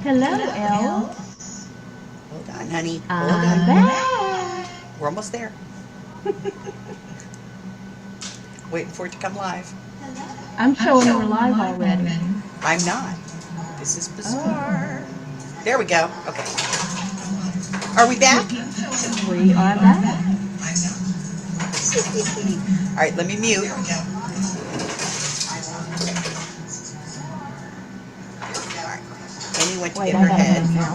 Hello, Elz. Hold on, honey. Hold I'm on. back. We're almost there. Waiting for it to come live. I'm showing we're live already. I'm not. This is bizarre. There we go. Okay. Are we back? We are back. All right, let me mute. Amy went to Wait, get I her got head. it now.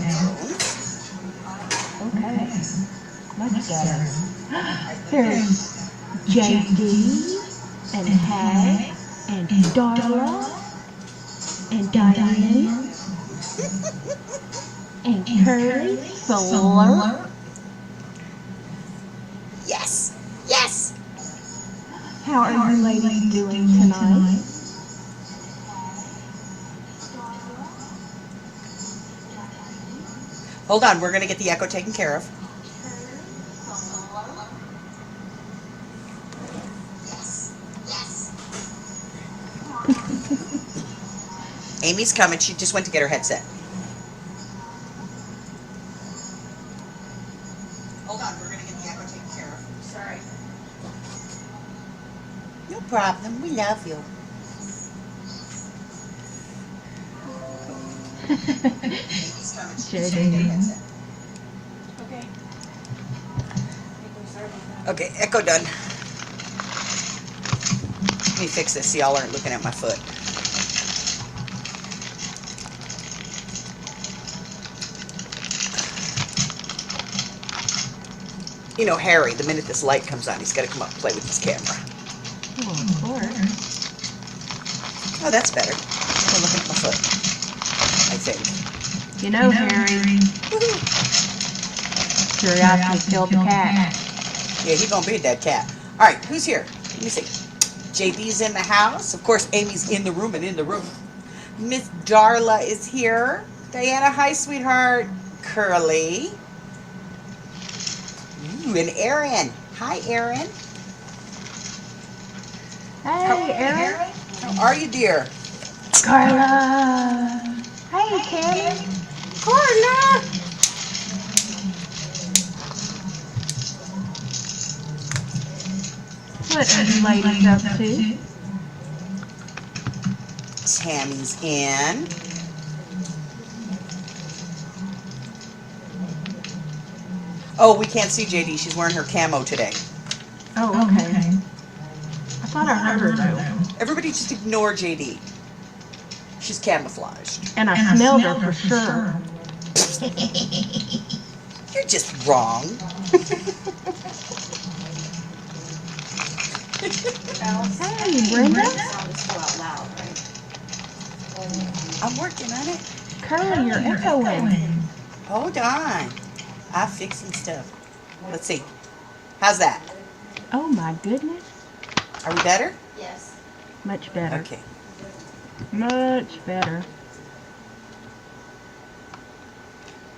Okay. Much better. There's JD and Hag and Darla and Diane and Curly Fuller. Yes. Yes. How are you ladies doing tonight? Hold on. We're going to get the echo taken care of. Amy's coming. She just went to get her headset. Hold on. We're going to get the echo taken care of. Sorry. No problem. We love you. Amy's coming. She just went to get her headset. Okay, echo done. Let me fix this so y'all aren't looking at my foot. You know, Harry, the minute this light comes on, he's got to come up and play with his camera. Oh, of course. Oh, that's better. I'm looking at my foot, I think. You know, Harry, curiosity killed the cat. Yeah, he's going to be a dead cat. All right, who's here? Let me see. JD's in the house. Of course, Amy's in the room and in the room. Miss Darla is here. Diana, hi, sweetheart. Curly. Ooh, and Erin. Hi, Erin. Hey, Erin. How are you, dear? Carla. Hey, Tammy. Carla. What are you ladies up to? Tammy's in. Oh, we can't see JD. She's wearing her camo today. Oh, okay. I thought I heard her, though. Everybody just ignore JD. She's camouflaged. And I smelled her for sure. You're just wrong. Hey, Brenda. I'm working on it. Curly, you're echoing. Hold on. I'm fixing stuff. Let's see. How's that? Oh, my goodness. Are we better? Yes. Much better. Okay. Much better.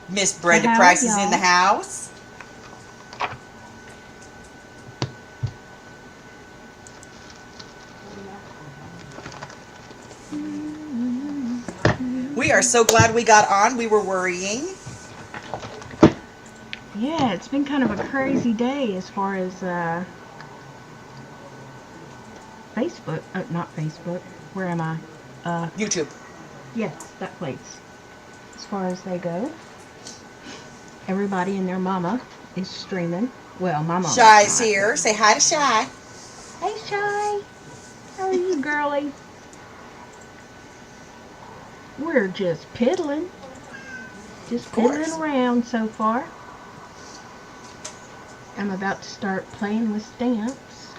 Miss Brenda How Price are is in the y'all? house. We are so glad we got on. We were worrying. Yeah, it's been kind of a crazy day as far as Facebook. Not Facebook. Where am I? YouTube. Yes, that place. As far as they go. Everybody and their mama is streaming. Well, my mama. Shy's here. Say hi to Shy. Hey, Shy. How are you, girlie? We're just piddling. Just piddling around so far. I'm about to start playing with stamps.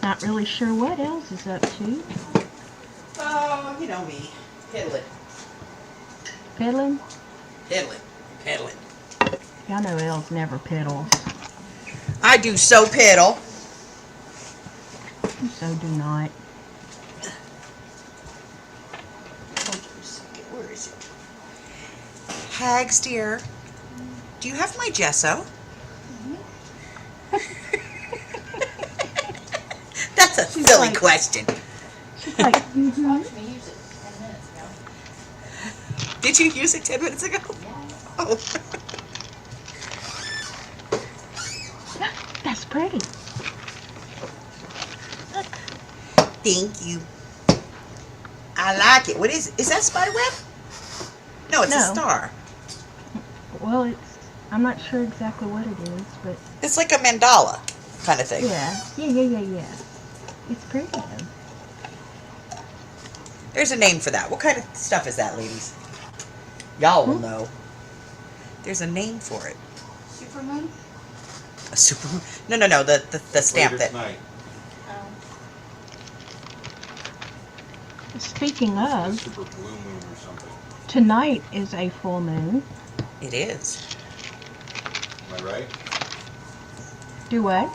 Not really sure what Elz is up to. Oh, you know me. Piddling. Piddling? Piddling. Piddling. Y'all know Elz never piddles. I do so piddle. So do not. Hold on a second. Where is it? Hags, dear. Do you have my gesso? That's a silly question. It's like, Watch me use it 10 minutes ago. Did you use it 10 minutes ago? Oh. that's pretty. Look. Thank you. I like it. What is that spider web? No, it's a No. star. Well, I'm not sure exactly what it is, but It's like a mandala kind of thing. yeah. It's pretty though. There's a name for that. What kind of stuff is that, ladies? Y'all will know. There's a name for it. Supermoon? A super. No. The stamp Later that. tonight. Oh. Speaking A of, super blue moon or something. tonight is a full moon. It is. Am I right? Do what?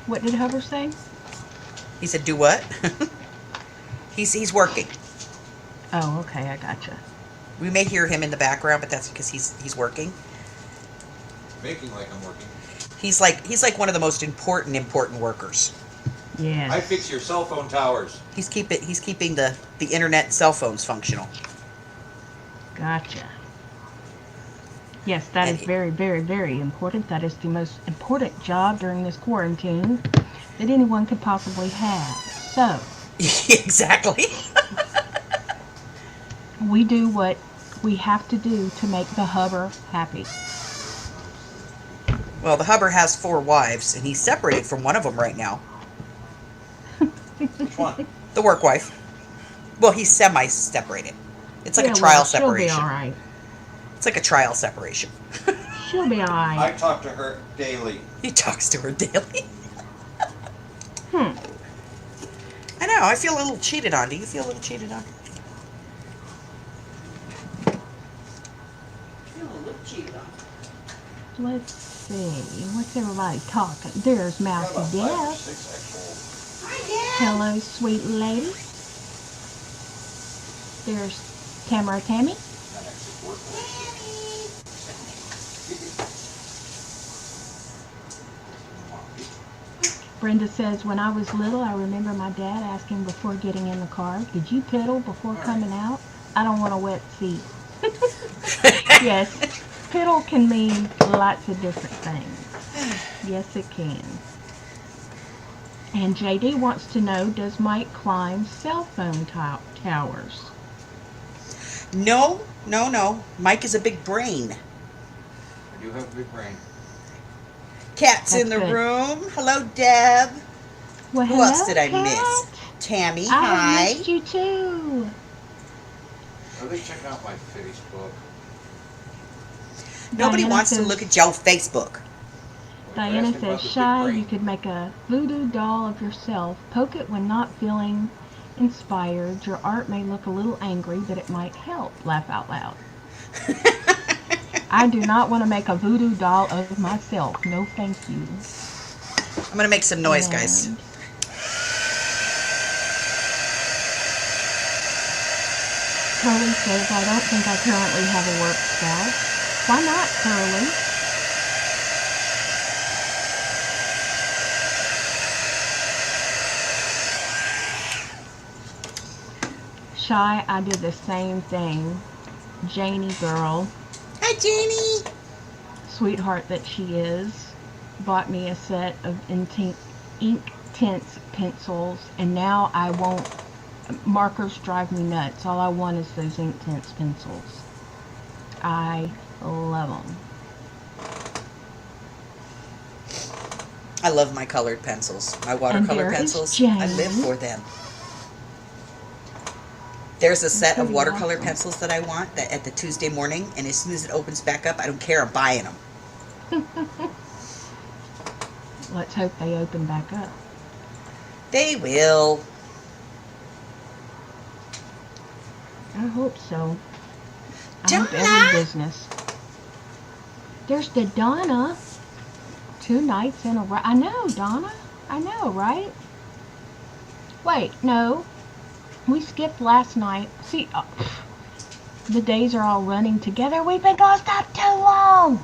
What did Hubbard say? He said, "Do what?" He's working. Oh, okay, I gotcha. We may hear him in the background, but that's because he's working. Making like I'm working. He's like one of the most important workers. Yes. I fix your cell phone towers. He's keeping the internet and cell phones functional. Gotcha. Yes, that And is very, very, very important. That is the most important job during this quarantine that anyone could possibly have. So, Exactly. we do what we have to do to make the Hubber happy. Well, the Hubber has 4 wives, and he's separated from one of them right now. Which one? The work wife. Well, he's semi-separated. It's like Yeah, a trial well, separation. She'll be all right. It's like a trial separation. She'll be all I right. talk to her daily. He talks to her daily. Hmm. I know. I feel a little cheated on. Do you feel a little cheated on? I feel a little cheated on. Let's see. What's everybody talking? There's Got about Mousy 5 or Death. 6 actual. Hi, Dad. Hello, sweet lady. There's Tamara Tammy. That actually worked. Brenda says, when I was little, I remember my dad asking before getting in the car, did you pedal before coming out? I don't want a wet seat. Yes, pedal can mean lots of different things. Yes, it can. And JD wants to know, does Mike climb cell phone towers? No. Mike is a big brain. I do have a big brain. Cat's in That's the good. room. Hello, Deb. Well, Who else hello, did I Kat. miss? Tammy, I hi. missed you too. Are they checking out my Facebook? Nobody Diana wants to says- look at your Facebook. Diana Asking about says, the big Shy, brain. you could make a voodoo doll of yourself. Poke it when not feeling inspired. Your art may look a little angry, but it might help. Laugh out loud. I do not want to make a voodoo doll of myself. No, thank you. I'm going to make some noise, guys. And Curly says, I don't think I currently have a work spouse. Why not, Curly? Shy, I did the same thing. Janie girl, Hi, Janie. sweetheart that she is, bought me a set of ink tints pencils, and now I won't. Markers drive me nuts. All I want is those ink tints pencils. I love them. I love my colored pencils. My And watercolor there is pencils. Jane. I live for them. There's a set of pretty watercolor awesome. pencils that I want that at the Tuesday morning, and as soon as it opens back up, I don't care. I'm buying them. Let's hope they open back up. They will. I hope so. I Donna! hope every business. There's the Donna. 2 nights in a row. I know, Donna. I know, right? Wait, no. We skipped last night. See, the days are all running together. We've been gone stop too long.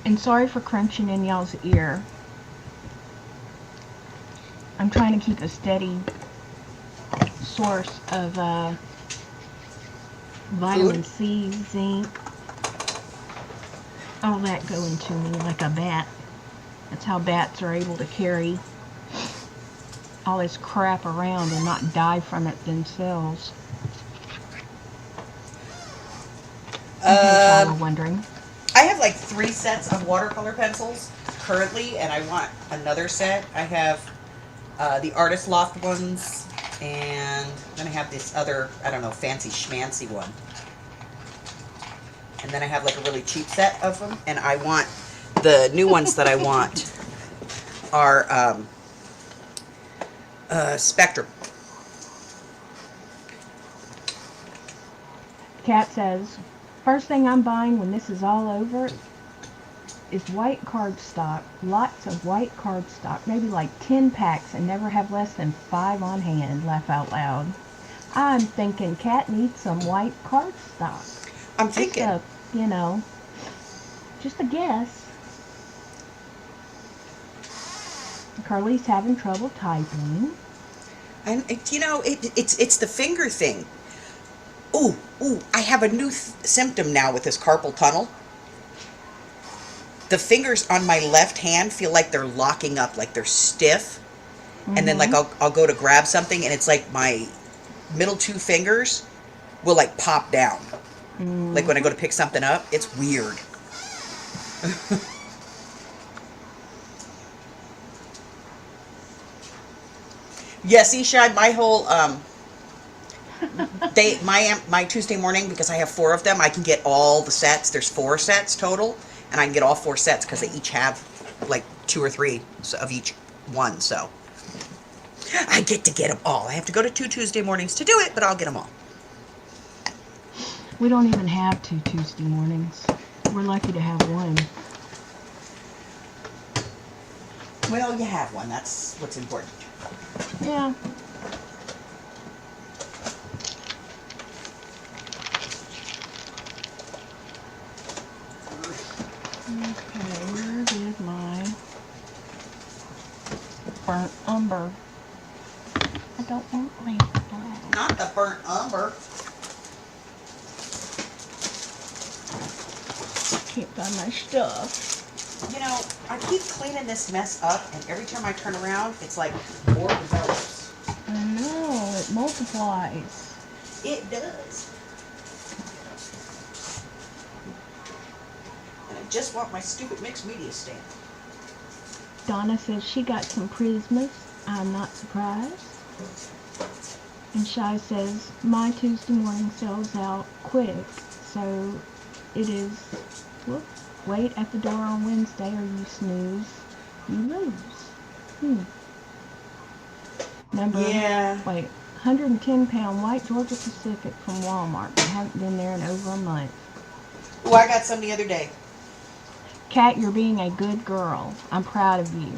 And sorry for crunching in y'all's ear. I'm trying to keep a steady source of vitamin C, zinc, all that going to me like a bat. That's how bats are able to carry all this crap around and not die from it themselves. In case y'all were wondering. I have like 3 sets of watercolor pencils currently, and I want another set. I have the Artist Loft ones, and then I have this other, I don't know, fancy schmancy one. And then I have like a really cheap set of them, and I want the new ones that I want are Spectrum. Kat says, first thing I'm buying when this is all over is white cardstock. Lots of white cardstock. Maybe like 10 packs and never have less than 5 on hand. Laugh out loud. I'm thinking Kat needs some white cardstock. I'm thinking. Just a, you know, just a guess. Carly's having trouble typing. And you know, it's the finger thing. Ooh, I have a new symptom now with this carpal tunnel. The fingers on my left hand feel like they're locking up, like they're stiff. Mm-hmm. And then like I'll go to grab something and it's like my middle 2 fingers will like pop down. Mm. Like when I go to pick something up, it's weird. Yeah, see, Shai, my whole my Tuesday morning, because I have 4 of them, I can get all the sets. There's 4 sets total, and I can get all 4 sets because they each have like 2 or 3 of each one. So I get to get them all. I have to go to 2 Tuesday mornings to do it, but I'll get them all. We don't even have 2 Tuesday mornings. We're lucky to have 1. Well, you have one. That's what's important. Yeah. Okay, where did my burnt umber? I don't want lamp black. Not the burnt umber. Can't find my stuff. You know, I keep cleaning this mess up, and every time I turn around, it's like more develops. I know, it multiplies. It does. And I just want my stupid mixed media stand. Donna says she got some Christmas. I'm not surprised. And Shai says, my Tuesday morning sells out quick, so it is, whoop, wait at the door on Wednesday or you snooze, you lose. Number, wait, 110-pound white Georgia Pacific from Walmart. I haven't been there in over a month. Oh, I got some the other day. Kat, you're being a good girl. I'm proud of you.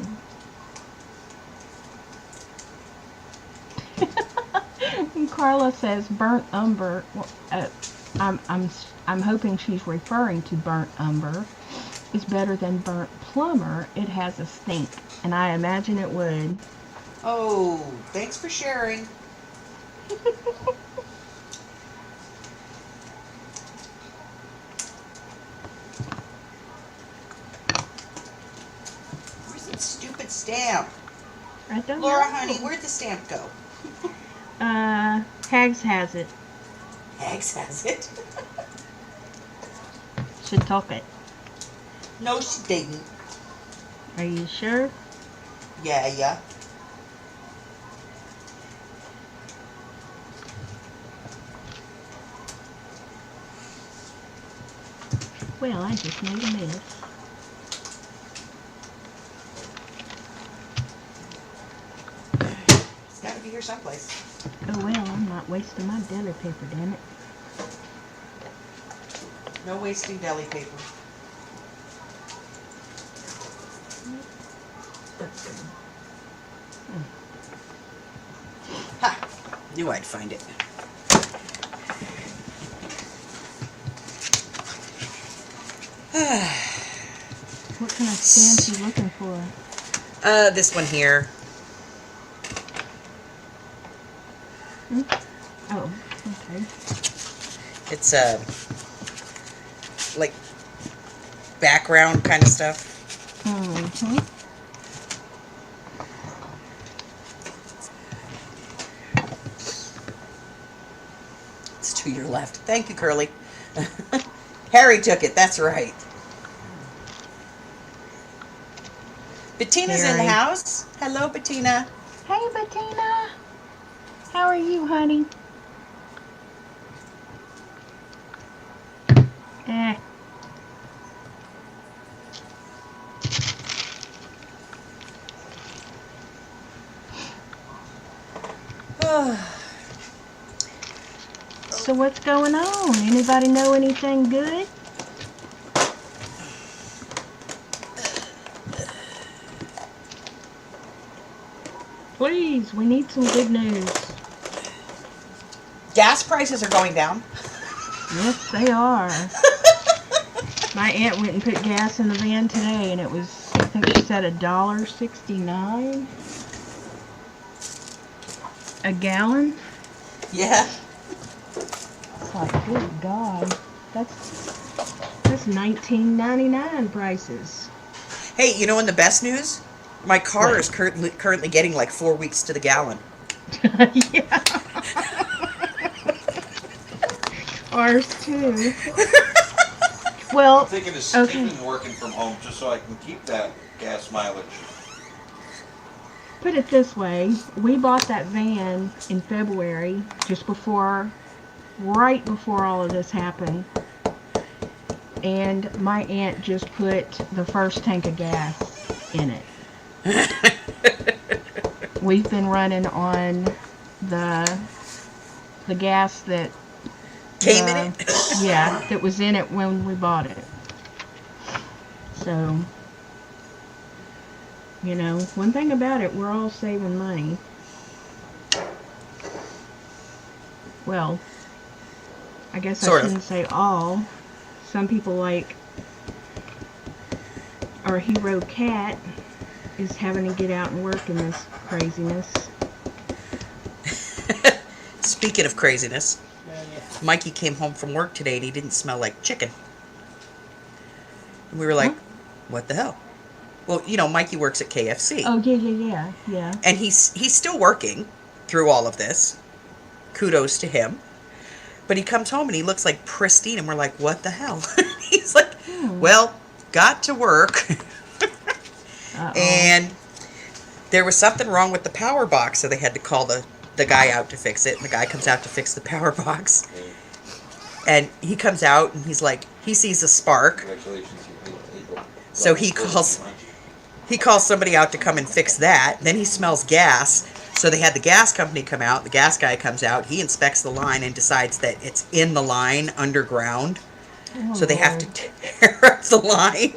And Carla says burnt umber. I'm hoping she's referring to burnt umber. Is better than burnt plumber. It has a stink, and I imagine it would. Oh, thanks for sharing. Where's that stupid stamp? I don't Laura, know. honey, where'd the stamp go? Hags has it. Hags has it. She took it. No, she didn't. Are you sure? Yeah. Well, I just made a mess. It's got to be here someplace. Oh well, I'm not wasting my deli paper, damn it. No wasting deli paper. Ha! Knew I'd find it. What kind of stamps you looking for? This one here. Oh, okay. It's like background kind of stuff. Mm-hmm. It's to your left. Thank you, Curly. Harry took it. That's right. Bettina's in the Harry. house. Hello, Bettina. Hey, Bettina. How are you, honey? Eh. So what's going on? Anybody know anything good? Please, we need some good news. Gas prices are going down. Yes, they are. My aunt went and put gas in the van today, and it was, I think she said $1.69 a gallon. Yeah. It's like, good God, that's $19.99 prices. Hey, you know, in the best news, my car What? is currently getting like 4 weeks to the gallon. Yeah. Ours too. Well, I'm thinking of okay. skipping working from home just so I can keep that gas mileage. Put it this way, we bought that van in February, just before, right before all of this happened. And my aunt just put the first tank of gas in it. We've been running on the gas that Came in it? yeah, that was in it when we bought it. So, you know, one thing about it, we're all saving money. Well, I guess Sort I of. shouldn't say all. Some people, like our hero Cat, is having to get out and work in this craziness. Speaking of craziness, Mikey came home from work today and he didn't smell like chicken. And we were like, Huh? what the hell? Well, you know, Mikey works at KFC. Oh, yeah. And he's still working through all of this. Kudos to him. But he comes home and he looks like pristine and we're like, what the hell? He's like, well, got to work. Uh-oh. And there was something wrong with the power box, so they had to call the guy out to fix it. And the guy comes out to fix the power box. And he comes out and he's like, he sees a spark. Congratulations, April. So he calls somebody out to come and fix that. Then he smells gas. So they had the gas company come out. The gas guy comes out. He inspects the line and decides that it's in the line underground. Oh, So they have to Lord. tear up the line.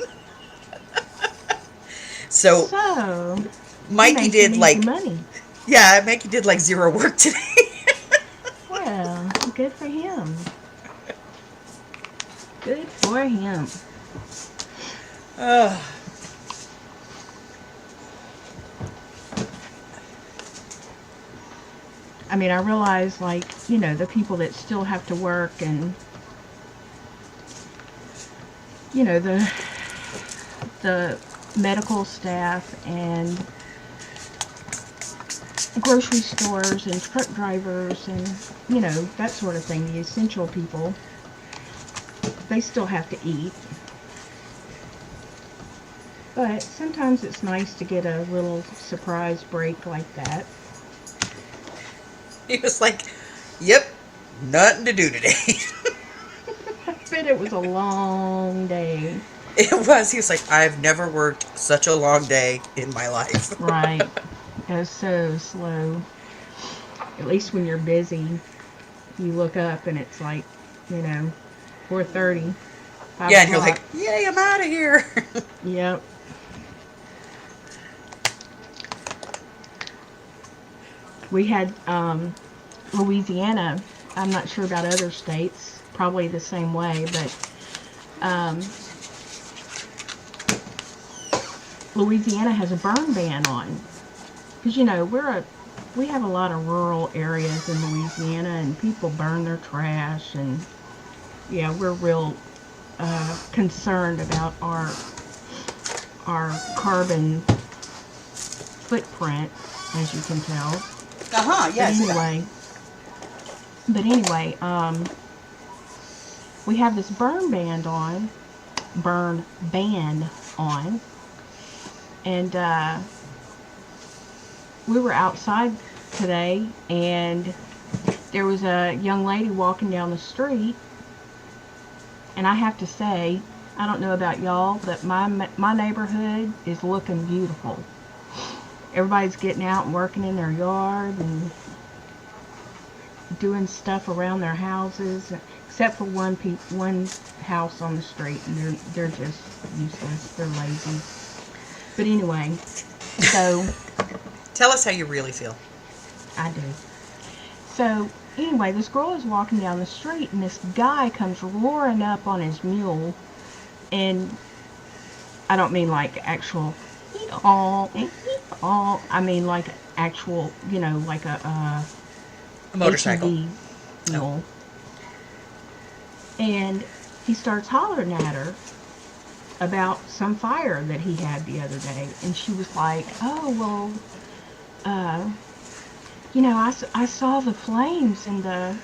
So So, Mikey you made did some like, easy money. yeah, Mikey did like zero work today. Well, good for him. Good for him. I mean, I realize, like, you know, the people that still have to work and, you know, the medical staff and grocery stores and truck drivers and, you know, that sort of thing, the essential people, they still have to eat. But sometimes it's nice to get a little surprise break like that. He was like, yep, nothing to do today. I bet it was a long day. It was. He was like, I've never worked such a long day in my life. Right. It was so slow. At least when you're busy, you look up and it's like, you know, 4:30. Yeah, and you're like, yay, I'm out of here. Yep. We had Louisiana. I'm not sure about other states. Probably the same way, but Louisiana has a burn ban on. Because, you know, we have a lot of rural areas in Louisiana, and people burn their trash, and yeah, we're real concerned about our carbon footprint, as you can tell. Yeah. But anyway, we have this burn ban on, and we were outside today, and there was a young lady walking down the street, and I have to say, I don't know about y'all, but my neighborhood is looking beautiful. Everybody's getting out and working in their yard and doing stuff around their houses, except for one house on the street, and they're just useless. They're lazy. But anyway, so Tell us how you really feel. I do. So anyway, this girl is walking down the street, and this guy comes roaring up on his mule, and I don't mean like actual I mean like actual, you know, like a motorcycle ATV mule. And he starts hollering at her about some fire that he had the other day, and she was like, oh, well, you know, I saw the flames and the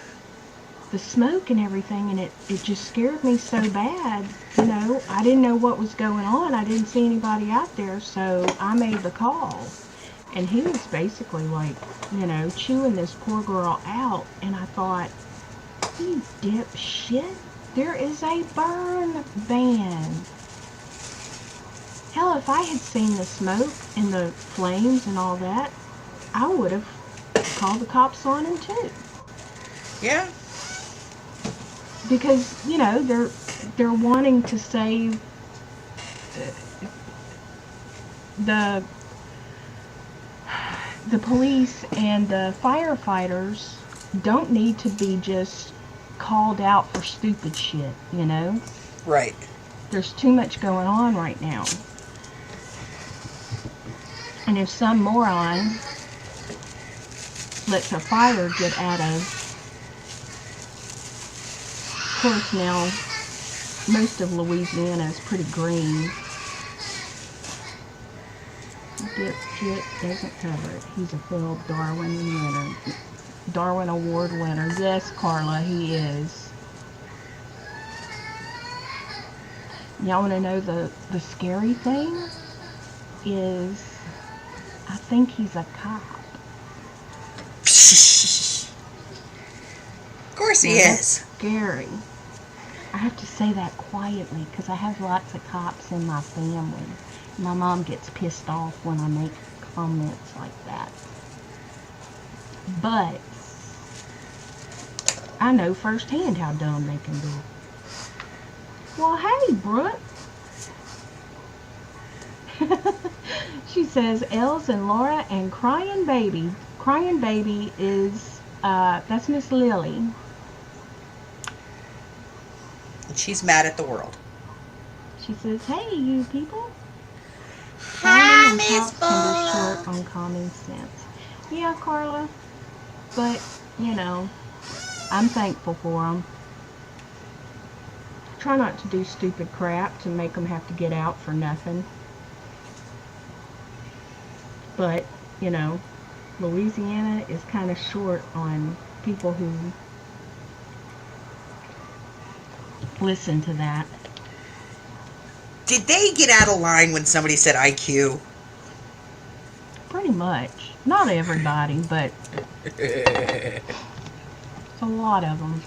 smoke and everything, and it just scared me so bad. You know, I didn't know what was going on. I didn't see anybody out there, so I made the call. And he was basically like, you know, chewing this poor girl out, and I thought, you dipshit, there is a burn ban. Hell, if I had seen the smoke and the flames and all that, I would have called the cops on him too. Yeah. Because, you know, they're wanting to save the police, and the firefighters don't need to be just called out for stupid shit, you know? Right. There's too much going on right now. And if some moron lets a fire get out of course, now most of Louisiana is pretty green. Dipshit doesn't cover it. He's a failed Darwin Award winner. Yes, Carla, he is. Y'all want to know the scary thing is, I think he's a cop. Of course he Now, is. that's scary. I have to say that quietly because I have lots of cops in my family. My mom gets pissed off when I make comments like that. But I know firsthand how dumb they can be. Well, hey, Brooke. She says, Elz and LAURA and Crying Baby. Crying Baby is, that's Miss Lily. And she's mad at the world. She says, hey, you people. Hi, Simon and Miss Pop's can be Bull. short on common sense. Yeah, Carla. But, you know, I'm thankful for them. Try not to do stupid crap to make them have to get out for nothing. But, you know, Louisiana is kind of short on people who listen to that. Did they get out of line when somebody said IQ? Pretty much. Not everybody, but a lot of them.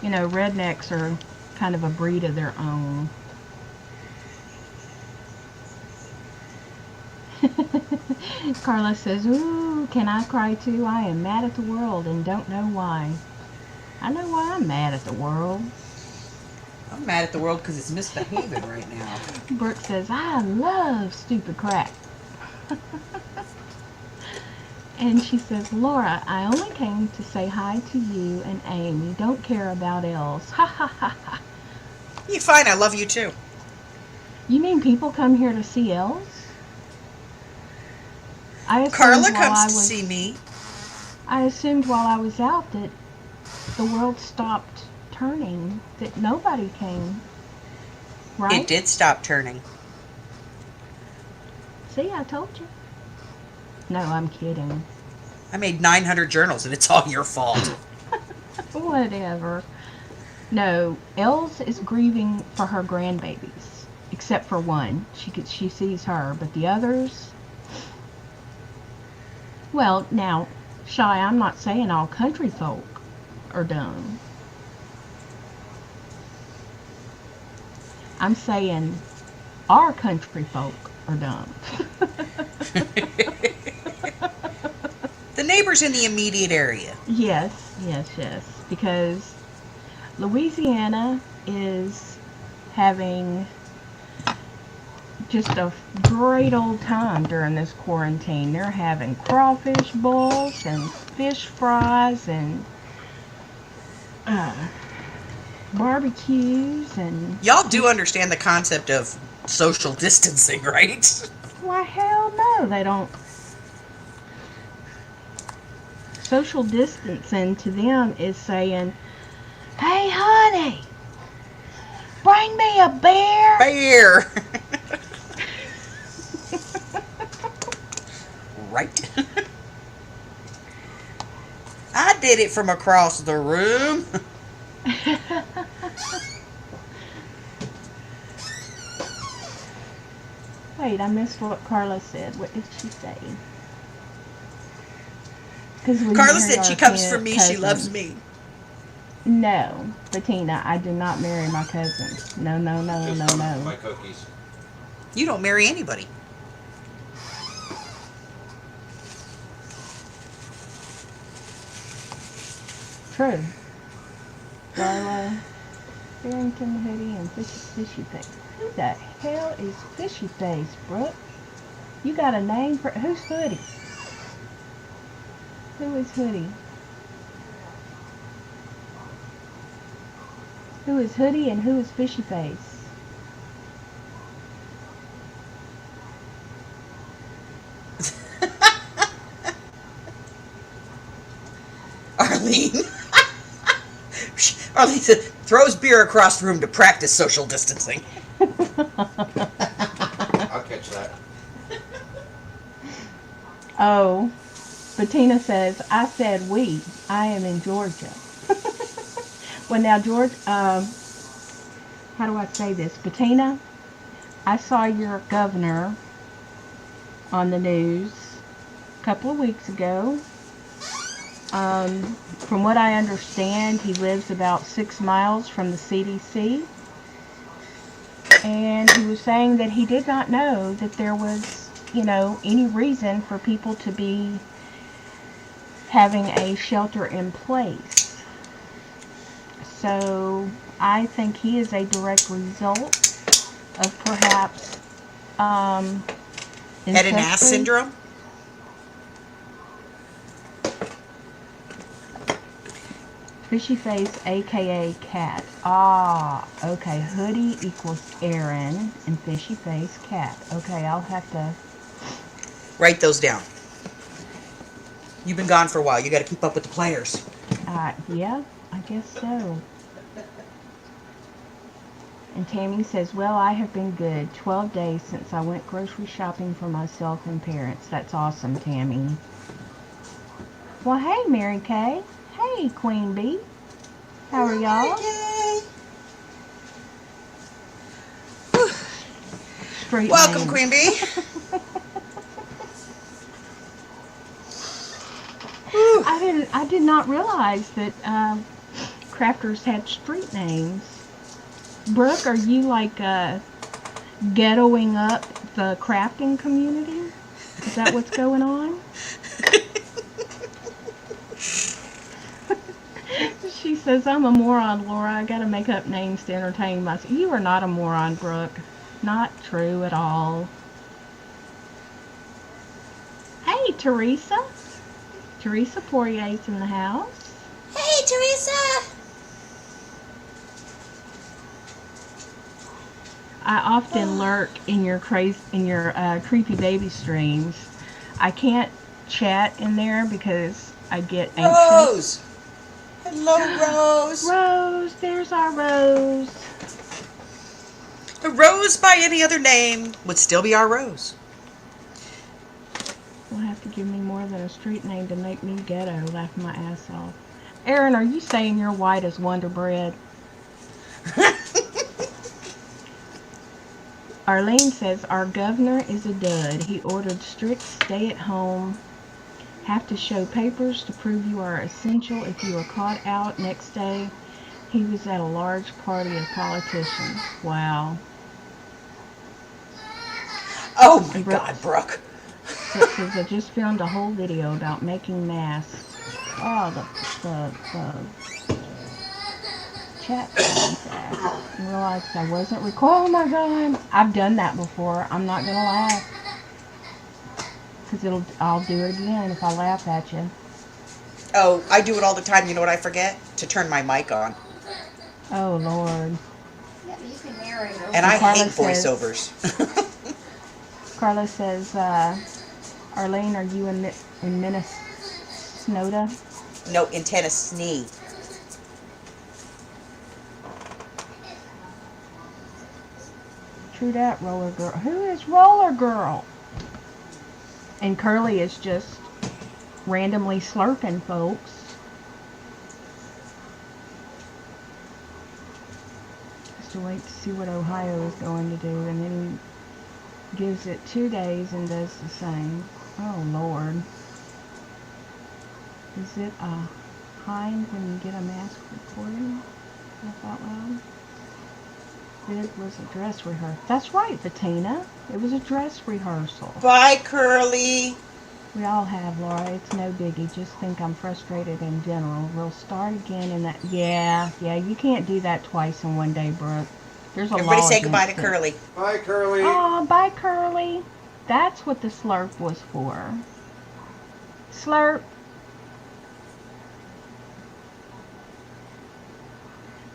You know, rednecks are kind of a breed of their own. Carla says, ooh, can I cry too? I am mad at the world and don't know why. I know why I'm mad at the world. I'm mad at the world because it's misbehaving right now. Brooke says, I love stupid crap. And she says, Laura, I only came to say hi to you and Amy. Don't care about Elz. Ha ha ha ha. You're fine. I love you too. You mean people come here to see elves? I assumed Carla while comes I to was, see me. I assumed while I was out that the world stopped turning, that nobody came, right? It did stop turning. See, I told you. No, I'm kidding. I made 900 journals, and it's all your fault. Whatever. No, Elz is grieving for her grandbabies, except for one. She sees her, but the others. Well, now, Shy, I'm not saying all country folk are dumb. I'm saying our country folk are dumb. The neighbors in the immediate area. Yes, because Louisiana is having just a great old time during this quarantine. They're having crawfish bowls and fish fries and barbecues and... Y'all do understand the concept of social distancing, right? Why, hell no, they don't. Social distancing to them is saying, hey, honey, bring me a beer. Bear. Right. I did it from across the room. Wait, I missed what Carla said. What did she say? Carla said she comes from me, she loves me. No, Bettina, I did not marry my cousin. No. Just my cookies. You don't marry anybody. True. Darla, Barrington Hoodie, and Fishy Face. Who the hell is Fishy Face, Brooke? You got a name for... Who's Hoodie? Who is Hoodie? Who is Hoodie and who is Fishy Face? Arlene. Arlene throws beer across the room to practice social distancing. I'll catch that. Oh, Bettina says, I said we. I am in Georgia. Well, now, George, how do I say this? Bettina, I saw your governor on the news a couple of weeks ago. From what I understand, he lives about 6 miles from the CDC. And he was saying that he did not know that there was, any reason for people to be having a shelter in place. So I think he is a direct result of perhaps Head and ass ancestry. syndrome? Fishy Face, aka Cat. Ah, okay. Hoodie equals Aaron and Fishy Face Cat. Okay, I'll have to Write those down. You've been gone for a while. You got to keep up with the players. Yeah, I guess so. And Tammy says, well, I have been good. 12 days since I went grocery shopping for myself and parents. That's awesome, Tammy. Well, hey, Mary Kay. Hey, Queen Bee. How are y'all? Street Welcome, names. Queen Bee. I did not realize that crafters had street names. Brooke, are you like ghettoing up the crafting community? Is that what's going on? She says, I'm a moron, Laura. I gotta make up names to entertain myself. You are not a moron, Brooke. Not true at all. Hey, Teresa. Teresa Poirier's in the house. Hey, Teresa. I often lurk in your creepy baby streams. I can't chat in there because I get anxious. Rose! Hello, Rose. Rose, there's our Rose. A Rose by any other name would still be our Rose. You'll have to give me more than a street name to make me ghetto, laughing my ass off. Aaron, are you saying you're white as Wonder Bread? Arlene says, our governor is a dud. He ordered strict stay at home. Have to show papers to prove you are essential if you are caught out. Next day, he was at a large party of politicians. Wow. Oh my God, Brooke. It says, I just filmed a whole video about making masks. Oh, the chat contact. And realized I wasn't recording. Oh my God. I've done that before. I'm not going to laugh. Because I'll do it again if I laugh at you. Oh, I do it all the time. You know what I forget? To turn my mic on. Oh, Lord. Yeah, you can narrate over. And I Carla hate says- voiceovers. Carla says, Arlene, are you in Minnesota? No, in Tennessee. True that, Roller Girl. Who is Roller Girl? And Curly is just randomly slurping, folks. Just to wait to see what Ohio is going to do, and then he gives it 2 days and does the same. Oh, Lord. Is it a hind when you get a mask recording? Laugh out loud. It was a dress rehearsal. That's right, Bettina. It was a dress rehearsal. Bye, Curly. We all have, Laura. It's no biggie. Just think I'm frustrated in general. We'll start again in that. Yeah, you can't do that twice in one day, Brooke. There's a Everybody law say goodbye to against it. Curly. Bye, Curly. Oh, bye, Curly. That's what the slurp was for. Slurp.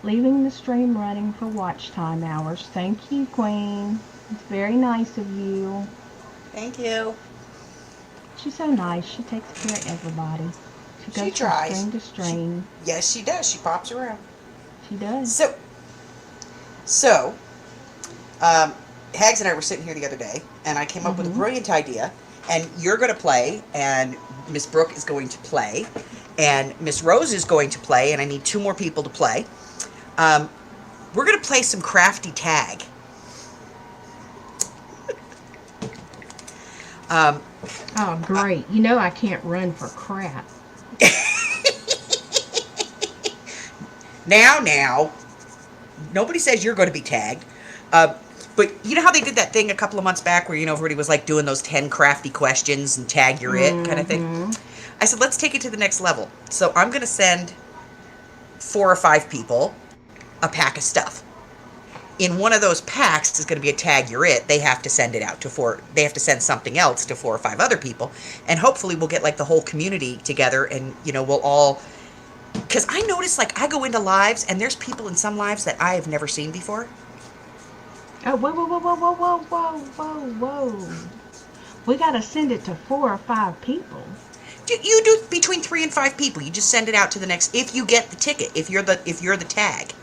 Leaving the stream running for watch time hours. Thank you, Queen. It's very nice of you. Thank you. She's so nice. She takes care of everybody. She goes She tries. from stream to stream. Yes, she does. She pops around. She does. So, Hags and I were sitting here the other day, and I came up with a brilliant idea. And you're going to play, and Miss Brooke is going to play, and Miss Rose is going to play, and I need 2 more people to play. We're going to play some crafty tag. Oh, great. You know I can't run for crap. Now, nobody says you're going to be tagged. But you know how they did that thing a couple of months back where, everybody was like doing those 10 crafty questions and tag you're it kind of thing? I said, let's take it to the next level. So I'm going to send 4 or 5 people a pack of stuff. In one of those packs is going to be a tag you're it. They have to send it out to they have to send something else to 4 or 5 other people. And hopefully we'll get like the whole community together and, we'll all, because I notice like I go into lives and there's people in some lives that I have never seen before. Oh, whoa. We got to send it to 4 or 5 people. You do between 3 and 5 people. You just send it out to the next, if you get the ticket, if you're the tag.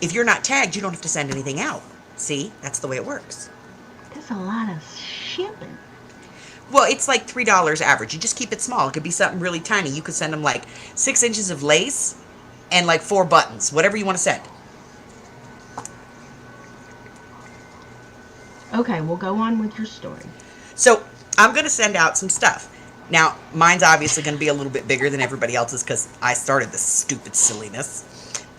If you're not tagged, you don't have to send anything out. See? That's the way it works. That's a lot of shipping. Well, it's like $3 average. You just keep it small. It could be something really tiny. You could send them like 6 inches of lace and like 4 buttons. Whatever you want to send. Okay, we'll go on with your story. So, I'm going to send out some stuff. Now, mine's obviously going to be a little bit bigger than everybody else's because I started this stupid silliness.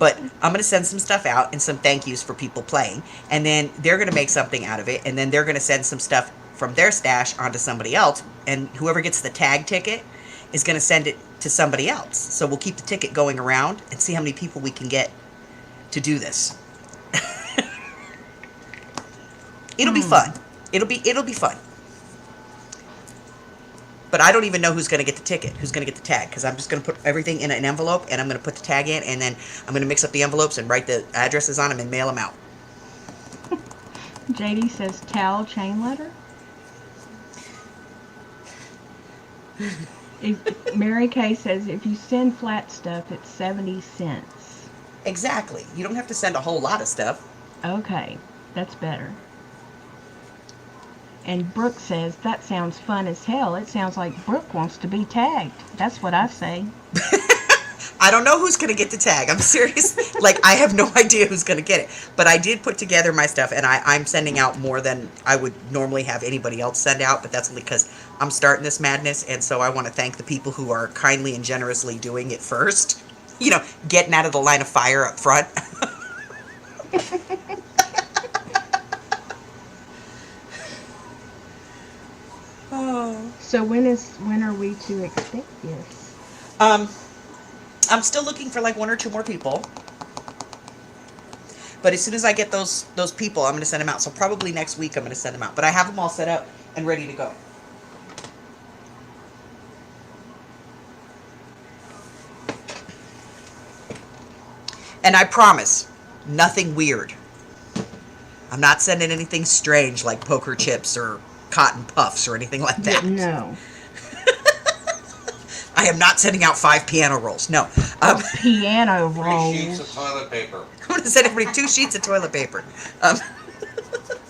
But I'm going to send some stuff out and some thank yous for people playing. And then they're going to make something out of it. And then they're going to send some stuff from their stash onto somebody else. And whoever gets the tag ticket is going to send it to somebody else. So we'll keep the ticket going around and see how many people we can get to do this. It'll be fun. It'll be fun. But I don't even know who's going to get the ticket, who's going to get the tag, because I'm just going to put everything in an envelope, and I'm going to put the tag in, and then I'm going to mix up the envelopes and write the addresses on them and mail them out. JD says towel chain letter. Mary Kay says if you send flat stuff, it's 70 cents. Exactly. You don't have to send a whole lot of stuff. Okay, that's better. And Brooke says, that sounds fun as hell. It sounds like Brooke wants to be tagged. That's what I say. I don't know who's going to get the tag. I'm serious. Like, I have no idea who's going to get it. But I did put together my stuff, and I'm sending out more than I would normally have anybody else send out, but that's only because I'm starting this madness, and so I want to thank the people who are kindly and generously doing it first. You know, getting out of the line of fire up front. Oh. So when are we to expect this? I'm still looking for like 1 or 2 more people. But as soon as I get those people, I'm going to send them out. So probably next week I'm going to send them out. But I have them all set up and ready to go. And I promise, nothing weird. I'm not sending anything strange like poker chips or cotton puffs or anything like that. No. I am not sending out 5 piano rolls. No. Piano 3 rolls. sheets of toilet paper. I'm going to send everybody 2 sheets of toilet paper.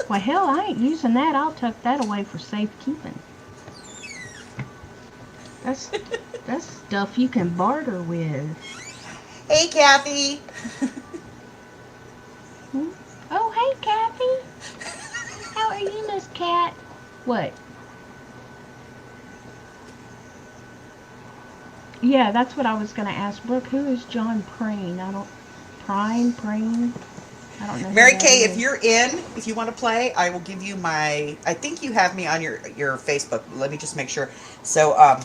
Well, hell, I ain't using that. I'll tuck that away for safekeeping. That's stuff you can barter with. Hey, Kathy. Oh, hey, Kathy. How are you, Miss Cat? What? Yeah, that's what I was going to ask Brooke. Who is John Preen? Preen? I don't know. Mary Kay, if you're in, if you want to play, I will give you my, I think you have me on your Facebook. Let me just make sure. So,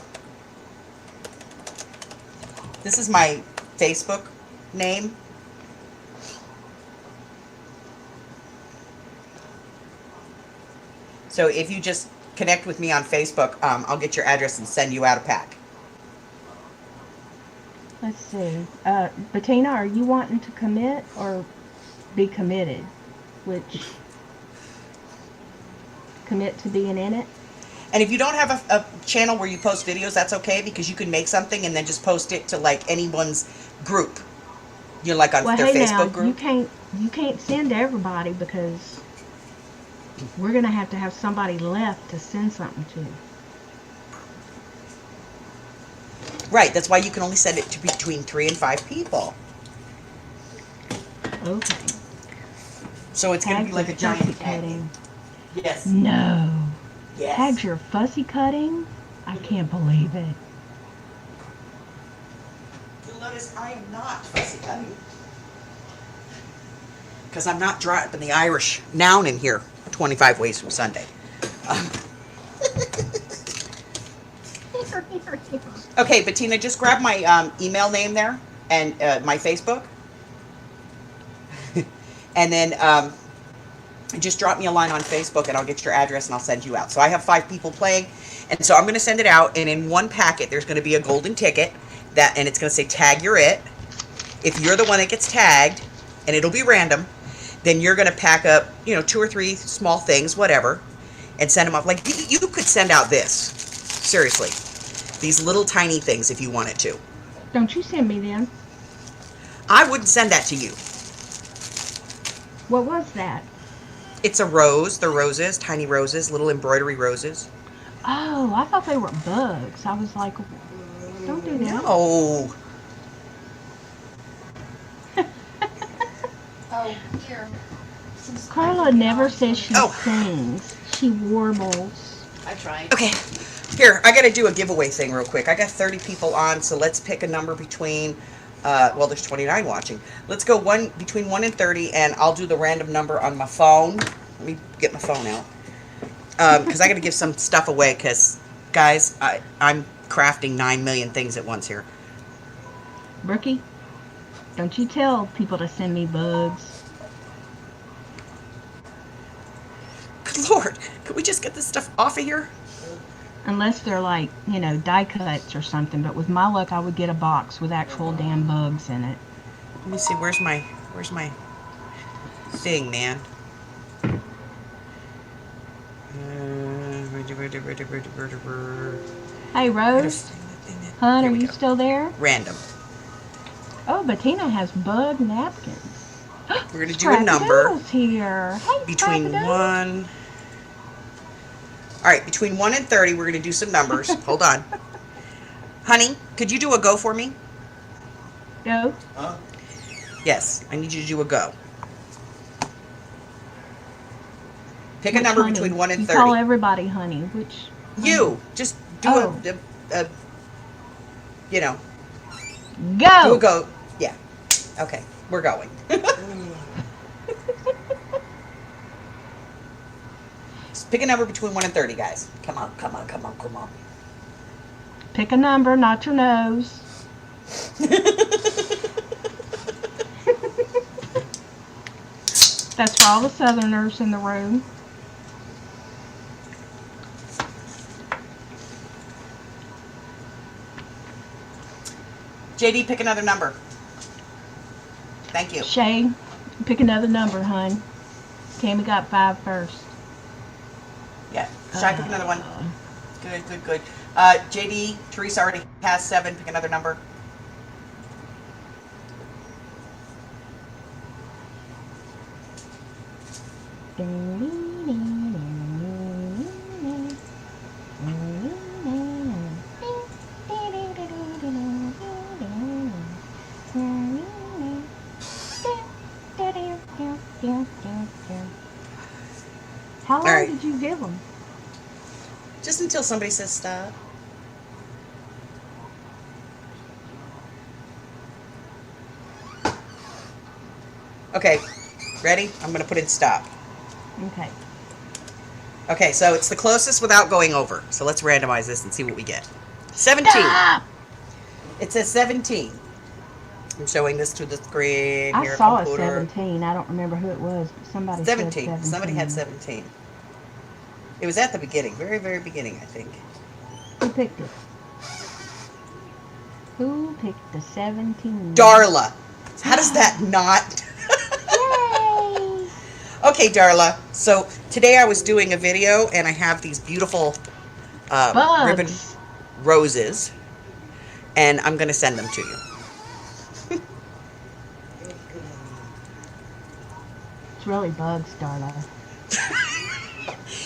this is my Facebook name. So if you just connect with me on Facebook, I'll get your address and send you out a pack. Let's see. Bettina, are you wanting to commit or be committed? Which? Commit to being in it? And if you don't have a channel where you post videos, that's okay, because you can make something and then just post it to like anyone's group. You're like on their Facebook group. You can't send to everybody because we're gonna have to have somebody left to send something to. Right, that's why you can only send it to between 3 and 5 people. Okay. So it's going to be like a giant cutting. Yes. No. Yes. Had your fussy cutting? I can't believe it. You'll notice I am not fussy cutting. Because I'm not dropping the Irish noun in here 25 ways from Sunday. Okay, Bettina, just grab my email name there and my Facebook. And then just drop me a line on Facebook and I'll get your address and I'll send you out. So I have 5 people playing, and so I'm going to send it out, and in one packet there's going to be a golden ticket, and it's going to say tag you're it. If you're the one that gets tagged, and it'll be random, then you're going to pack up, 2 or 3 small things, whatever, and send them off. Like, you could send out this. Seriously. These little tiny things if you wanted to. Don't you send me them. I wouldn't send that to you. What was that? It's a rose. They're roses, tiny roses, little embroidery roses. Oh, I thought they were bugs. I was like, don't do that. No. Oh, here. Carla never says she sings. She warbles. I tried. Okay. Here, I got to do a giveaway thing real quick. I got 30 people on, so let's pick a number between, well, there's 29 watching. Let's go between 1 and 30, and I'll do the random number on my phone. Let me get my phone out. Because I got to give some stuff away, because, guys, I'm crafting 9 million things at once here. Brookie, don't you tell people to send me bugs. Good Lord, could we just get this stuff off of here? Unless they're like, die cuts or something. But with my luck, I would get a box with actual damn bugs in it. Let me see, where's my thing, man? Hey, Rose. Hon, Here are we you go. still there? Random. Oh, Bettina has bug napkins. We're going to do a number Scrapadoodle's here. Hey, between Scrapadoodle. 1... All right, between 1 and 30, we're going to do some numbers. Hold on. Honey, could you do a go for me? Go. Huh? Yes, I need you to do a go. Pick a Which number honey? between 1 and You 30. call everybody honey. Which? You. Just do Oh. a, you know, Go. do a go. Yeah. Okay, we're going. Just pick a number between 1 and 30, guys. Come on, come on, come on, come on. Pick a number, not your nose. That's for all the Southerners in the room. JD, pick another number. Thank you. Shay, pick another number, hon. Tammy got 5 first. Yeah. Shy, pick another one. Good, good, good. JD, Teresa already has 7. Pick another number. How long right. did you give them? Just until somebody says stop. Okay, ready? I'm going to put in stop. Okay. Okay, so it's the closest without going over. So let's randomize this and see what we get. 17. Stop! It says 17. I'm showing this to the screen. I Here, saw computer. a 17. I don't remember who it was, but somebody said 17. Somebody had 17. It was at the beginning, very, very beginning, I think. Who picked it? Who picked the 17? Darla. How does that not? Yay! Okay, Darla. So today I was doing a video, and I have these beautiful ribbon Bugs. roses, and I'm going to send them to you. It's really bugs, Darla.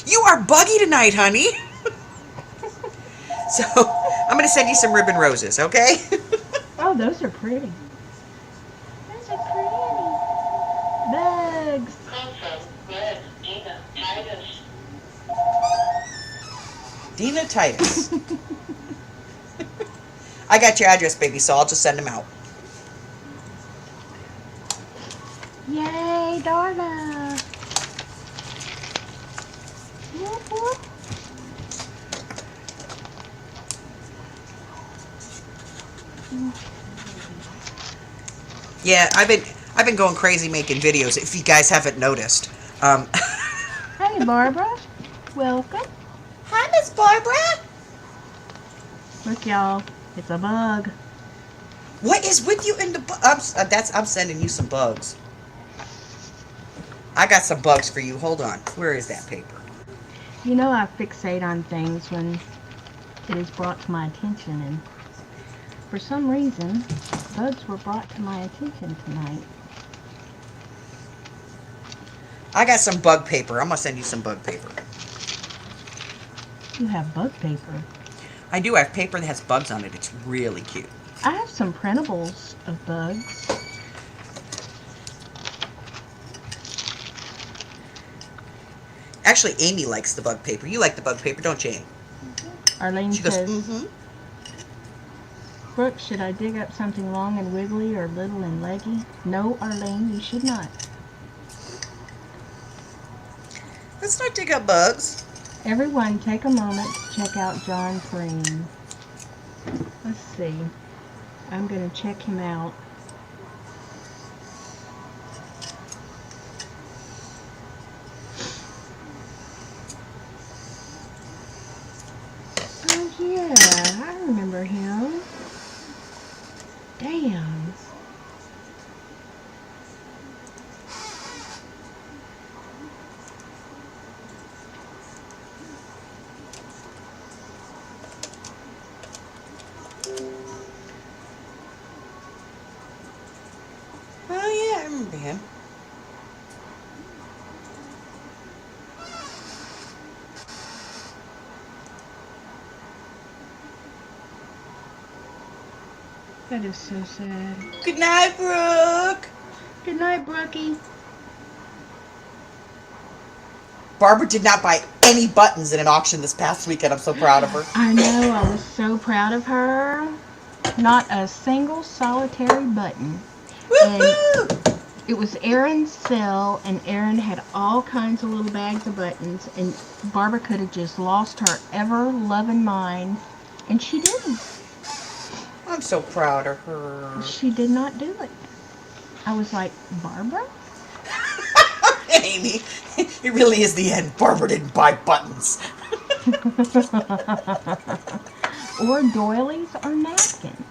You are buggy tonight, honey. So I'm going to send you some ribbon roses, okay? Oh, those are pretty. Those are pretty. Bugs. Dina Titus. I got your address, baby, so I'll just send them out. Yay, Darla. Whoop, whoop. Yeah, I've been going crazy making videos, if you guys haven't noticed. Hey, Barbara. Welcome. Hi, Miss Barbara. Look, y'all. It's a bug. What is with you in the I'm sending you some bugs. I got some bugs for you. Hold on. Where is that paper? You know I fixate on things when it is brought to my attention, and for some reason, bugs were brought to my attention tonight. I got some bug paper. I'm going to send you some bug paper. You have bug paper. I do have paper that has bugs on it. It's really cute. I have some printables of bugs. Actually, Amy likes the bug paper. You like the bug paper, don't you, Amy? Arlene She goes, says, mm-hmm. Brooke, should I dig up something long and wiggly or little and leggy? No, Arlene, you should not. Let's not dig up bugs. Everyone, take a moment to check out John Preen. Let's see. I'm going to check him out. Oh, yeah, I remember him. Damn. That is so sad. Good night, Brooke. Good night, Brookie. Barbara did not buy any buttons in an auction this past weekend. I'm so proud of her. I know, I was so proud of her. Not a single solitary button. And Woohoo! it was Erin's sale, and Erin had all kinds of little bags of buttons, and Barbara could have just lost her ever-loving mind, and she didn't. I'm so proud of her. She did not do it. I was like, Barbara? Amy, it really is the end. Barbara didn't buy buttons. Or doilies or napkins.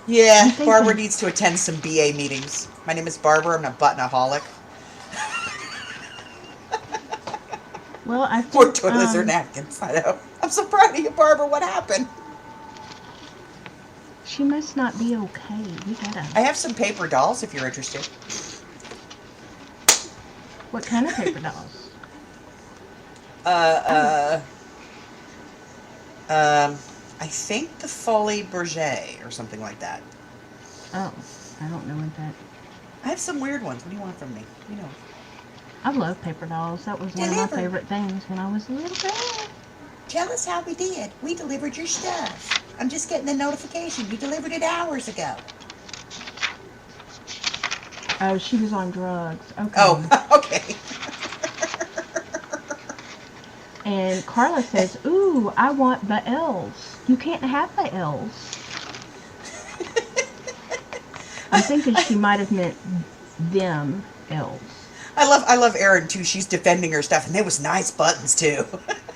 Yeah, I'm Barbara thinking- needs to attend some BA meetings. My name is Barbara. I'm a buttonaholic. Well, I think... Or toilets or napkins. I know. I'm so proud of you, Barbara. What happened? She must not be okay. We gotta... I have some paper dolls if you're interested. What kind of paper dolls? I think the Folie Berger or something like that. Oh, I don't know what that... I have some weird ones. What do you want from me? You know. I love paper dolls. That was one of my Delivered. favorite things when I was a little girl. Tell us how we did. We delivered your stuff. I'm just getting the notification. You delivered it hours ago. Oh, she was on drugs. Okay. Oh, okay. And Carla says, ooh, I want the Elz. You can't have the Elz. I'm thinking she might have meant them Elz. I love Erin too. She's defending her stuff, and there was nice buttons too.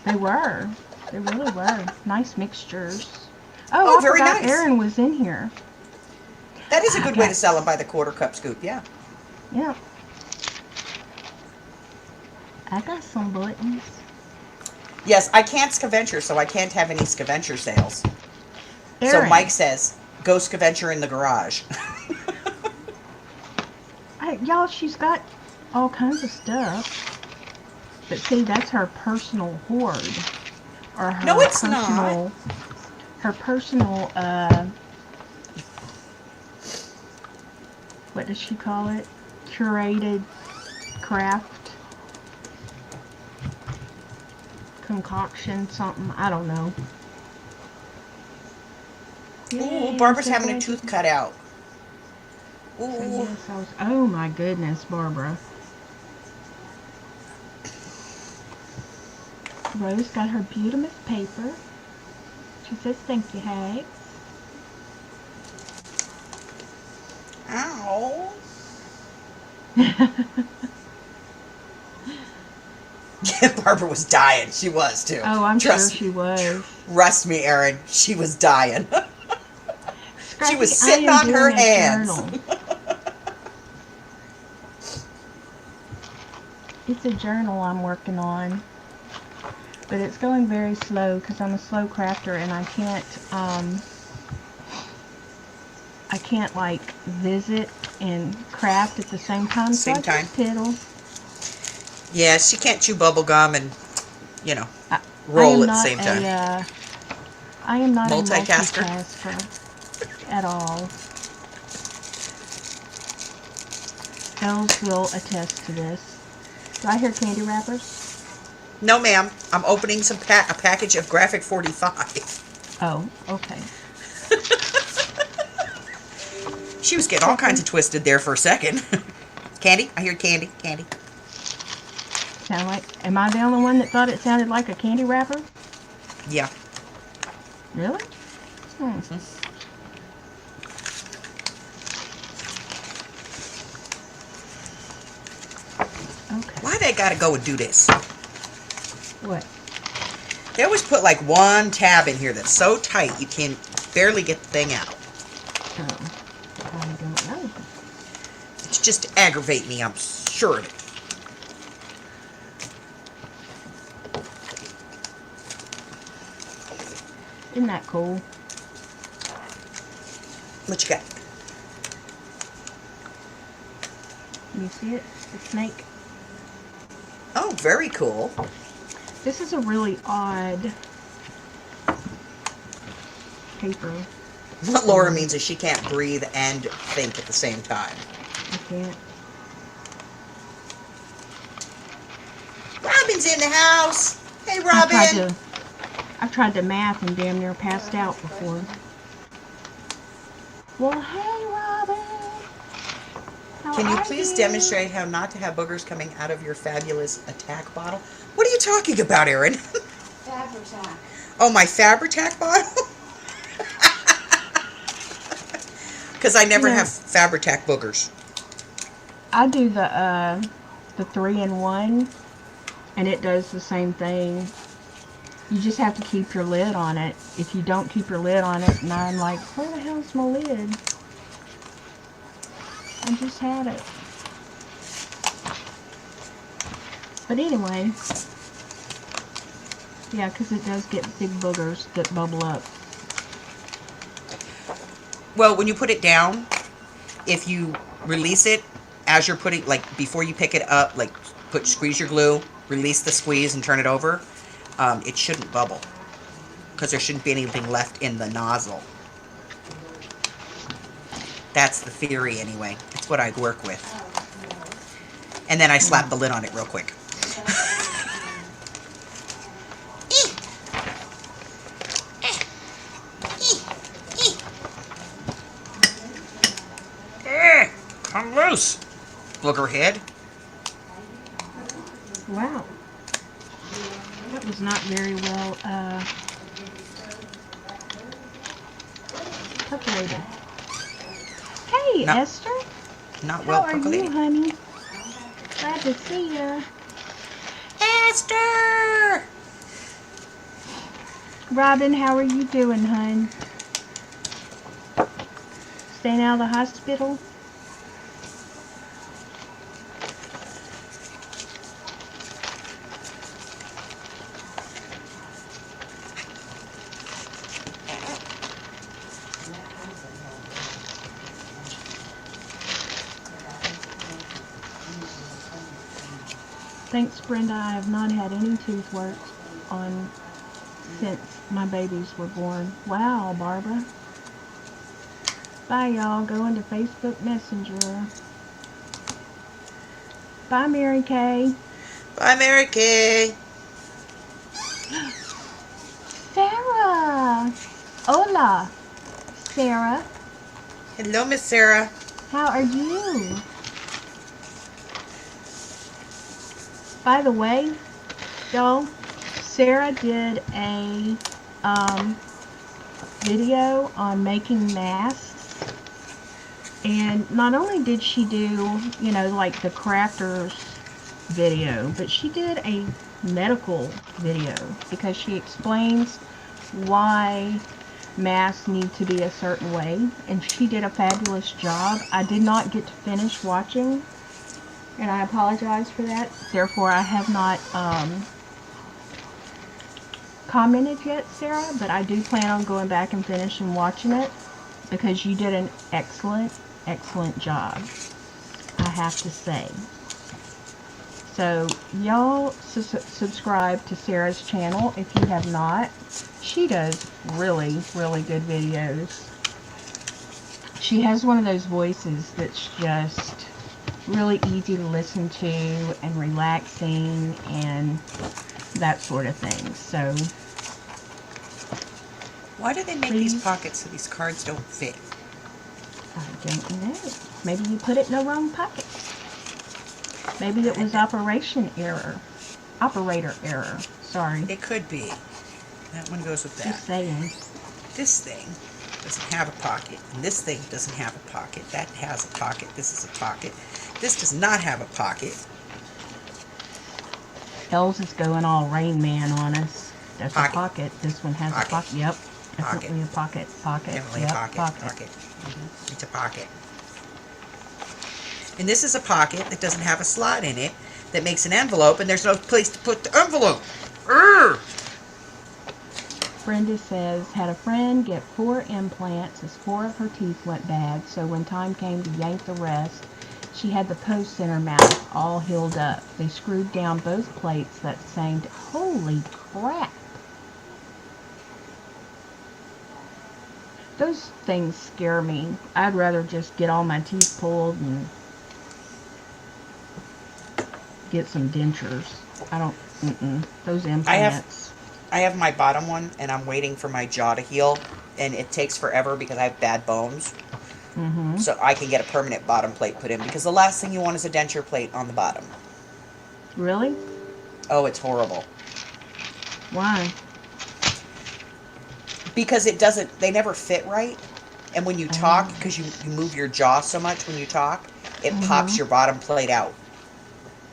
They were. They really were. Nice mixtures. Oh, I very forgot nice. Erin was in here. That is a good way to sell them by the quarter cup scoop. Yeah. Yeah. I got some buttons. Yes, I can't scaventure, so I can't have any scaventure sales. So Erin. Mike says, go scaventure in the garage. Y'all, she's got all kinds of stuff. But see, that's her personal hoard. Or her No, it's personal, not. Her personal, what does she call it? Curated craft. Concoction, something. I don't know. Ooh, Yay, Barbara's so having a glad tooth you- cut out. So Ooh. yes, oh my goodness, Barbara. Rose got her beautiful paper. She says, thank you, Hay. Ow. Barbara was dying. She was too. Oh, I'm Trust sure she was. Trust me, Erin. She was dying. She was Scrappy, sitting I am on her doing a hands. journal. It's a journal I'm working on. But it's going very slow because I'm a slow crafter and I can't like visit and craft at the same time. Same so I time. just piddle. Yeah, she can't chew bubble gum and, you know, I roll am at the not same time. I am not Multitasker? a multitasker at all. Elz will attest to this. Do I hear candy wrappers? No, ma'am. I'm opening a package of Graphic 45. Oh, okay. She was getting all kinds of twisted there for a second. Candy? I hear candy. Candy. Sound like? Am I the only one that thought it sounded like a candy wrapper? Yeah. Really? Hmm. Okay. Why they gotta go and do this? What? They always put like one tab in here that's so tight you can barely get the thing out. Oh, I don't know. It's just to aggravate me, I'm sure of it. Isn't that cool? What you got? You see it? The snake. Oh, very cool. This is a really odd paper. What Laura means is she can't breathe and think at the same time. I can't. Robin's in the house. Hey, I've Robin. tried to math and damn near passed out before. Well, hey, Robin. How Can you are please you? demonstrate how not to have boogers coming out of your fabulous attack bottle? What are you talking about, Erin? Fabri-Tac. Oh, my Fabri-Tac bottle? Because I never Yeah. have Fabri-Tac boogers. I do the 3-in-1, and it does the same thing. You just have to keep your lid on it. If you don't keep your lid on it, and I'm like, where the hell's my lid? I just had it. But anyway, yeah, because it does get big boogers that bubble up. Well, when you put it down, if you release it as you're putting, like before you pick it up, like squeeze your glue, release the squeeze and turn it over, it shouldn't bubble because there shouldn't be anything left in the nozzle. That's the theory anyway. It's what I work with. And then I slap the lid on it real quick. Come loose, booger head. Wow. That was not very well percolated. Hey, Not- Esther. Not How well are you, percolated. honey? Glad to see ya. Esther! Robin, how are you doing, hun? Staying out of the hospital? Thanks, Brenda. I have not had any tooth work on since my babies were born. Wow, Barbara. Bye, y'all. Go into Facebook Messenger. Bye, Mary Kay. Bye, Mary Kay. Sarah. Hola, Sarah. Hello, Miss Sarah. How are you? By the way, y'all, Sarah did a video on making masks, and not only did she do, you know, like the crafters video, but she did a medical video because she explains why masks need to be a certain way, and she did a fabulous job. I did not get to finish watching, and I apologize for that. Therefore, I have not commented yet, Sarah, but I do plan on going back and finishing watching it because you did an excellent, excellent job, I have to say. So, y'all subscribe to Sarah's channel if you have not. She does really, really good videos. She has one of those voices that's just really easy to listen to and relaxing and that sort of thing. So Why do they make Please. these pockets so these cards don't fit? I don't know. Maybe you put it in the wrong pocket. Maybe it was operator error. Sorry. It could be. That one goes with that. Just saying. This thing doesn't have a pocket, and this thing doesn't have a pocket. That has a pocket. This is a pocket. This does not have a pocket. Elz is going all Rain Man on us. That's Pocket. a pocket. This one has Pocket. a pocket. Yep. Pocket. Definitely a pocket. Pocket. Definitely Yep, a pocket. It's a pocket. And this is a pocket that doesn't have a slot in it that makes an envelope, and there's no place to put the envelope. Urgh! Brenda says, had a friend get 4 implants as 4 of her teeth went bad, so when time came to yank the rest, she had the posts in her mouth all healed up. They screwed down both plates that same day. Holy crap! Those things scare me. I'd rather just get all my teeth pulled and get some dentures. I don't, those implants. I have my bottom one, and I'm waiting for my jaw to heal, and it takes forever because I have bad bones. Mm-hmm. So I can get a permanent bottom plate put in, because the last thing you want is a denture plate on the bottom. Really? Oh, it's horrible. Why? Because they never fit right. And when you talk, because you move your jaw so much when you talk, it pops your bottom plate out.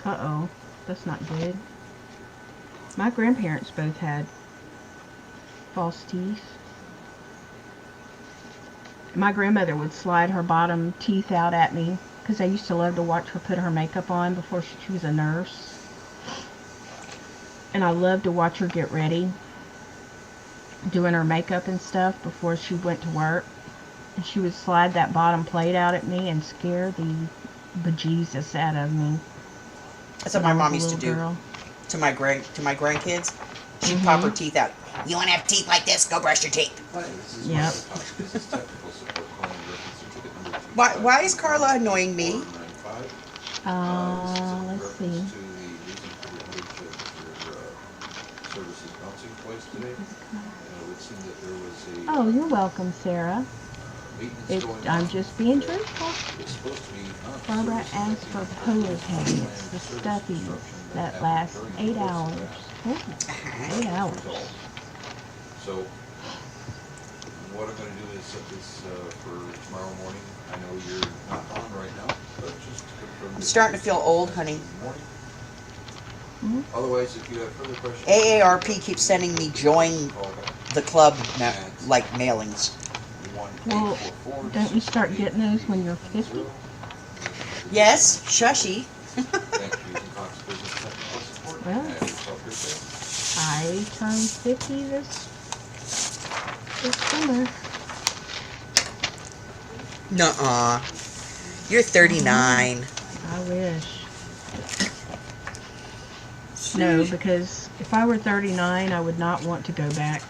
Uh-oh. That's not good. My grandparents both had false teeth. My grandmother would slide her bottom teeth out at me because I used to love to watch her put her makeup on before she was a nurse. And I loved to watch her get ready, doing her makeup and stuff before she went to work. And she would slide that bottom plate out at me and scare the bejesus out of me. That's what my mom used to do to my grandkids. She'd pop her teeth out. You want to have teeth like this? Go brush your teeth. Yep. Why is Carla annoying me? Let's see. Oh, you're welcome, Sarah. I'm just being truthful. Barbara asked for polo cabinets, the stuffies that last 8 hours. Oh, 8 hours. So, what I'm going to do is set this for tomorrow morning. I know you're not on right now, but just to confirm. I'm starting to feel old, honey. Otherwise, if you have further questions, AARP keeps sending me join the club mailings. Well, don't you start getting those when you're 50? Yes, shushy. Well, I turned 50 this summer. Nuh-uh. You're 39. I wish. No, because if I were 39, I would not want to go back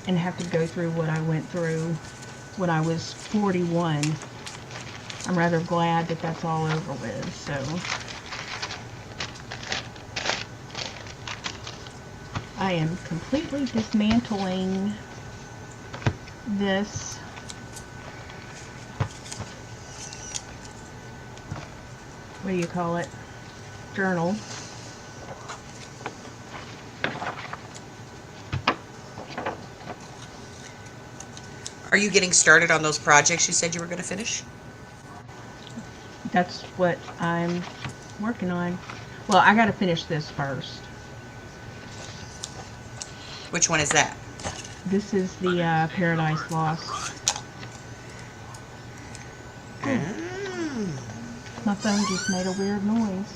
and have to go through what I went through when I was 41. I'm rather glad that that's all over with, so. I am completely dismantling this what do you call it? Journal. Are you getting started on those projects you said you were going to finish? That's what I'm working on. Well, I got to finish this first. Which one is that? This is the Paradise Lost. My phone just made a weird noise.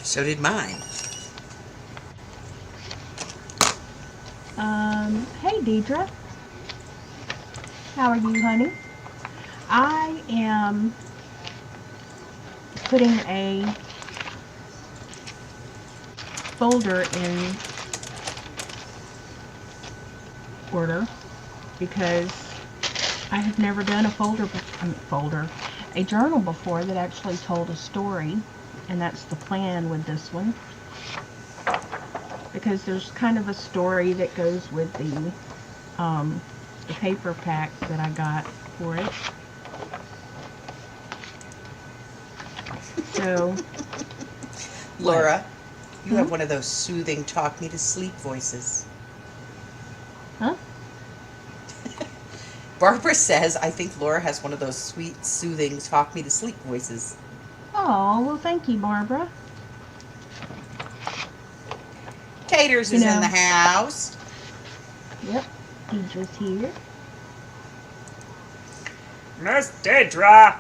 So did mine. Hey Deidre. How are you, honey? I am putting a folder in order because I have never done a a journal before that actually told a story, and that's the plan with this one. Because there's kind of a story that goes with the paper pack that I got for it. So, Laura, you have one of those soothing talk me to sleep voices. huh? Barbara says, I think Laura has one of those sweet, soothing talk me to sleep voices. Oh, well, thank you, Barbara. Taters is in the house. Yep, Deidre's here. Miss Deidre.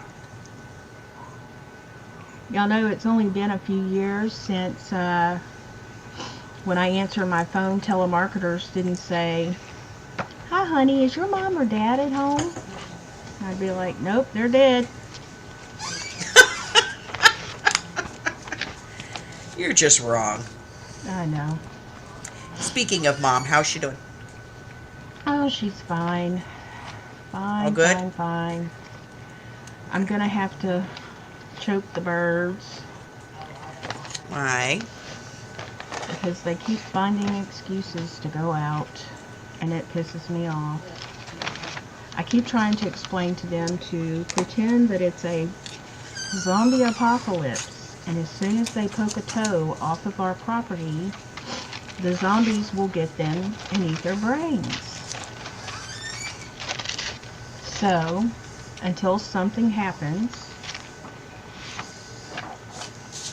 Y'all know it's only been a few years since when I answer my phone, telemarketers didn't say, "Hi, honey, is your mom or dad at home?" I'd be like, "Nope, they're dead." You're just wrong. I know. Speaking of mom, how's she doing? Oh, she's fine. Fine, All good? fine, fine. I'm gonna have to choke the birds Why? because they keep finding excuses to go out, and it pisses me off. I keep trying to explain to them to pretend that it's a zombie apocalypse, and as soon as they poke a toe off of our property, the zombies will get them and eat their brains. So, until something happens,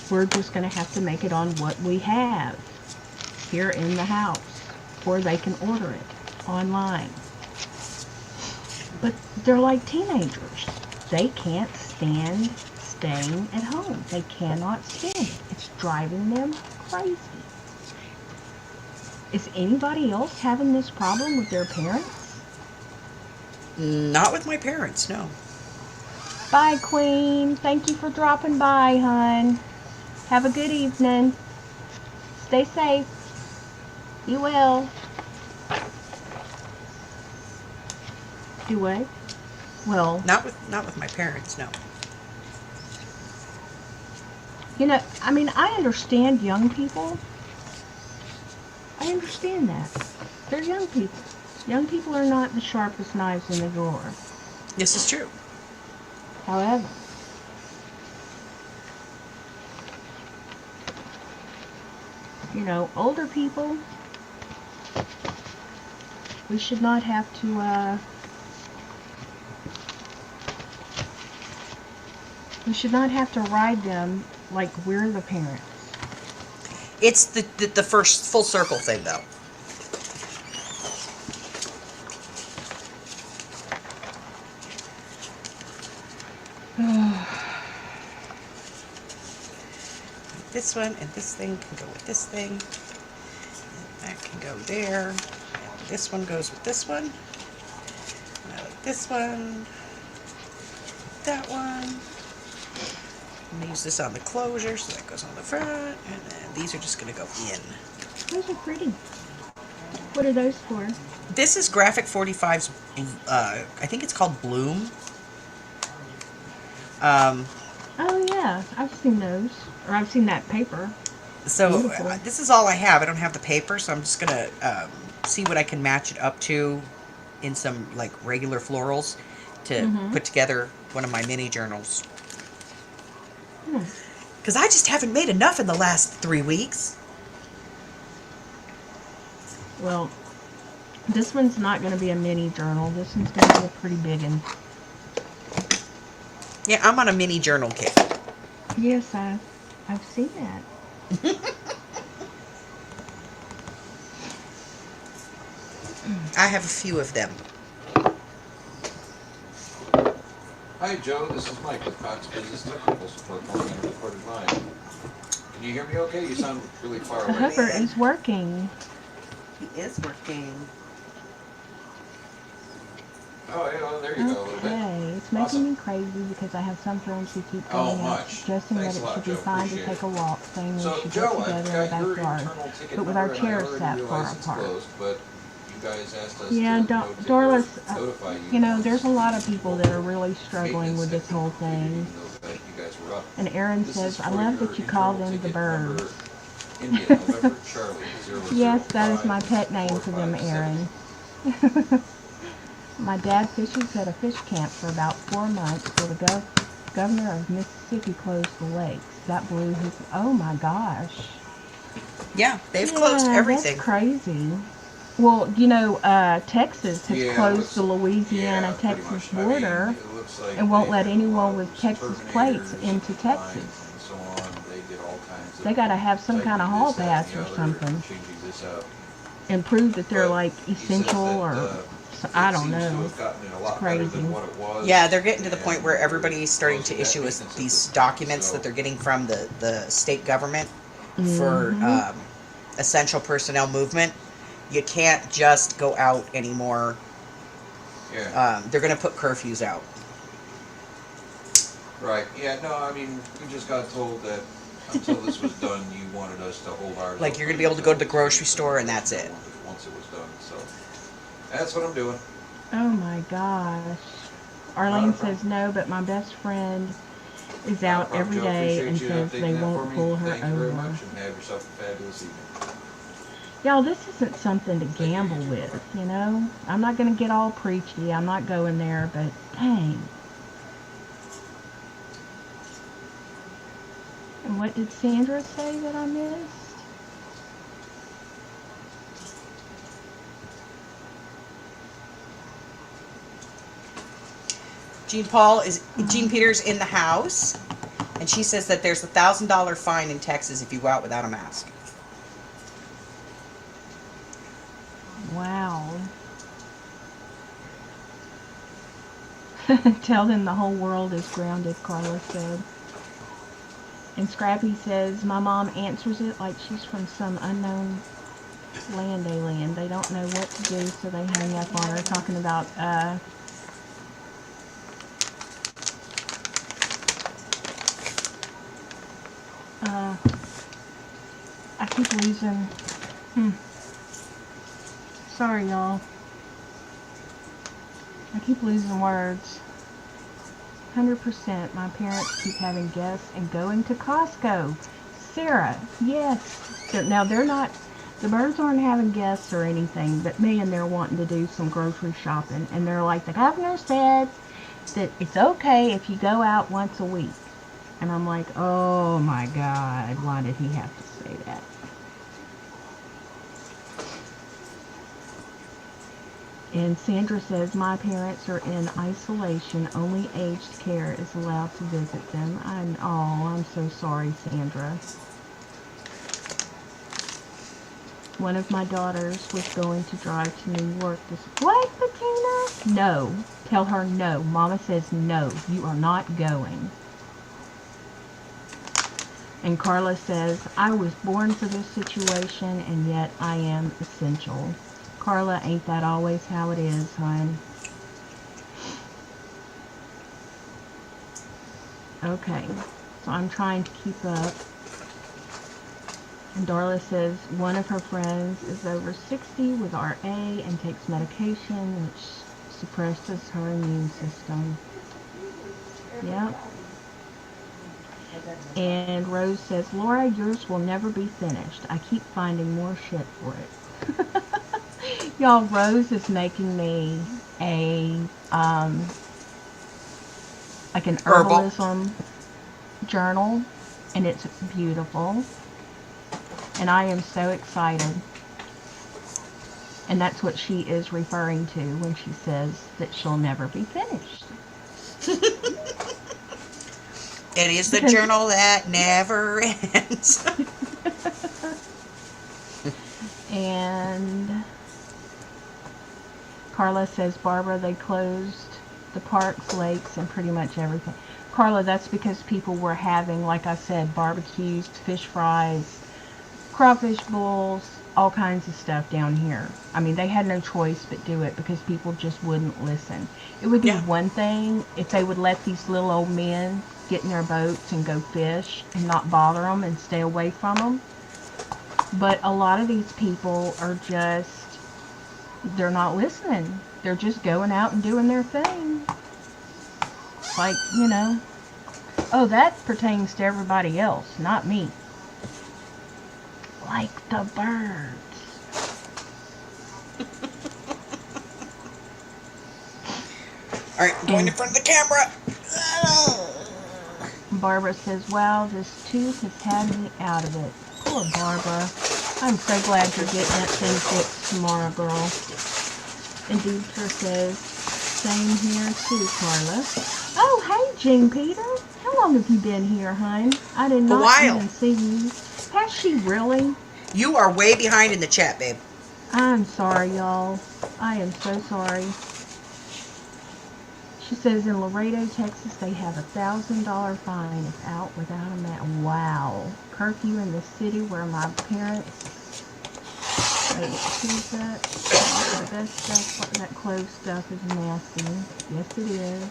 we're just going to have to make it on what we have here in the house, or they can order it online. But they're like teenagers. They can't stand staying at home. They cannot stand it. It's driving them crazy. Is anybody else having this problem with their parents? Not with my parents, no. Bye, Queen. Thank you for dropping by, hon. Have a good evening. Stay safe. You will. Do what? Well, Not with my parents, no. you know, I mean, I understand young people. I understand that. They're young people. Young people are not the sharpest knives in the drawer. This is true. However, you know, older people, we should not have to, we should not have to ride them like we're the parents. It's the first full circle thing, though. This one and this thing can go with this thing. And that can go there. And this one goes with this one. And I like this one. That one. I'm going to use this on the closure, so that goes on the front. And then these are just going to go in. Those are pretty. What are those for? This is Graphic 45's, I think it's called Bloom. Oh yeah, I've seen those. Or I've seen that paper. So Beautiful. this is all I have. I don't have the paper, so I'm just going to see what I can match it up to in some like regular florals to put together one of my mini journals. Because I just haven't made enough in the last 3 weeks. Well, this one's not going to be a mini journal. This one's going to be a pretty big one. Yeah, I'm on a mini journal kick. Yes, I've seen that. I have a few of them. Hi Joe, this is Mike with Cox Business Technical Support calling on a recorded line. Can you hear me okay? You sound really far The away. hover is working. He is working. Oh, yeah, well, there you go a little bit. Okay, it's making Awesome. me crazy because I have some friends who keep Oh, going out much. suggesting Thanks that a it lot, should be Joe. fine to Appreciate take a it. walk, saying we So should Joe, get I've together in got the your backyard, internal ticket but with number our and I chairs already sat far realize it's apart. closed, but you guys asked us Yeah, to notify Dorla's, you you know, once there's a lot of people that are really struggling maintenance with had this been whole completed, thing. even though that you guys were up. And Aaron This says, is I for love your that you call internal them the ticket birds. number, India, November, Charlie, 005, Yes, that is my pet name for them, 457. Aaron. My dad fishes at a fish camp for about 4 months till the governor of Mississippi closed the lakes. That blew his... Oh my gosh. Yeah, they've closed everything. That's crazy. Well, you know, Texas has Yeah, closed the pretty Louisiana-Texas much. border I mean, it looks like and won't they let have a lot anyone of with Texas Terminators plates and into mines Texas. and so on. They did all kinds of They got to have some kind of tightening hall this, that, pass and or the other, something changing this out. and prove that they're But like he says essential that, or... I it don't seems to know. have gotten it a lot It's better crazy. than what it was, Yeah, they're getting to the and point where they're everybody's starting to closing that issue us maintenance at these this time, documents so- that they're getting from the state government for essential personnel movement. You can't just go out anymore. Yeah. They're going to put curfews out. Right. Yeah. No. I mean, we just got told that until this was done, you wanted us to hold ours. Like, you're open gonna be able to go to the until grocery this store was and done, that's it. Once it was done. So That's what I'm doing. Oh my gosh. Arlene says no, but my best friend is Not a out problem, every Joe. day Appreciate and you says they updating that for won't me. pull her Thank you very over. much, and have yourself a fabulous evening. Y'all, this isn't something to Thank you, gamble you too. with, Bye-bye. you know? I'm not going to get all preachy. I'm not going there, but dang. And what did Sandra say that I missed? Jean Peters in the house, and she says that there's $1,000 fine in Texas if you go out without a mask. Wow. Tell them the whole world is grounded, Carla said. And Scrappy says, my mom answers it like she's from some unknown land alien. They don't know what to do, so they hang up on her, talking about, I keep losing, sorry y'all. I keep losing words. 100%. My parents keep having guests and going to Costco. Sarah, yes. Now they're not, the birds aren't having guests or anything, but man, they're wanting to do some grocery shopping. And they're like, the governor said that it's okay if you go out once a week. And I'm like, oh my God, why did he have to say that? And Sandra says, my parents are in isolation. Only aged care is allowed to visit them. I'm so sorry, Sandra. One of my daughters was going to drive to New York this... What, Bettina? No. Tell her no. Mama says no. You are not going. And Carla says, I was born for this situation, and yet I am essential. Carla, ain't that always how it is, hon? Okay, so I'm trying to keep up. And Darla says one of her friends is over 60 with RA and takes medication which suppresses her immune system. Yep. And Rose says, Laura, yours will never be finished. I keep finding more shit for it. Y'all, Rose is making me a, like an herbalism journal, and it's beautiful. And I am so excited. And that's what she is referring to when she says that she'll never be finished. It is the journal that never ends. And Carla says, Barbara, they closed the parks, lakes, and pretty much everything. Carla, that's because people were having, like I said, barbecues, fish fries, crawfish bowls, all kinds of stuff down here. I mean, they had no choice but do it because people just wouldn't listen. It would be one thing if they would let these little old men get in their boats and go fish and not bother them and stay away from them. But a lot of these people are just, they're not listening. They're just going out and doing their thing. Like, you know, oh, that pertains to everybody else, not me. Like the birds. Alright, going in front of the camera. Barbara says, wow, this tooth has had me out of it. Poor Barbara. I'm so glad you're getting that thing fixed tomorrow, girl. And Deidre says, same here too, Carla. Oh, hey, Jean Peter. How long have you been here, hon? I did not even see you. Has she really? You are way behind in the chat, babe. I'm sorry, y'all. I am so sorry. She says in Laredo, Texas, they have $1,000 fine if out without a mask. Wow. Curfew in the city where my parents... Wait, who's that? The best stuff, that clove stuff is nasty. Yes, it is.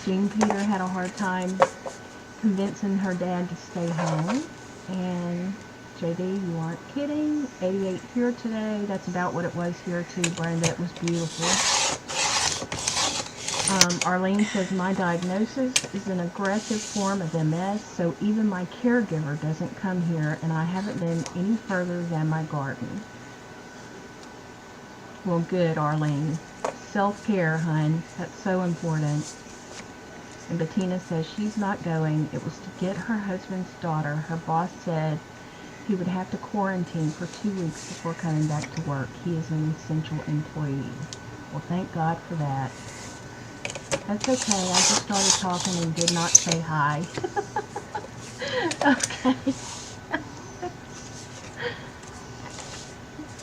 Jean Peter had a hard time convincing her dad to stay home. And JD, you aren't kidding. 88 here today. That's about what it was here too, Brenda. It was beautiful. Arlene says, my diagnosis is an aggressive form of MS, so even my caregiver doesn't come here, and I haven't been any further than my garden. Well, good, Arlene. Self-care, hun. That's so important. And Bettina says she's not going. It was to get her husband's daughter. Her boss said he would have to quarantine for 2 weeks before coming back to work. He is an essential employee. Well, thank God for that. That's okay. I just started talking and did not say hi. Okay.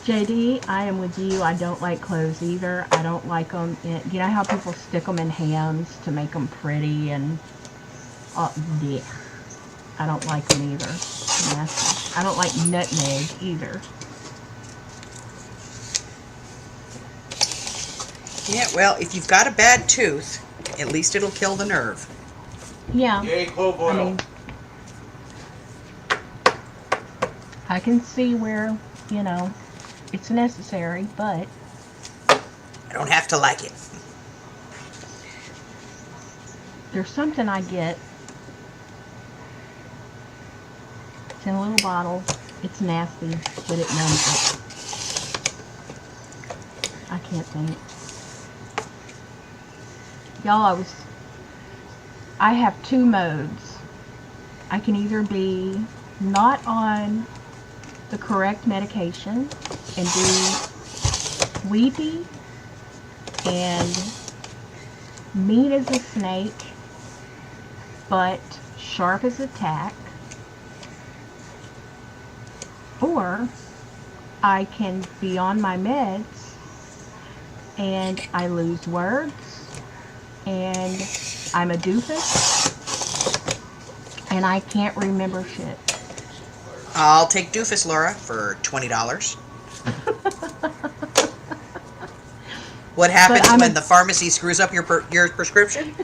JD, I am with you. I don't like clothes either. I don't like them in, you know how people stick them in hams to make them pretty and, yeah. I don't like them either. Nasty. I don't like nutmeg either. Yeah, well, if you've got a bad tooth, at least it'll kill the nerve. Yeah. Yay, clove oil. I mean, I can see where, you know, it's necessary, but I don't have to like it. there's something I get. It's in a little bottle. It's nasty, but it numbs it. I can't think. Y'all, I have 2 modes. I can either be not on the correct medication and be weepy and mean as a snake, but sharp as a tack, or I can be on my meds and I lose words and I'm a doofus and I can't remember shit. I'll take doofus, Laura, for $20. What happens when the pharmacy screws up your prescription?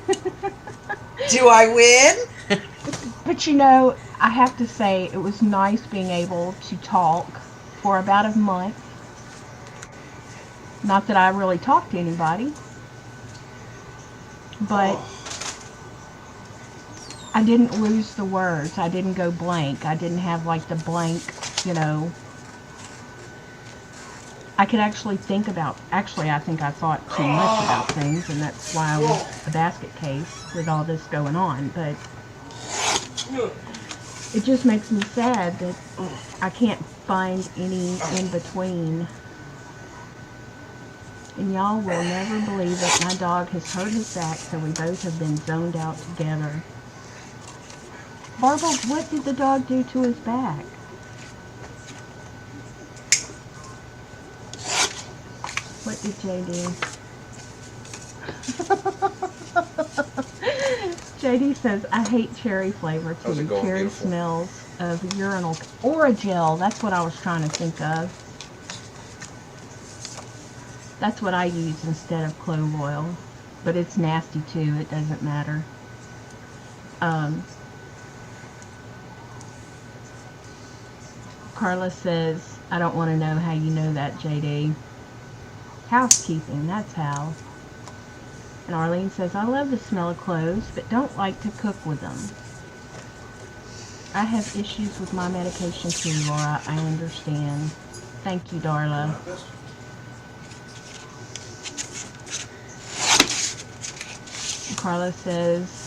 Do I win? But you know, I have to say, it was nice being able to talk for about a month. Not that I really talked to anybody, but I didn't lose the words. I didn't go blank. I didn't have like the blank, you know. I could actually think about, actually I think I thought too much about things, and that's why I was a basket case with all this going on, but it just makes me sad that I can't find any in between. And y'all will never believe it, my dog has hurt his back, so we both have been zoned out together. Barbara, what did the dog do to his back? What did Jay do? JD says, I hate cherry flavor How's it too. going, Cherry beautiful? smells of urinal or a gel. That's what I was trying to think of. That's what I use instead of clove oil. But it's nasty too. It doesn't matter. Carla says, I don't want to know how you know that, JD. Housekeeping, that's how. And Arlene says, I love the smell of cloves, but don't like to cook with them. I have issues with my medication too, Laura. I understand. Thank you, Darla. Carla says,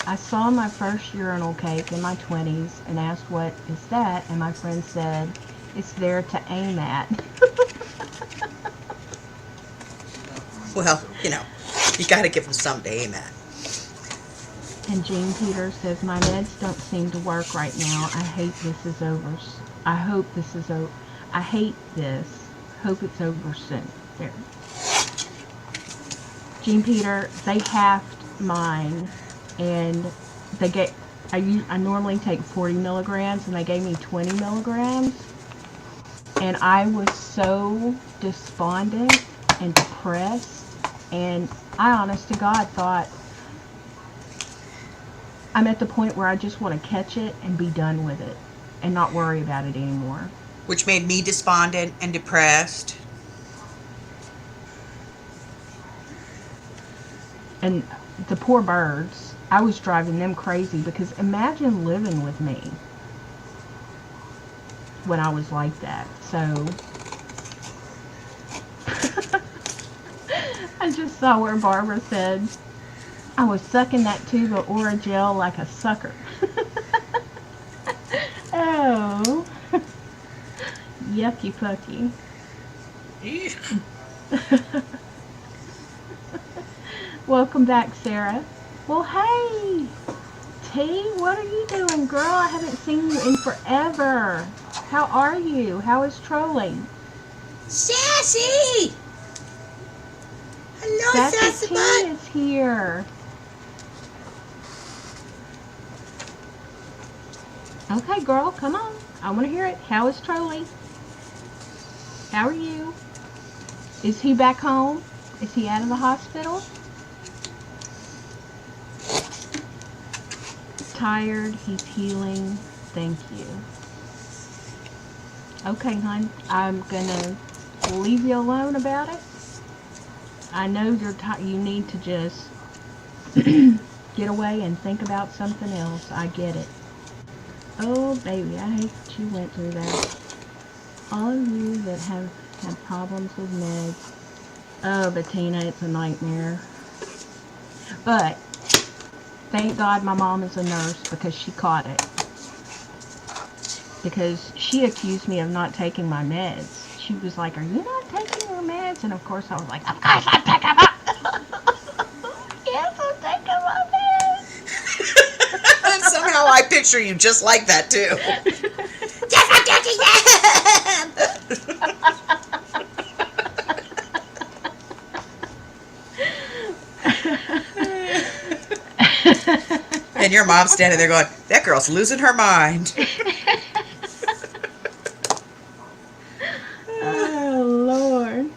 I saw my first urinal cake in my 20s and asked, what is that? And my friend said, it's there to aim at. Well, you know, you gotta give them something to aim at. And Jean Peters says, my meds don't seem to work right now. I hate this is over. I hope this is over. I hate this. Hope it's over soon. There. Jean Peter, they halved mine, and they get. I normally take 40 milligrams, and they gave me 20 milligrams. And I was so despondent and depressed, and I, honest to God, thought, I'm at the point where I just want to catch it and be done with it. and not worry about it anymore. Which made me despondent and depressed. And the poor birds, I was driving them crazy because imagine living with me when I was like that. So I just saw where Barbara said I was sucking that tube of Aura gel like a sucker. Oh, yucky pucky. Welcome back, Sarah. Well, hey, T, what are you doing, girl? I haven't seen you in forever. How are you? How is trolling? Sassy! Hello, Sassy T is here. Okay, girl, come on. I want to hear it. How is Trolley? How are you? Is he back home? Is he out of the hospital? Tired. He's healing. Thank you. Okay, hon. I'm gonna leave you alone about it. I know you're you need to just get away and think about something else. I get it. Oh, baby, I hate that you went through that. All of you that have had problems with meds. Oh, Bettina, it's a nightmare. But thank God my mom is a nurse because she caught it. Because she accused me of not taking my meds. She was like, are you not taking your meds? And of course I was like, of course I'm taking my Yes, I'm taking my meds. And somehow I picture you just like that too. Yes, I'm taking them. And your mom's standing there going, that girl's losing her mind. Oh, Lord.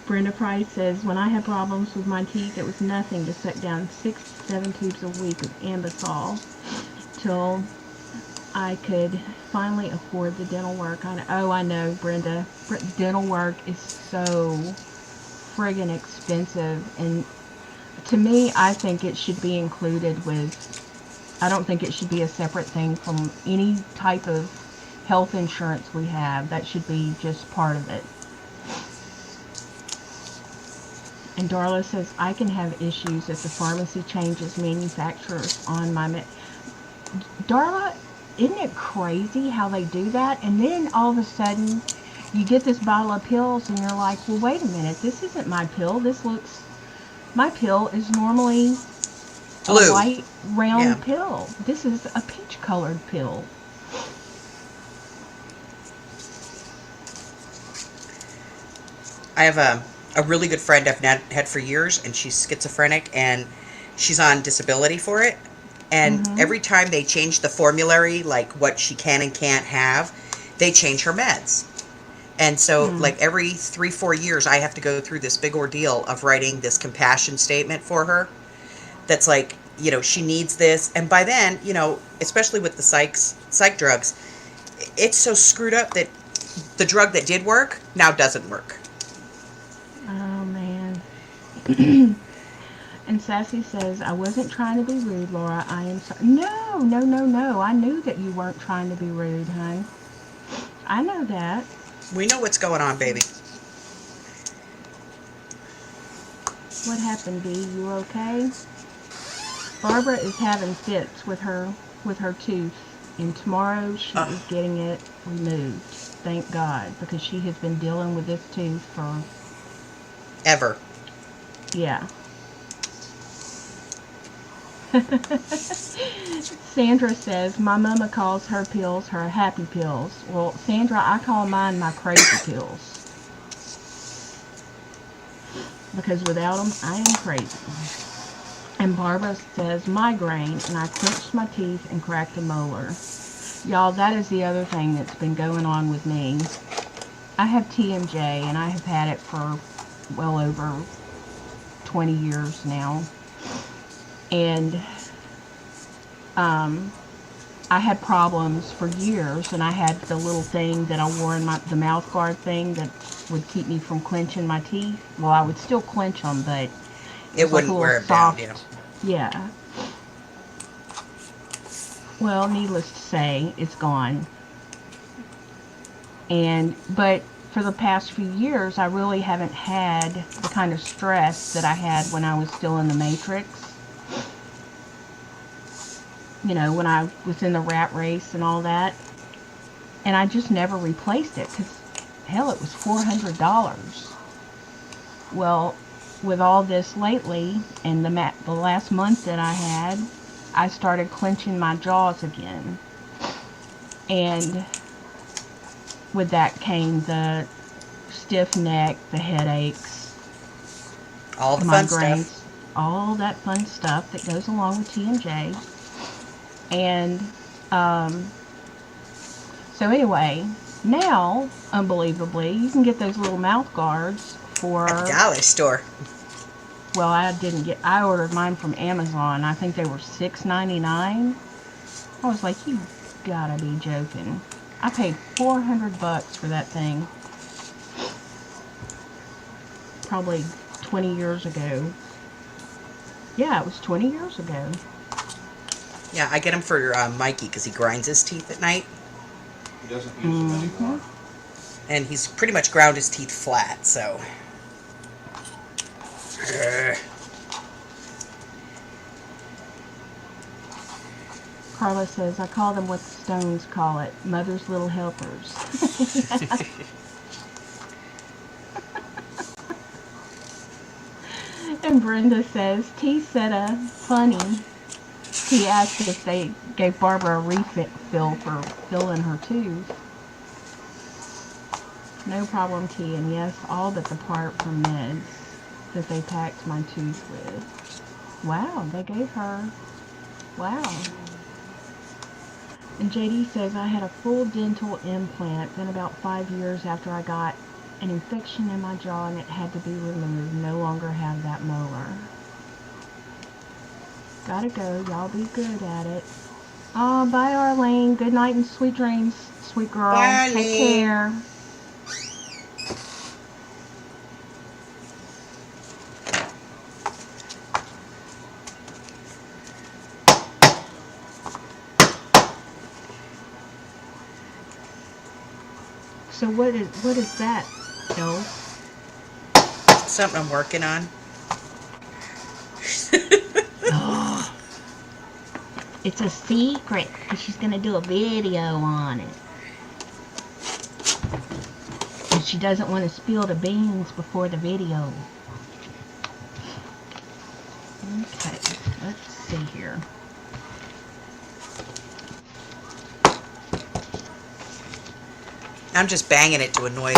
Brenda Price says, when I had problems with my teeth, it was nothing to suck down 6 to 7 tubes a week of Ambisol till I could finally afford the dental work. I know, Brenda. Dental work is so friggin' expensive, and to me, I think it should be included with, I don't think it should be a separate thing from any type of health insurance we have. That should be just part of it. And Darla says, I can have issues if the pharmacy changes manufacturers on my Darla, isn't it crazy how they do that? And then all of a sudden, you get this bottle of pills and you're like, well, wait a minute, this isn't my pill. My pill is normally blue. A white round pill. This is a peach colored pill. I have a really good friend I've had for years, and she's schizophrenic, and she's on disability for it. And every time they change the formulary, like what she can and can't have, they change her meds. And so, like, every 3-4 years, I have to go through this big ordeal of writing this compassion statement for her. That's like, you know, she needs this. And by then, you know, especially with the psych drugs, it's so screwed up that the drug that did work now doesn't work. Oh, man. And Sassy says, I wasn't trying to be rude, Laura. I am sorry. No. I knew that you weren't trying to be rude, hon. I know that. We know what's going on, baby. What happened, Bee? You okay? Barbara is having fits with her tooth, and tomorrow she is getting it removed. Thank God, because she has been dealing with this tooth for ever. Yeah. Sandra says, my mama calls her pills her happy pills. Well, Sandra, I call mine my crazy pills. Because without them, I am crazy. And Barbara says, migraine, and I clenched my teeth and cracked a molar. Y'all, that is the other thing that's been going on with me. I have TMJ, and I have had it for well over 20 years now. And I had problems for years, and I had the little thing that I wore in the mouth guard thing that would keep me from clenching my teeth. Well, I would still clench them, but It was like a wouldn't little wear him down, soft. you know. Yeah. Well, needless to say, it's gone. But for the past few years, I really haven't had the kind of stress that I had when I was still in the Matrix. You know, when I was in the rat race and all that. And I just never replaced it because, hell, it was $400. Well, with all this lately and the last month that I had, I started clenching my jaws again. And with that came the stiff neck, the headaches, All the the fun migraines, stuff. all that fun stuff that goes along with T&J. And so anyway, now, unbelievably, you can get those little mouth guards for... At the dollar store. Well, I ordered mine from Amazon. I think they were $6.99. I was like, you gotta be joking. I paid $400 for that thing. Probably 20 years ago. Yeah, it was 20 years ago. Yeah, I get them for Mikey because he grinds his teeth at night. He doesn't use them anymore. And he's pretty much ground his teeth flat, so... Carla says, I call them what the Stones call it, Mother's Little Helpers. And Brenda says, T said funny. He asked if they gave Barbara a refill for filling her tooth. No problem, T, and yes, all but the part for meds that they packed my tooth with. Wow, they gave her. Wow. And JD says, I had a full dental implant, then about 5 years after I got an infection in my jaw and it had to be removed. No longer have that molar. Gotta go. Y'all be good at it. Oh, bye, Arlene. Good night and sweet dreams, sweet girl. Bye, Take Arlene. care. So what is that, Elz? Something I'm working on. It's a secret, because she's going to do a video on it. And she doesn't want to spill the beans before the video. Okay, let's see here. I'm just banging it to annoy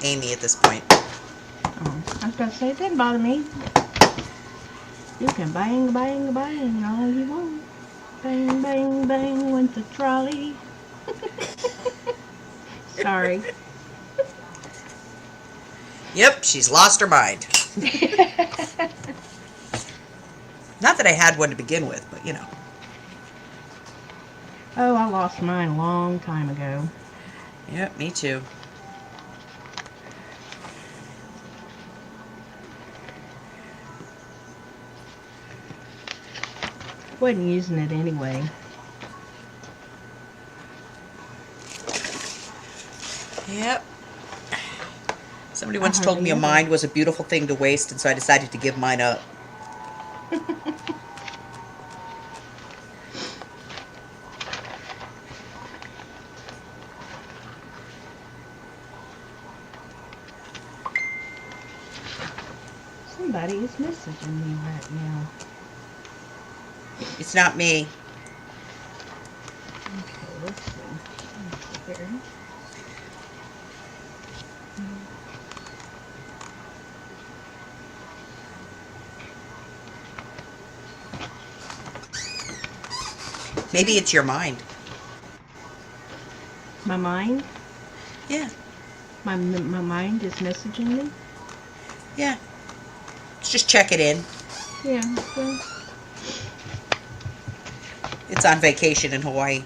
Amy at this point. Oh, I was going to say, it didn't bother me. You can bang, bang, bang all you want. Bang, bang, bang with the trolley. Sorry. Yep, she's lost her mind. Not that I had one to begin with, but you know. Oh, I lost mine a long time ago. Yep, me too. Wasn't using it anyway. Yep. Somebody once told me a mind was a beautiful thing to waste, and so I decided to give mine up. Somebody is messaging me right now. It's not me. Okay, let's see. Here. Maybe it's your mind. My mind? Yeah. My mind is messaging me? Yeah. Let's just check it in. Yeah. Well, It's on vacation in Hawaii.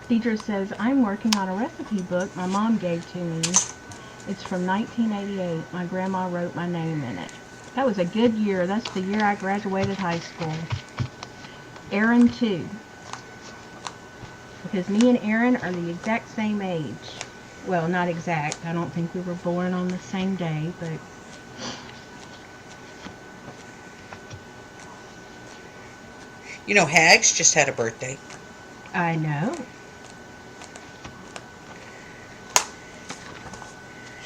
Deidre says, I'm working on a recipe book my mom gave to me. It's from 1988. My grandma wrote my name in it. That was a good year. That's the year I graduated high school. Aaron, too. Because me and Aaron are the exact same age. Well, not exact. I don't think we were born on the same day, but... You know, Hags just had a birthday. I know.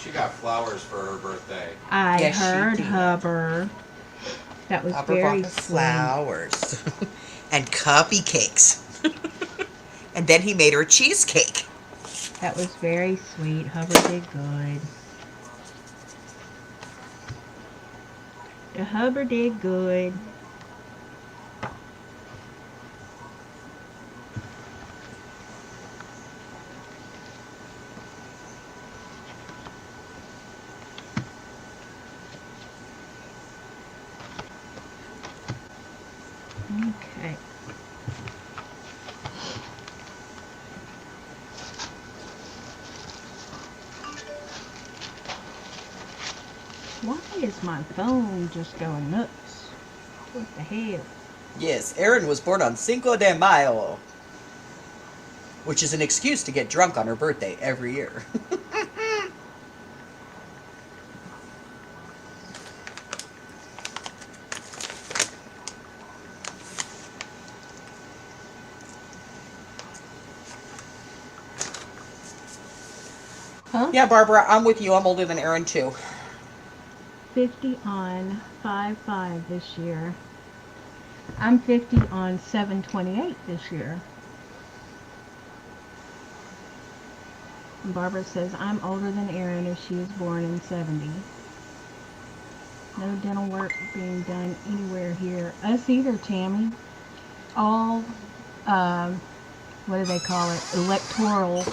She got flowers for her birthday. I Yes, she heard did. Hubber. That was Papa very bought the sweet. flowers and cupcakes. And then he made her a cheesecake. That was very sweet. Hubber did good. The Hubber did good. Okay. Why is my phone just going nuts? What the hell? Yes, Erin was born on Cinco de Mayo, which is an excuse to get drunk on her birthday every year. Huh? Yeah, Barbara, I'm with you. I'm older than Erin, too. 50 on 5/5 this year. I'm 50 on 7/28 this year. And Barbara says, I'm older than Erin as she was born in 70. No dental work being done anywhere here. Us either, Tammy. All, what do they call it? Electoral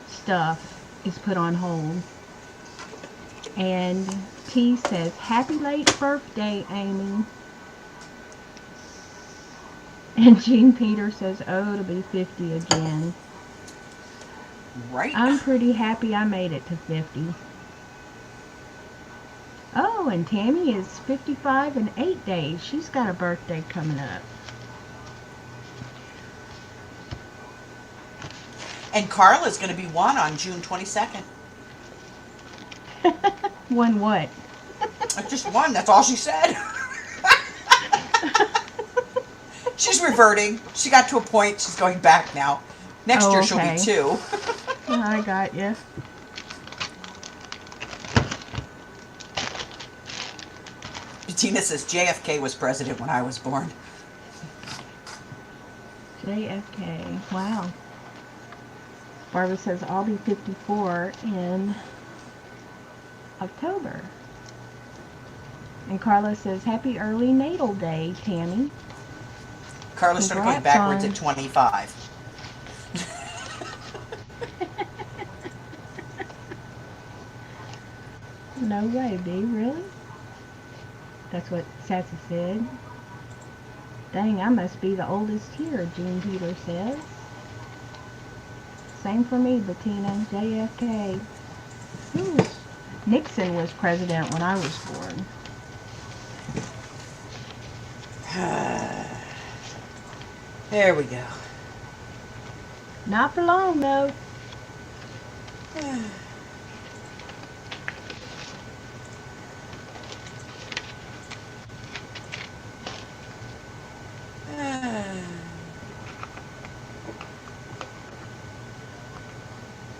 stuff is put on hold. And T says, happy late birthday, Amy. And Jean Peter says, oh, to be 50 again. Right? I'm pretty happy I made it to 50. Oh, and Tammy is 55 in 8 days. She's got a birthday coming up. And Carla's going to be 1 on June 22nd. One what? Just 1, that's all she said. She's reverting. She got to a point. She's going back now. Next Oh, year she'll okay. be 2. I got you. Bettina says JFK was president when I was born. JFK. Wow. Barbara says, I'll be 54 in October. And Carla says, happy early natal day, Tammy. Carla started going Congrats backwards on- at 25. No way, B. Really? That's what Sassy said. Dang, I must be the oldest here, Jean Peter says. Same for me, Bettina. JFK. Nixon was president when I was born. There we go. Not for long, though.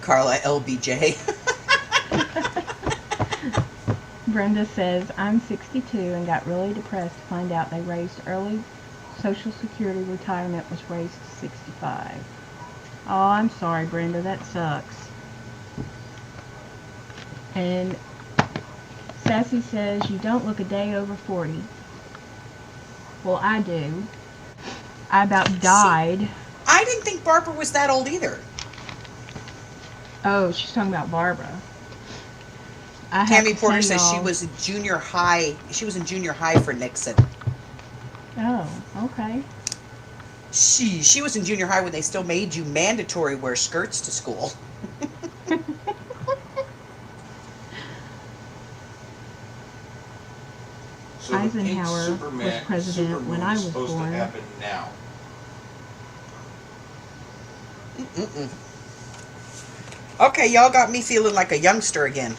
Carla LBJ. Brenda says, I'm 62 and got really depressed to find out they raised early Social Security retirement was raised to 65. Oh, I'm sorry, Brenda. That sucks. And Sassy says, you don't look a day over 40. Well, I do. I about died. I didn't think Barbara was that old either. Oh, she's talking about Barbara. I have Tammy to Porter say, says she y'all. was in junior high. She was in junior high for Nixon. Oh, okay. She was in junior high when they still made you mandatory wear skirts to school. So the pink Eisenhower was president when supermoon I is was supposed to born. happen now. Mm-mm. Okay, y'all got me feeling like a youngster again.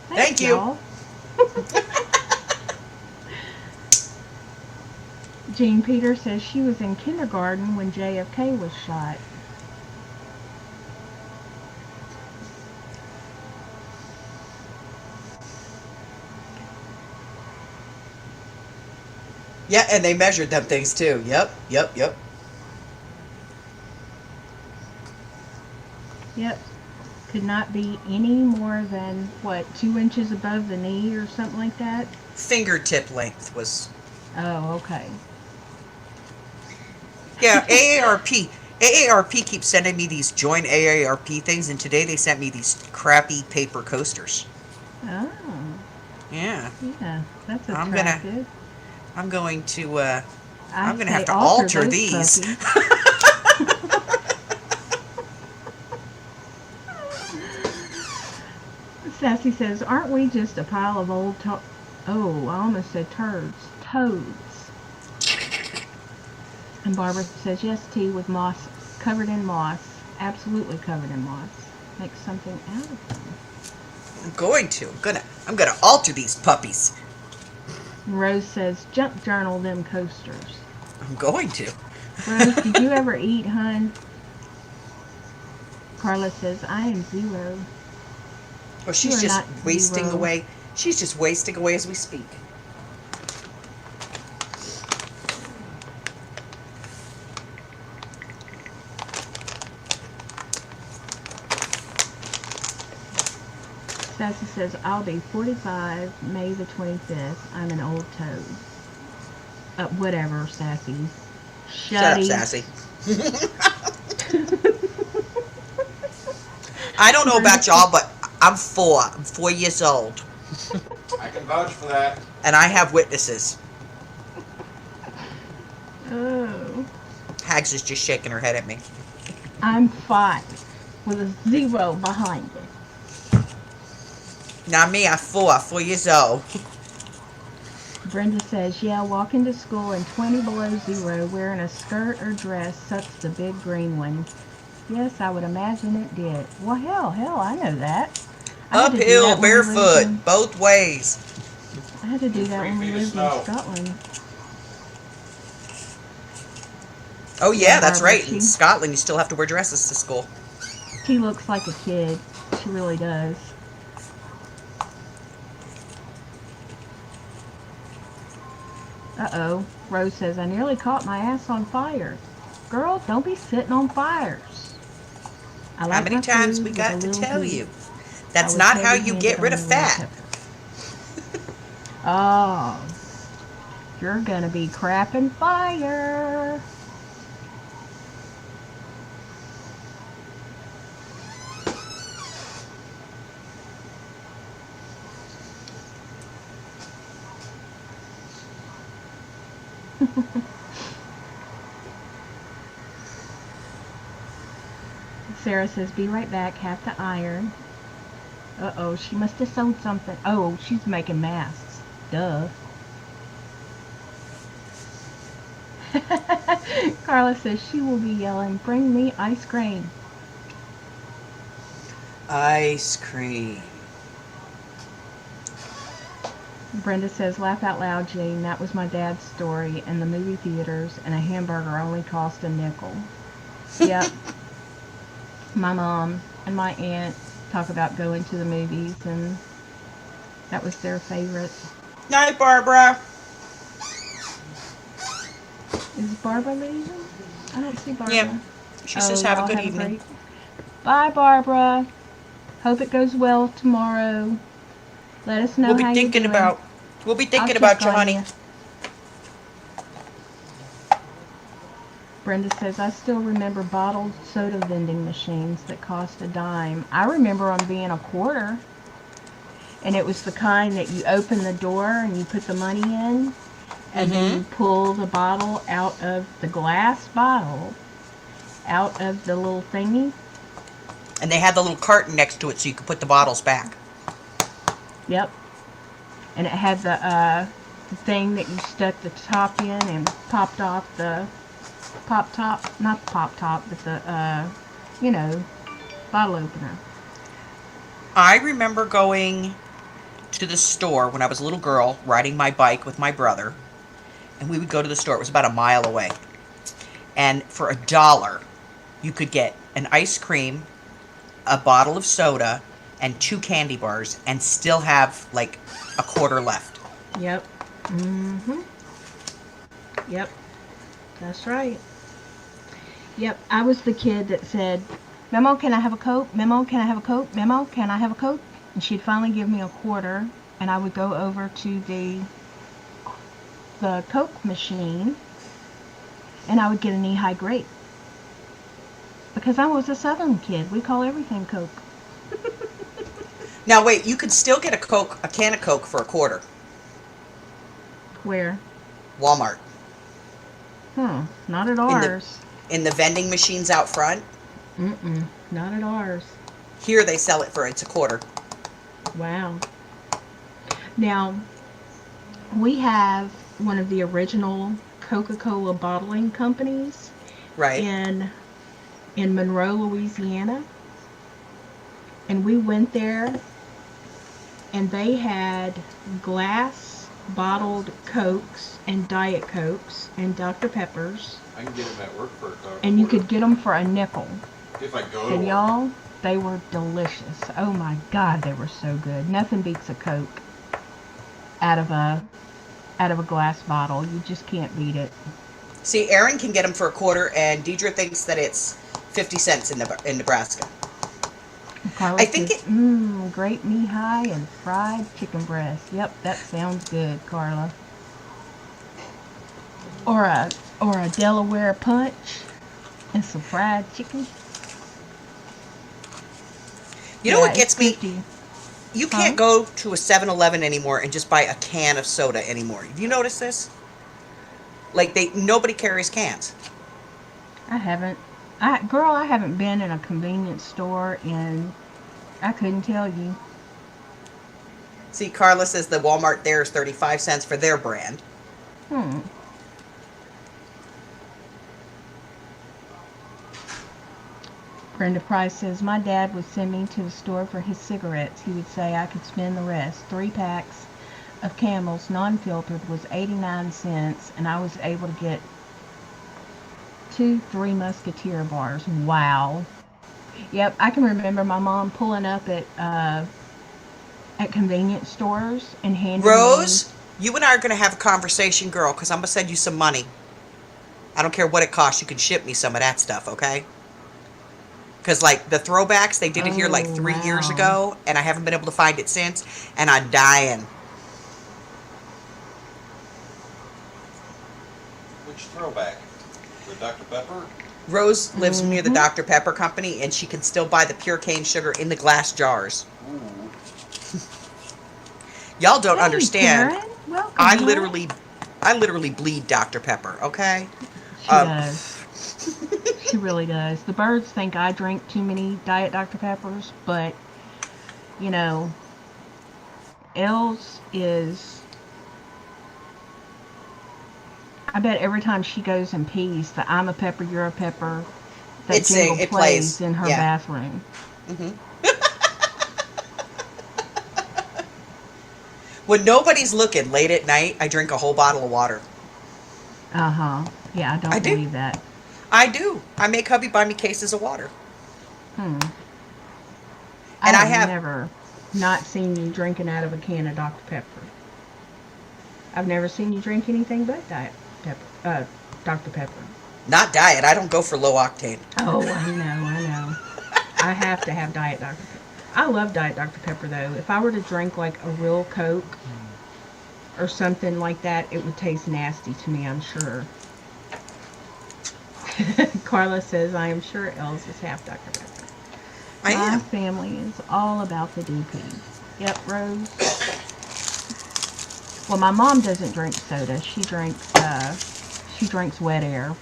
Thank you. Y'all. Jean Peter says she was in kindergarten when JFK was shot. Yeah, and they measured them things too. Yep. Yep. Could not be any more than, what, 2 inches above the knee or something like that? Fingertip length was. Oh, okay. Yeah, AARP. AARP keeps sending me these join AARP things, and today they sent me these crappy paper coasters. Oh, Yeah. yeah, that's I'm attractive. going to I I'm gonna say have to alter those these. puppies. Sassy says, aren't we just a pile of old oh, I almost said toads. And Barbara says, yes, T, with moss, covered in moss, absolutely covered in moss. Make something out of them. I'm gonna alter these puppies. And Rose says, junk journal them coasters. I'm going to. Rose, did you ever eat, hun? Carla says, I am 0. Well, she's are just not wasting 0. away. She's just wasting away as we speak. Sassy says, I'll be 45 May the 25th. I'm an old toad. Whatever, Sassy. Shut up, Sassy. I don't know about y'all, but I'm 4. I'm 4 years old. I can vouch for that. And I have witnesses. Oh. Hags is just shaking her head at me. I'm 5 with a 0 behind it. Now me, I'm 4 years old. Brenda says, yeah, walking to school in 20 below 0, wearing a skirt or dress sucks the big green one. Yes, I would imagine it did. Well, hell, I know that. Uphill, barefoot, both ways. I had to do that 3 when we feet of lived snow. in Scotland. Oh yeah, that's Barbara, right. In Scotland, you still have to wear dresses to school. She looks like a kid. She really does. Uh-oh. Rose says, I nearly caught my ass on fire. Girl, don't be sitting on fires. I like How many my times food we with got a to little tell heat. you? I That's was not how you heavy-handed get rid on of the red fat. pepper. Oh. You're gonna be crapping fire. Sarah says, be right back, have to iron. Uh-oh, she must have sewed something. Oh, she's making masks. Duh. Carla says she will be yelling, bring me ice cream. Ice cream. Brenda says, laugh out loud, Jean. That was my dad's story in the movie theaters, and a hamburger only cost a nickel. Yep. My mom and my aunt talk about going to the movies, and that was their favorite. Night, Barbara. Is Barbara leaving? I don't see Barbara. Yeah. She says have a y'all good evening. Bye, Barbara. Hope it goes well tomorrow. Let us know We'll be how thinking you're doing. about I'll about check you, on honey. ya. Brenda says, I still remember bottled soda vending machines that cost a dime. I remember them being a quarter. And it was the kind that you open the door and you put the money in, and then you pull the bottle out of the glass bottle, out of the little thingy. And they had the little carton next to it so you could put the bottles back. Yep. And it had the thing that you stuck the top in and popped off the pop top, not the pop top, but the, you know, bottle opener. I remember going to the store when I was a little girl, riding my bike with my brother, and we would go to the store. It was about a mile away. And for $1, you could get an ice cream, a bottle of soda, and 2 candy bars, and still have like a quarter left. Yep. Mm-hmm. Yep. That's right. Yep. I was the kid that said, Memo, can I have a Coke? Memo, can I have a Coke? Memo, can I have a Coke? And she'd finally give me a quarter, and I would go over to the Coke machine, and I would get a knee-high grape. Because I was a Southern kid. We call everything Coke. Now wait, you could still get a can of Coke for a quarter. Where? Walmart. Not at ours. In the vending machines out front. Not at ours. Here they sell it for, it's a quarter. Wow. Now, we have one of the original Coca-Cola bottling companies. Right. In Monroe, Louisiana. And we went there, and they had glass bottled Cokes and Diet Cokes and Dr. Peppers. I can get them at work for a quarter. And you could get them for a nickel. If I go to And work. y'all, they were delicious. Oh my God, they were so good. Nothing beats a Coke out of a glass bottle. You just can't beat it. See, Aaron can get them for a quarter, and Deidre thinks that it's 50 cents in Nebraska. Carla I think says, great knee-high and fried chicken breast. Yep, that sounds good, Carla. Or a Delaware punch and some fried chicken. You know what gets me? 50. You can't go to a 7-Eleven anymore and just buy a can of soda anymore. Have you noticed this? Like nobody carries cans. I haven't. I haven't been in a convenience store in, I couldn't tell you. See, Carla says the Walmart there is 35 cents for their brand. Brenda Price says, my dad would send me to the store for his cigarettes. He would say I could spend the rest. 3 packs of Camels, non-filtered, was 89 cents, and I was able to get 2 Three Musketeer bars. Wow. Yep, I can remember my mom pulling up at convenience stores and handing Rose, you and I are going to have a conversation, girl, because I'm going to send you some money. I don't care what it costs. You can ship me some of that stuff, okay? Because, like, the throwbacks, they did it here, like, 3 years ago, and I haven't been able to find it since, and I'm dying. Which throwback? The Dr. Pepper? Rose lives near the Dr. Pepper company, and she can still buy the pure cane sugar in the glass jars. Ooh. Y'all don't understand. Karen, welcome I back. literally bleed Dr. Pepper, okay? She does. She really does. The birds think I drink too many Diet Dr. Peppers, but, you know, Elz is... I bet every time she goes and pees, the I'm a pepper, you're a pepper, that jingle it plays plays in her bathroom. When nobody's looking late at night, I drink a whole bottle of water. Yeah, I do. believe that. I do. I make hubby buy me cases of water. And I I have never not seen you drinking out of a can of Dr. Pepper. I've never seen you drink anything but Dr. Pepper. Not diet. I don't go for low octane. Oh, I know. I have to have Diet Dr. Pepper. I love Diet Dr. Pepper, though. If I were to drink, like, a real Coke or something like that, it would taste nasty to me, I'm sure. Carla says, I am sure Elz is half Dr. Pepper. I am. My family is all about the DP. Yep, Rose. Well, my mom doesn't drink soda. She drinks wet air.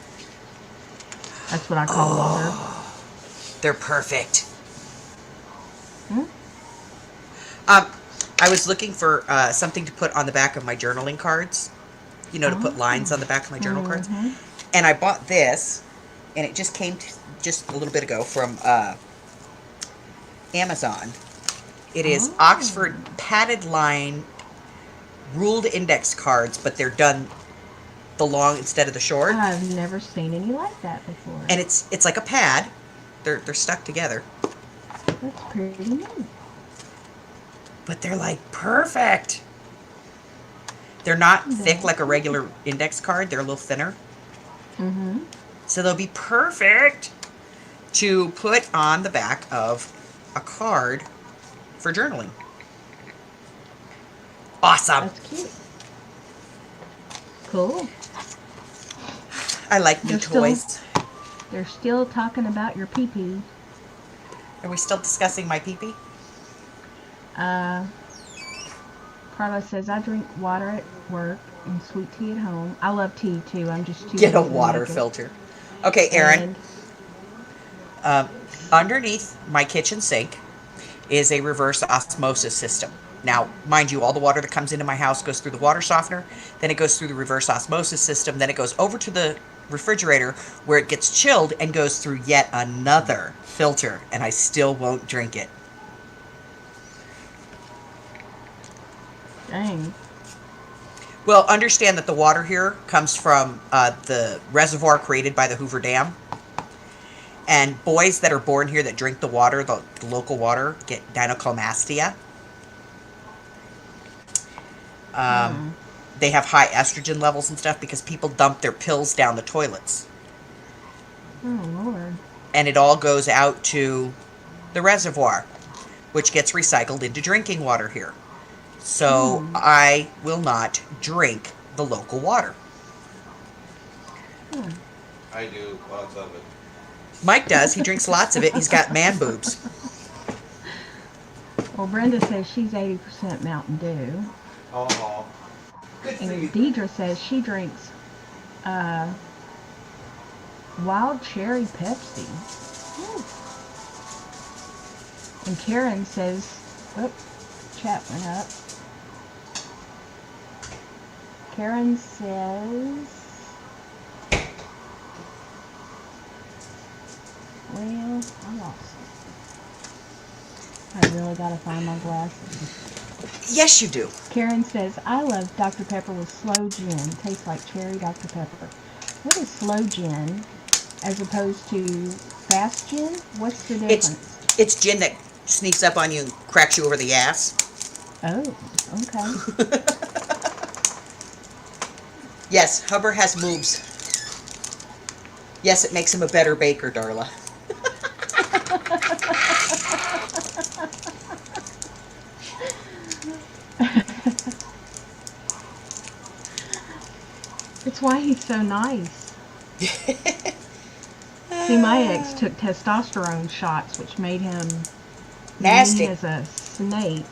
That's what I call water. They're perfect. Hmm? I was looking for something to put on the back of my journaling cards. You know, to put lines on the back of my journal cards. And I bought this, and it just came just a little bit ago from Amazon. It is Oxford padded line ruled index cards, but they're done the long instead of the short. I've never seen any like that before. And it's like a pad. They're stuck together. That's pretty neat. But they're like perfect. They're not thick like a regular index card. They're a little thinner. Mm-hmm. So they'll be perfect to put on the back of a card for journaling. Awesome. That's cute. Cool. I like new toys. They're still talking about your pee-pee. Are we still discussing my pee-pee? Carla says, I drink water at work and sweet tea at home. I love tea, too. I'm just too Get a lazy to water make it. filter. Okay, Erin. Underneath my kitchen sink is a reverse osmosis system. Now, mind you, all the water that comes into my house goes through the water softener, then it goes through the reverse osmosis system, then it goes over to the refrigerator where it gets chilled and goes through yet another filter, and I still won't drink it. Dang. Well, understand that the water here comes from the reservoir created by the Hoover Dam. And boys that are born here that drink the water, the local water, get gynecomastia. They have high estrogen levels and stuff because people dump their pills down the toilets. Oh, Lord. And it all goes out to the reservoir, which gets recycled into drinking water here. So I will not drink the local water. I do lots of it. Mike does. He drinks lots of it. He's got man boobs. Well, Brenda says she's 80% Mountain Dew. Oh, good for And you. Deidre says she drinks wild cherry Pepsi. And Karen says, chat went up. Karen says, well, I lost it. I really gotta find my glasses. Yes, you do. Karen says, I love Dr. Pepper with slow gin. Tastes like cherry Dr. Pepper. What is slow gin as opposed to fast gin? What's the difference? It's gin that sneaks up on you and cracks you over the ass. Oh, okay. Yes, Hubbard has moves. Yes, it makes him a better baker, Darla. It's why he's so nice. See, my ex took testosterone shots, which made him Nasty. mean as a snake.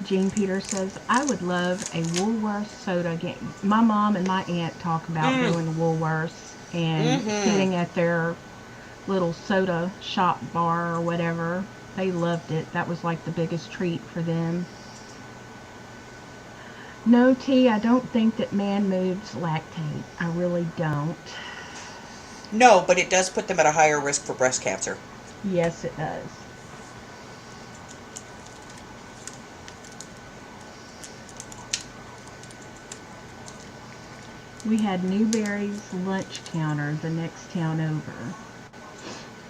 Jean Peter says, I would love a Woolworths soda game. My mom and my aunt talk about going to Woolworths and sitting at their little soda shop bar or whatever. They loved it. That was like the biggest treat for them. No, T, I don't think that man moves lactate. I really don't. No, but it does put them at a higher risk for breast cancer. Yes, it does. We had Newberry's lunch counter the next town over.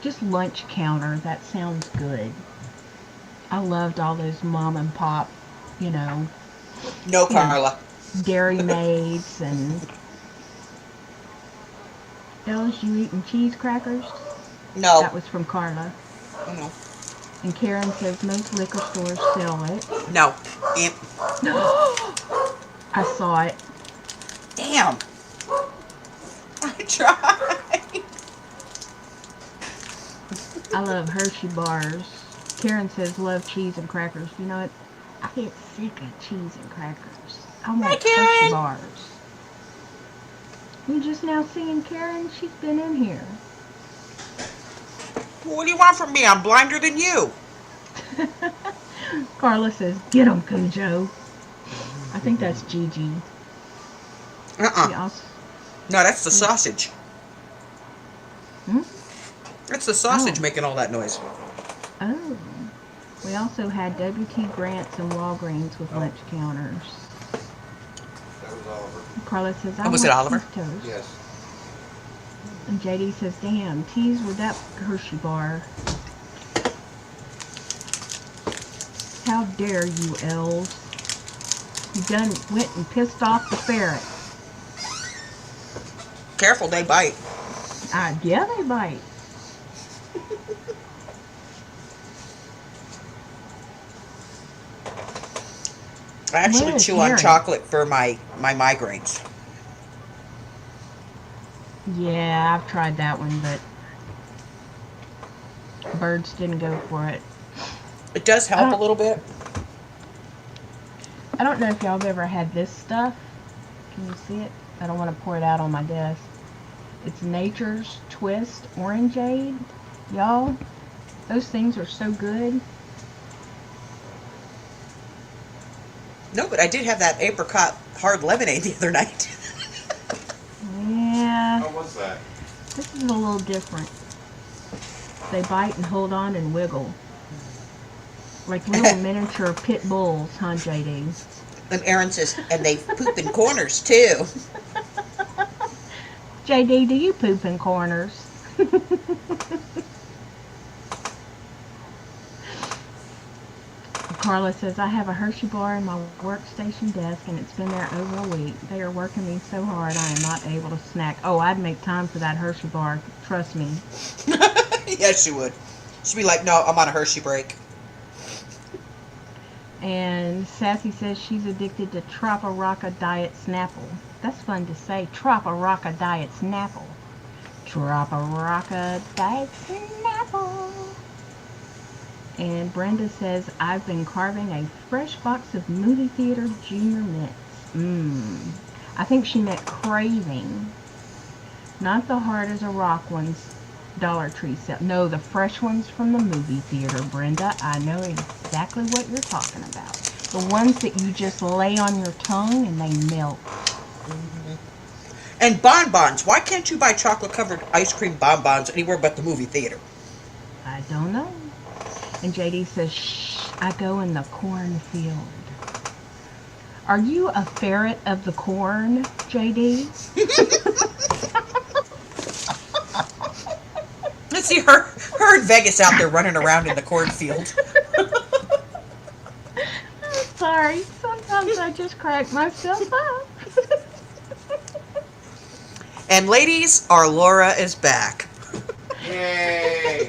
Just lunch counter, that sounds good. I loved all those mom and pop, you know. No, Carla. Dairy Maids and... Elz, you eating cheese crackers? No. That was from Carla. No. And Karen says most liquor stores sell it. No. I saw it. Damn. I tried. I love Hershey bars. Karen says love cheese and crackers. You know what? I get sick of cheese and crackers. I want Karen. Hershey bars. You just now seeing Karen? She's been in here. Well, what do you want from me? I'm blinder than you. Carla says, get 'em, Cujo. I think that's Gigi. No, that's the sausage. Hmm? That's the sausage Oh. making all that noise. Oh. We also had W.T. Grant's and Walgreens with lunch counters. That was Oliver. Carla says, I Oh, was want it Oliver? cheese toast. Yes. And JD says, damn, tease with that Hershey bar. How dare you, Elz? You done went and pissed off the ferret. Careful, they bite. Yeah, they bite. I actually Where is chew on Harry? chocolate for my migraines. Yeah, I've tried that one, but birds didn't go for it. It does help a little bit. I don't know if y'all have ever had this stuff. Can you see it? I don't want to pour it out on my desk. It's Nature's Twist Orangeade. Y'all, those things are so good. No, but I did have that apricot hard lemonade the other night. Yeah, How was that? this is a little different. They bite and hold on and wiggle. Like little miniature pit bulls, huh, JD? And Aaron says, and they poop in corners too. JD, do you poop in corners? Carla says, I have a Hershey bar in my workstation desk and it's been there over a week. They are working me so hard I am not able to snack. Oh, I'd make time for that Hershey bar. Trust me. Yes, she would. She'd be like, no, I'm on a Hershey break. And Sassy says she's addicted to Trop-A-Rocka Diet Snapple. That's fun to say. Trop-A-Rocka Diet Snapple. Trop-A-Rocka Diet Snapple. And Brenda says, I've been carving a fresh box of movie theater junior mints. I think she meant craving. Not the hard as a rock ones Dollar Tree sell. No, the fresh ones from the movie theater, Brenda. I know exactly what you're talking about. The ones that you just lay on your tongue and they melt. And bonbons. Why can't you buy chocolate-covered ice cream bonbons anywhere but the movie theater? I don't know. And JD says, shh, I go in the cornfield. Are you a ferret of the corn, JD? Let's see her and Vegas out there running around in the cornfield. I'm sorry. Sometimes I just crack myself up. And ladies, our Laura is back. Yay!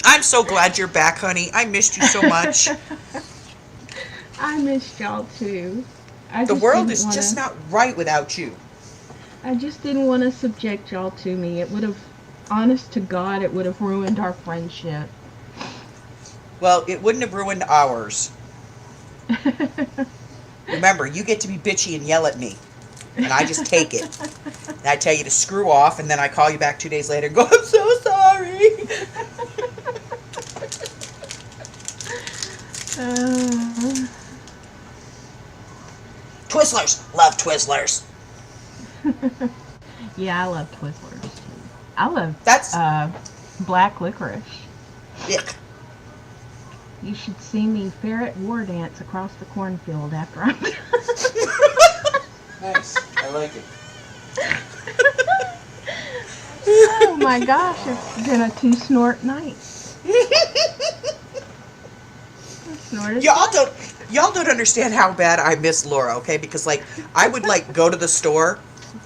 I'm so glad you're back, honey. I missed you so much. I missed y'all too. The world is just not right without you. I just didn't want to subject y'all to me. It would have, honest to God, it would have ruined our friendship. Well, it wouldn't have ruined ours. Remember, you get to be bitchy and yell at me. And I just take it. And I tell you to screw off, and then I call you back 2 days later and go, I'm so sorry. Twizzlers. Love Twizzlers. Yeah, I love Twizzlers too. I love That's... black licorice. Ick. You should see me ferret war dance across the cornfield after I'm done. Nice. I like it. Oh my gosh, it's been a 2-snort night. Y'all don't understand how bad I miss Laura, okay? Because like I would like go to the store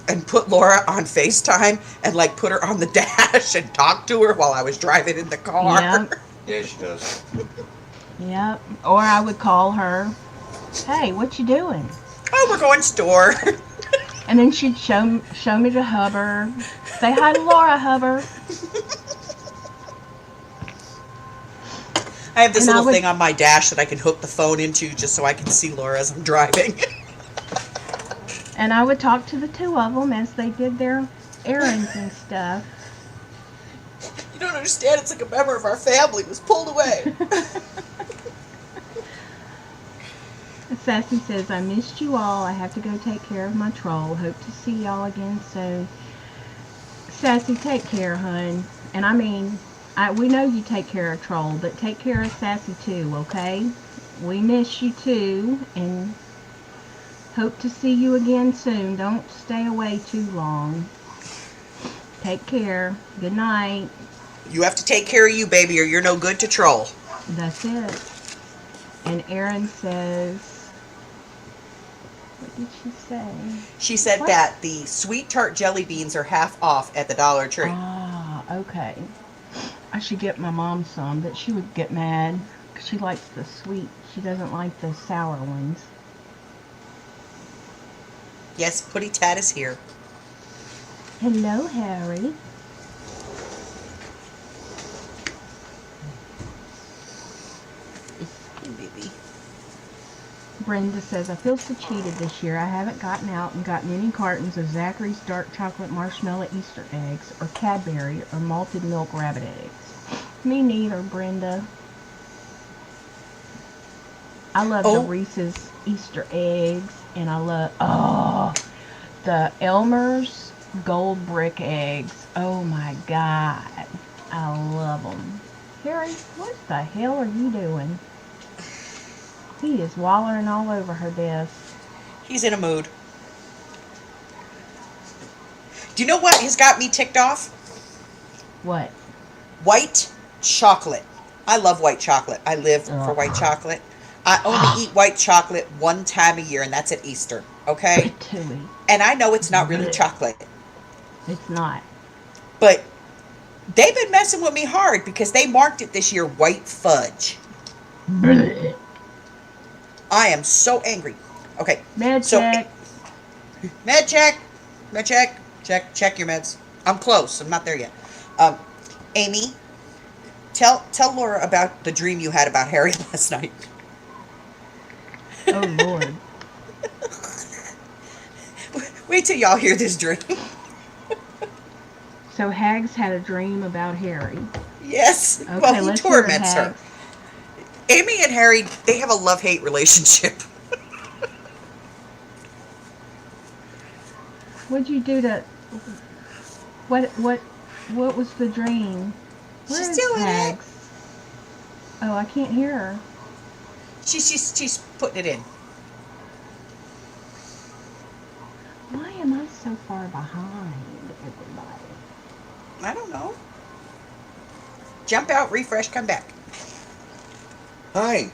and put Laura on FaceTime and like put her on the dash and talk to her while I was driving in the car. Yep. Yeah, she does. Yep. Or I would call her, hey, what you doing? Oh, we're going store. And then she'd show me to Hubber. Say hi to Laura, Hubber. I have this And I little would- thing on my dash that I can hook the phone into just so I can see Laura as I'm driving. And I would talk to the two of them as they did their errands and stuff. You don't understand. It's like a member of our family was pulled away. Sassy says, I missed you all. I have to go take care of my troll. Hope to see y'all again soon. Sassy, take care, hun. And I mean, we know you take care of Troll, but take care of Sassy too, okay? We miss you too, and hope to see you again soon. Don't stay away too long. Take care. Good night. You have to take care of you, baby, or you're no good to Troll. That's it. And Erin says, what did she say? She said What? that the sweet tart jelly beans are half off at the Dollar Tree. Ah, okay. I should get my mom some, but she would get mad because she likes the sweet. She doesn't like the sour ones. Yes, Putty Tat is here. Hello, Harry. Hey, baby. Brenda says, I feel so cheated this year. I haven't gotten out and gotten any cartons of Zachary's dark chocolate marshmallow Easter eggs or Cadbury or malted milk rabbit eggs. Me neither, Brenda. I love the Reese's Easter eggs, and I love, the Elmer's gold brick eggs. Oh my God. I love them. Harry, what the hell are you doing? He is wallering all over her desk. He's in a mood. Do you know what has got me ticked off? What? White chocolate. I love white chocolate. I live for white chocolate. I only eat white chocolate one time a year, and that's at Easter. Okay? Tooey. And I know it's not really Blech. chocolate. It's not. But they've been messing with me hard because they marked it this year white fudge. Blech. I am so angry. Okay. Med so, check. Med check. Med check. Check your meds. I'm close. I'm not there yet. Amy, tell Laura about the dream you had about Harry last night. Oh, Lord. Wait till y'all hear this dream. So Hags had a dream about Harry. Yes. Okay, Well, he let's hear it, torments her. Hags. Amy and Harry, they have a love-hate relationship. What'd you do to... What was the dream? Where She's is doing it. Hags? Oh, I can't hear her. She's putting it in. Why am I so far behind everybody? I don't know. Jump out, refresh, come back. Hi.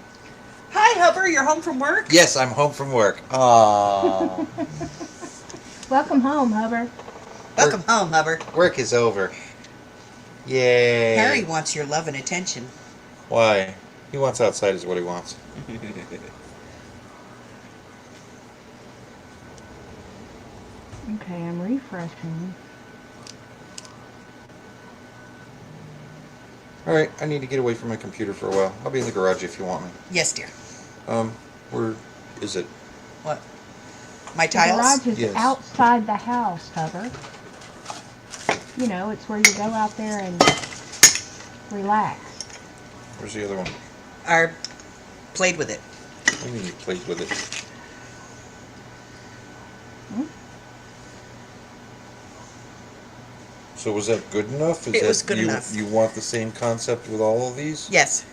Hi, Hubber. You're home from work? Yes, I'm home from work. Aww. Welcome home, Hubbard. Welcome home, Hubber. Work is over. Yay. Harry wants your love and attention. Why? He wants outside is what he wants. Okay, I'm refreshing. Alright, I need to get away from my computer for a while. I'll be in the garage if you want me. Yes, dear. Where is it? What? My The tiles? garage is Yes. outside the house, Hubbard. You know, it's where you go out there and relax. Where's the other one? I played with it. I mean, you played with it. Hmm? So was that good enough? It was good enough. You want the same concept with all of these? Yes.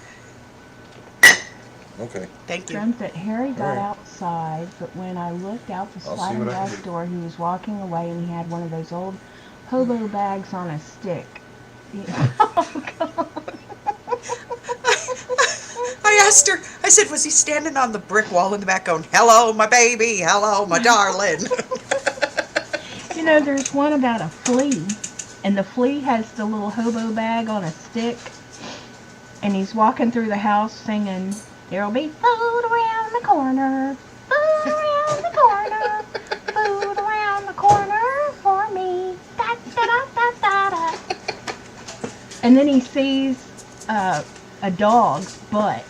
Okay. Thank you. Dreamt that Harry got Alright. outside, but when I looked out the I'll see sliding what I can glass do. door, he was walking away and he had one of those old hobo bags on a stick. Oh, God. I asked her, I said, was he standing on the brick wall in the back going, hello, my baby, hello, my darling? You know, there's one about a flea, and the flea has the little hobo bag on a stick, and he's walking through the house singing, there'll be food around the corner, food around the corner, food around the corner for me, da da da da da da. And then he sees a dog's butt.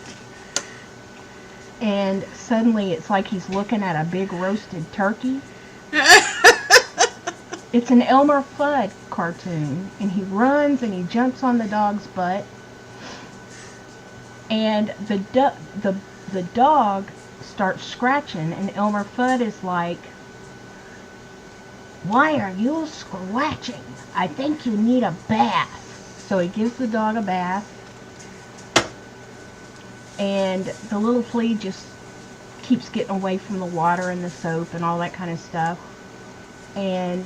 And suddenly it's like he's looking at a big roasted turkey. It's an Elmer Fudd cartoon, and he runs and he jumps on the dog's butt, and the dog starts scratching, and Elmer Fudd is like, "Why are you scratching? I think you need a bath." So he gives the dog a bath, and the little flea just keeps getting away from the water and the soap and all that kind of stuff. And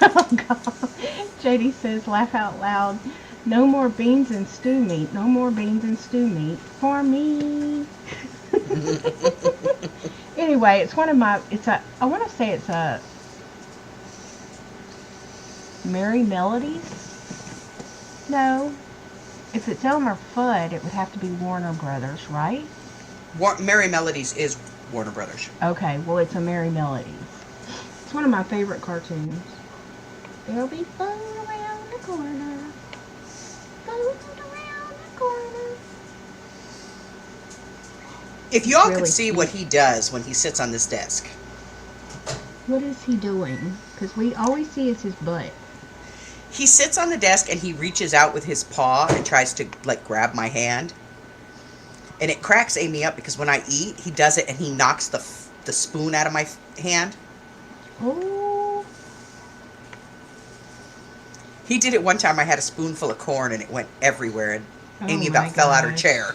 oh God, JD says, laugh out loud, no more beans and stew meat, no more beans and stew meat for me. Anyway, it's one of my, I want to say it's a Merry Melodies. No, if it's Elmer Fudd, it would have to be Warner Brothers, right? Merry Melodies is Warner Brothers. Okay, well, it's a Merry Melodies. It's one of my favorite cartoons. There'll be food around the corner. Food around the corner. If y'all really could see cute. what he does when he sits on this desk. What is he doing? Because we always see is his butt. He sits on the desk and he reaches out with his paw and tries to, like, grab my hand. And it cracks Amy up because when I eat, he does it and he knocks the spoon out of my hand. Oh. He did it one time. I had a spoonful of corn and it went everywhere, and Amy my about fell out her gosh. chair.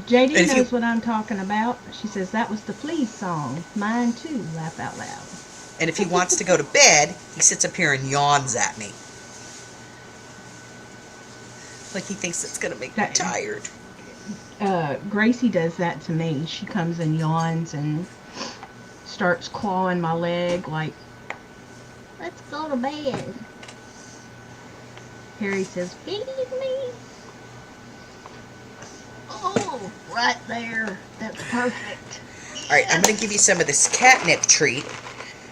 JD And if knows you- what I'm talking about. She says that was the Fleas song. Mine too. Laugh out loud. And if he wants to go to bed, he sits up here and yawns at me. Like he thinks it's going to make me tired. Gracie does that to me. She comes and yawns and starts clawing my leg like, let's go to bed. Harry says, feed me. Oh, right there. That's perfect. All right, I'm going to give you some of this catnip treat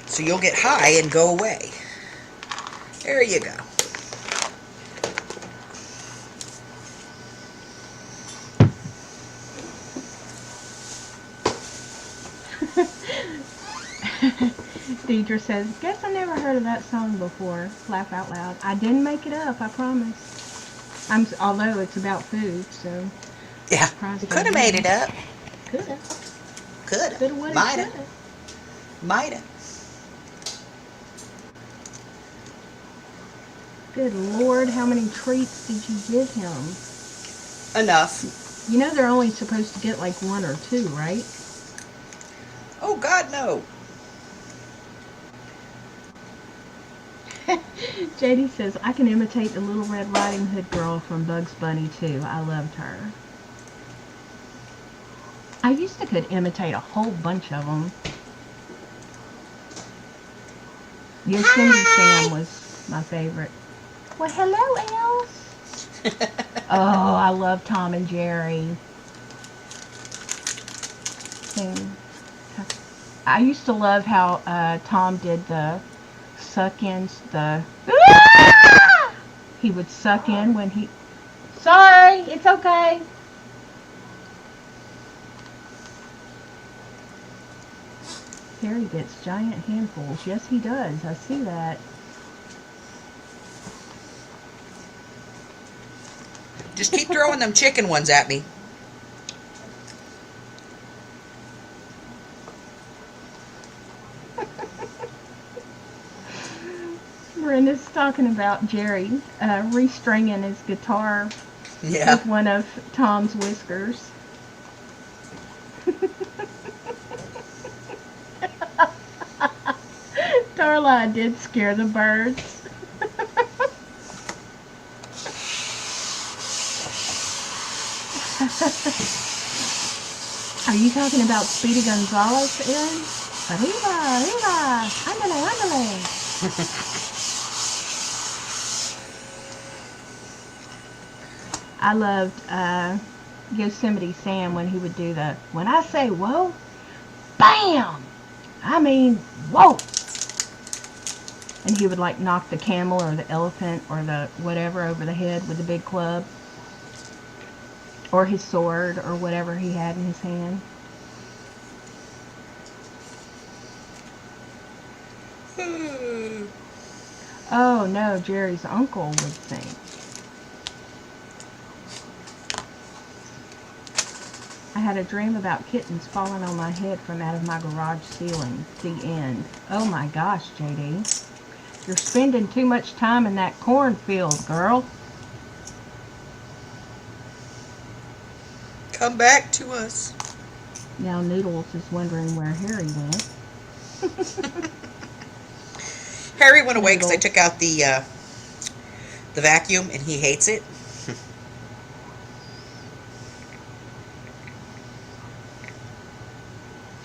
so you'll get high and go away. There you go. Deidre says, guess I never heard of that song before. Laugh out loud. I didn't make it up, I promise. Although it's about food, so. Yeah, could have made it up. Coulda. Coulda. Coulda, woulda, Mighta. shoulda. Mighta. Good Lord, how many treats did you give him? Enough. You know they're only supposed to get like 1 or 2, right? Oh, God, no. JD says, I can imitate the Little Red Riding Hood girl from Bugs Bunny too. I loved her. I used to could imitate a whole bunch of them. Yosemite Sam was my favorite. Well, hello, Elz. Oh, I love Tom and Jerry. I used to love how Tom did the suck-ins, he would suck in when he... Sorry, it's okay. Harry gets giant handfuls. Yes, he does. I see that. Just keep throwing them chicken ones at me. Brenda's talking about Jerry restringing his guitar Yeah. with one of Tom's whiskers. Darla did scare the birds. Are you talking about Speedy Gonzales, Aaron? Arriba, arriba, ándale, ándale. I loved Yosemite Sam when he would do the, when I say whoa, bam! I mean, whoa! And he would like knock the camel or the elephant or the whatever over the head with a big club. Or his sword or whatever he had in his hand. Oh no, Jerry's uncle would sing. I had a dream about kittens falling on my head from out of my garage ceiling. The end. Oh my gosh, JD. You're spending too much time in that cornfield, girl. Come back to us. Now Noodles is wondering where Harry went. Harry went away because I Noodles. took out the vacuum and he hates it.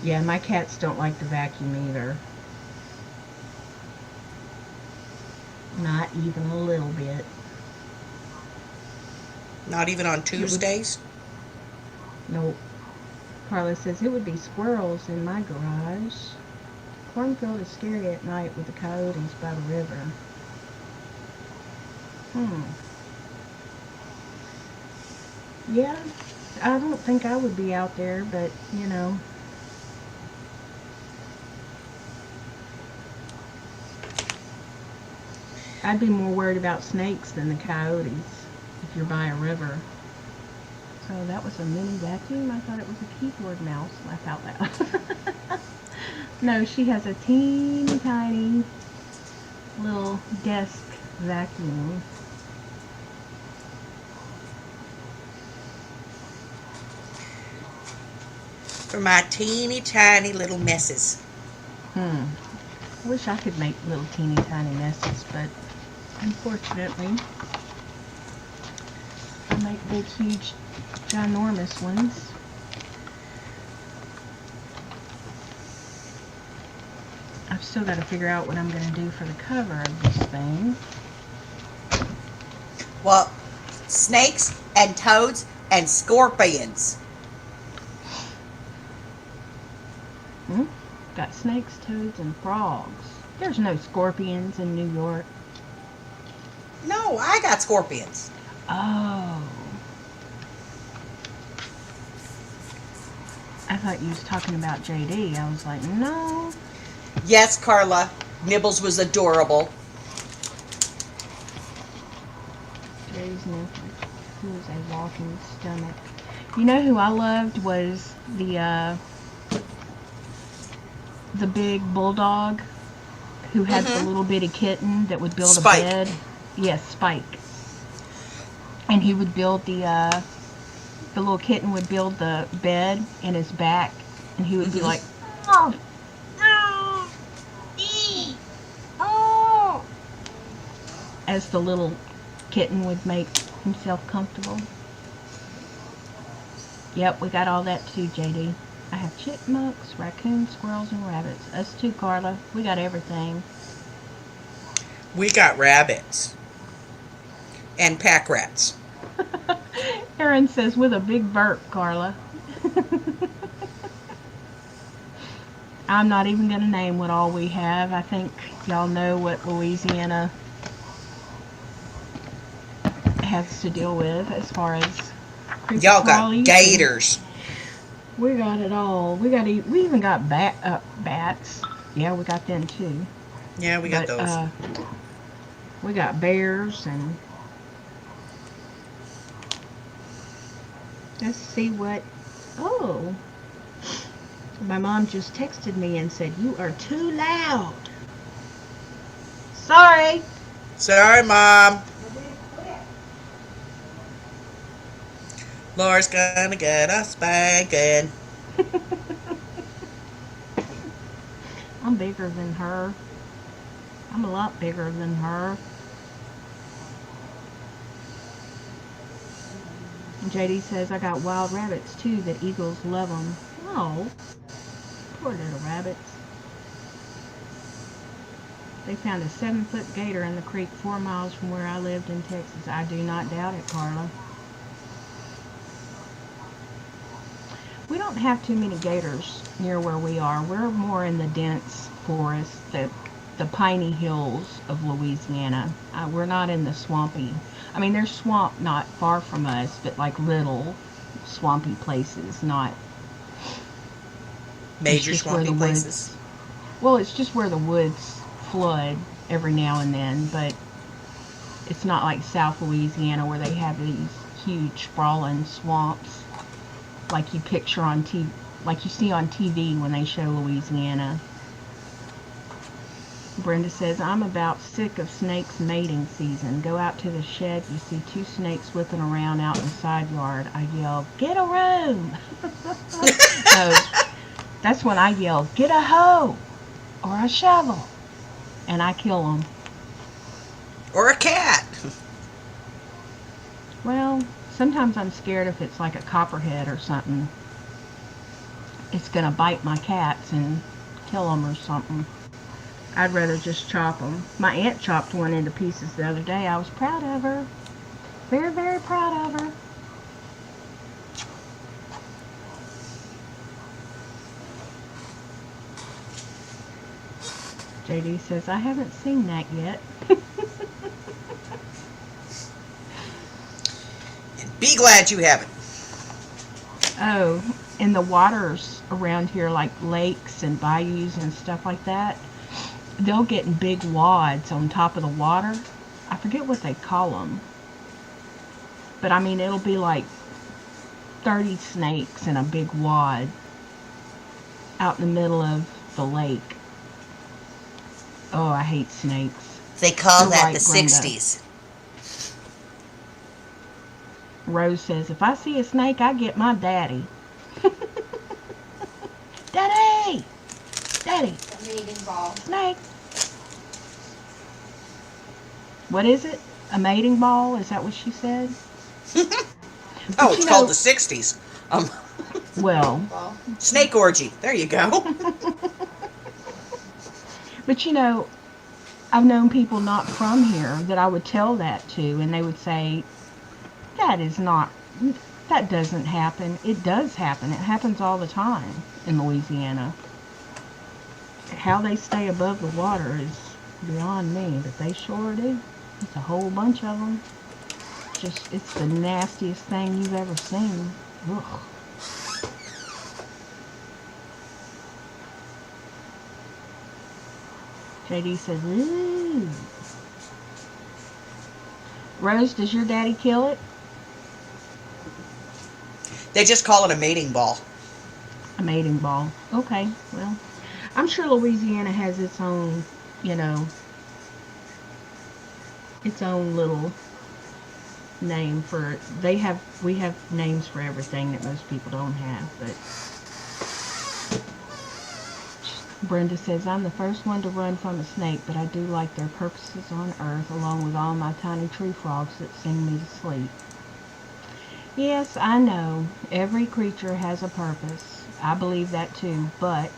Yeah, my cats don't like the vacuum either. Not even a little bit. Not even on Tuesdays. Nope. Carla says it would be squirrels in my garage. Cornfield is scary at night with the coyotes by the river. Yeah, I don't think I would be out there, but you know. I'd be more worried about snakes than the coyotes if you're by a river. So that was a mini vacuum? I thought it was a keyboard mouse. Laugh out loud. No, she has a teeny tiny little desk vacuum. For my teeny tiny little messes. I wish I could make little teeny tiny messes, but unfortunately I make big, huge, ginormous ones. I've still got to figure out what I'm going to do for the cover of this thing. Well, snakes and toads and scorpions. Got snakes, toads, and frogs. There's no scorpions in New York. No, I got scorpions. Oh. I thought you was talking about JD. I was like, no. Yes, Carla. Nibbles was adorable. JD's nephew, who is a walking stomach. You know who I loved was the big bulldog who had the little bitty kitten that would build Spike. a bed. Yes, Spike. And he would build the little kitten would build the bed in his back, and he would be like, oh, oh, oh, as the little kitten would make himself comfortable. Yep, we got all that too, JD. I have chipmunks, raccoons, squirrels, and rabbits. Us too, Carla. We got everything. We got rabbits. And pack rats. Erin says, with a big burp, Carla. I'm not even going to name what all we have. I think y'all know what Louisiana has to deal with as far as creepy Y'all got crawlies. gators. We got it all. We even got bats. Yeah, we got them too. Yeah, we got those. We got bears and let's see what. Oh, my mom just texted me and said you are too loud. Sorry. Sorry, Mom. Laura's gonna get a spanking. I'm bigger than her. I'm a lot bigger than her. And JD says, I got wild rabbits too that eagles love them. Oh, poor little rabbits. They found a 7-foot gator in the creek 4 miles from where I lived in Texas. I do not doubt it, Carla. We don't have too many gators near where we are. We're more in the dense forest, the the piney hills of Louisiana. We're not in the swampy. I mean, there's swamp not far from us, but like little swampy places, not Major just where swampy the places. woods. Well, it's just where the woods flood every now and then, but it's not like South Louisiana where they have these huge sprawling swamps like you picture on TV, like you see on TV when they show Louisiana. Brenda says, I'm about sick of snakes mating season. Go out to the shed, you see 2 snakes whipping around out in the side yard. I yell, get a room! So that's when I yell, get a hoe! Or a shovel! And I kill them. Or a cat. Well, sometimes I'm scared if it's like a copperhead or something. It's gonna bite my cats and kill them or something. I'd rather just chop them. My aunt chopped one into pieces the other day. I was proud of her. Very, very proud of her. JD says, I haven't seen that yet. And be glad you haven't. Oh, in the waters around here, like lakes and bayous and stuff like that, they'll get in big wads on top of the water. I forget what they call them. But I mean, it'll be like 30 snakes in a big wad out in the middle of the lake. Oh, I hate snakes. They call You're that right, the Brenda. 60s. Rose says, if I see a snake, I get my daddy. Daddy! Daddy! A mating ball. Snake! What is it? A mating ball? Is that what she said? Oh, it's called the 60s. Well, Ball. Snake orgy. There you go. but you know, I've known people not from here that I would tell that to, and they would say, that doesn't happen. It does happen. It happens all the time in Louisiana. How they stay above the water is beyond me, but they sure do. It's a whole bunch of them. Just, it's the nastiest thing you've ever seen. Ugh. JD says, ooh. Rose, does your daddy kill it? They just call it a mating ball. A mating ball. Okay, well, I'm sure Louisiana has its own, you know, its own little name for it. We have names for everything that most people don't have, but Brenda says, I'm the first one to run from a snake, but I do like their purposes on earth, along with all my tiny tree frogs that sing me to sleep. Yes, I know. Every creature has a purpose. I believe that too, but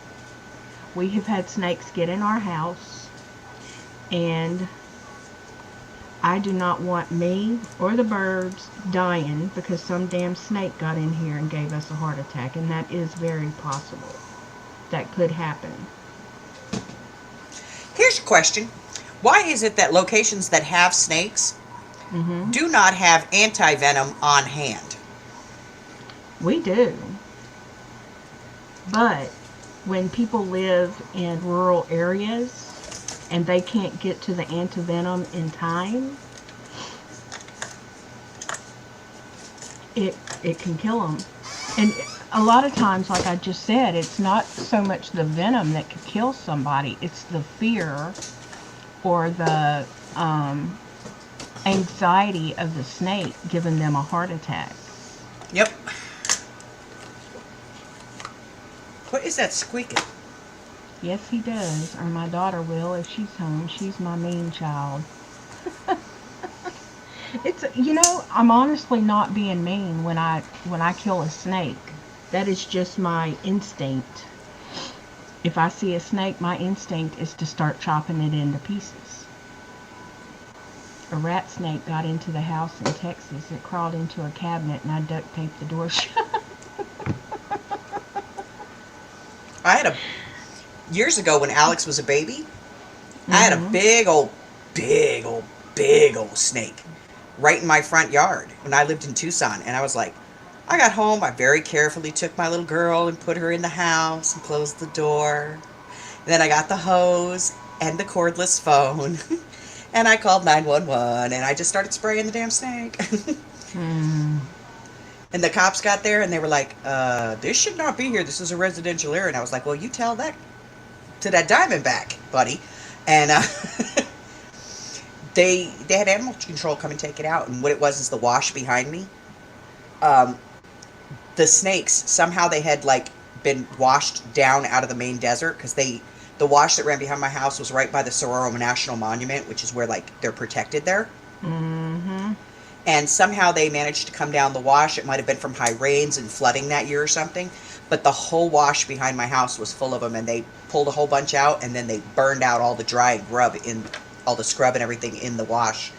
we have had snakes get in our house, and I do not want me or the birds dying because some damn snake got in here and gave us a heart attack, and that is very possible. That could happen. Here's a question. Why is it that locations that have snakes do not have anti-venom on hand? We do. But when people live in rural areas and they can't get to the antivenom in time, it can kill them. And a lot of times, like I just said, it's not so much the venom that could kill somebody, it's the fear or the anxiety of the snake giving them a heart attack. Yep. What is that squeaking? Yes, he does, or my daughter will if she's home. She's my mean child. It's, you know, I'm honestly not being mean when I kill a snake. That is just my instinct. If I see a snake, my instinct is to start chopping it into pieces. A rat snake got into the house in Texas. It crawled into a cabinet and I duct taped the door shut. I had years ago when Alex was a baby, I had a big old snake right in my front yard when I lived in Tucson. And I was like, I got home, I very carefully took my little girl and put her in the house and closed the door. And then I got the hose and the cordless phone and I called 911 and I just started spraying the damn snake. And the cops got there and they were like, this should not be here. This is a residential area. And I was like, well, you tell that to that Diamondback, buddy. And they had animal control come and take it out. And what it was is the wash behind me. The snakes, somehow they had like been washed down out of the main desert because the wash that ran behind my house was right by the Sororo National Monument, which is where like they're protected there. Mm-hmm. And somehow they managed to come down the wash. It might have been from high rains and flooding that year or something. But the whole wash behind my house was full of them. And they pulled a whole bunch out. And then they burned out all the dry grub all the scrub and everything in the wash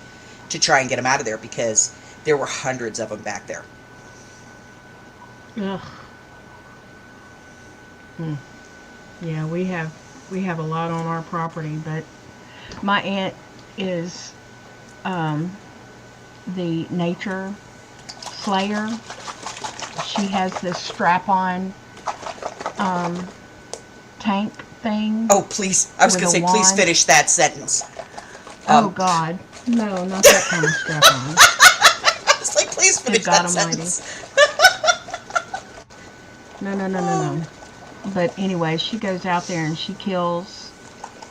to try and get them out of there. Because there were hundreds of them back there. Ugh. Yeah, we have a lot on our property. But my aunt is... the nature slayer. She has this strap-on tank thing. Oh, please. I was going to say, please finish that sentence. Oh, God. No, not that kind of strap-on. It's like, please finish that sentence. No. But anyway, she goes out there and she kills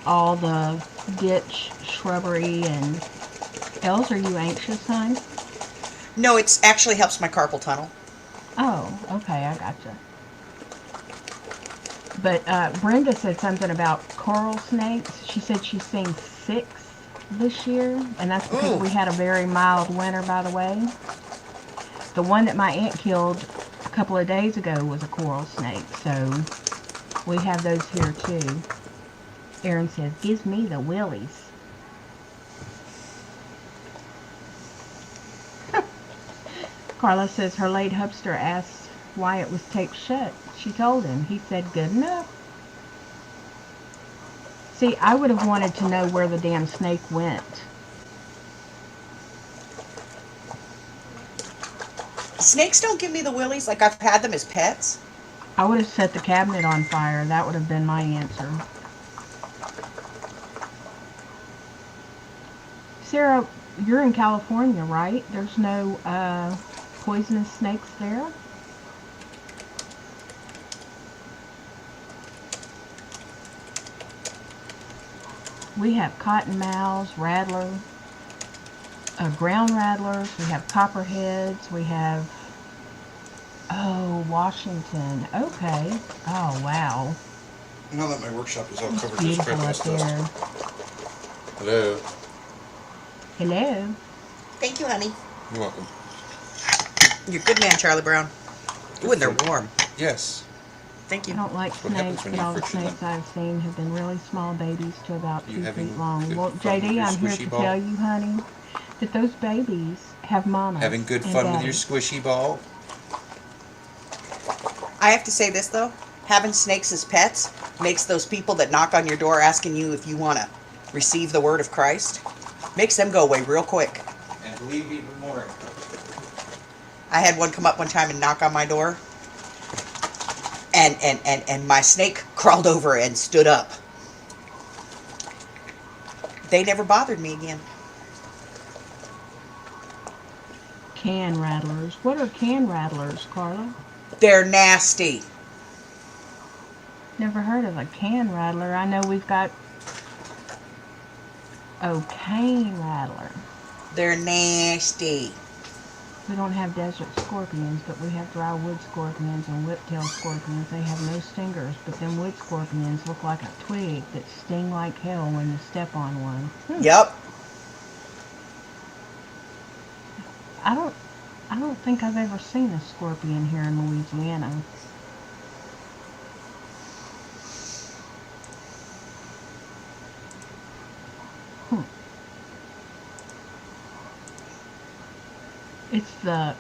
all the ditch shrubbery and... Elz, are you anxious, hon? No, it actually helps my carpal tunnel. Oh, okay, I gotcha. But Brenda said something about coral snakes. She said she's seen 6 this year, and that's because we had a very mild winter, by the way. The one that my aunt killed a couple of days ago was a coral snake, so we have those here too. Erin says, gives me the willies. Carla says her late hubster asked why it was taped shut. She told him. He said, good enough. See, I would have wanted to know where the damn snake went. Snakes don't give me the willies. Like, I've had them as pets. I would have set the cabinet on fire. That would have been my answer. Sarah, you're in California, right? There's no poisonous snakes there? We have cottonmouths, rattler, ground rattlers, we have copperheads, we have, Washington. Okay. Oh, wow. Now that my workshop is all It's covered in beautiful up dust. there. Hello. Hello. Thank you, honey. You're welcome. You're a good man, Charlie Brown. Ooh, and they're warm. Yes. Thank I you. don't like What happens snakes, when but you all the friction snakes them? I've seen have been really small babies to about You 2 having feet long. good Well, fun with JD, your I'm here squishy to ball? tell you, honey, that those babies have mamas. Having good and fun with your daddies. squishy ball? I have to say this, though. Having snakes as pets makes those people that knock on your door asking you if you want to receive the word of Christ, makes them go away real quick. And believe even more. I had one come up one time and knock on my door. And my snake crawled over and stood up. They never bothered me again. Can rattlers. What are can rattlers, Carla? They're nasty. Never heard of a can rattler. I know we've got... Oh, cane rattler. They're nasty. We don't have desert scorpions, but we have dry wood scorpions and whiptail scorpions. They have no stingers, but them wood scorpions look like a twig that sting like hell when you step on one. Yep. I don't think I've ever seen a scorpion here in Louisiana. It's the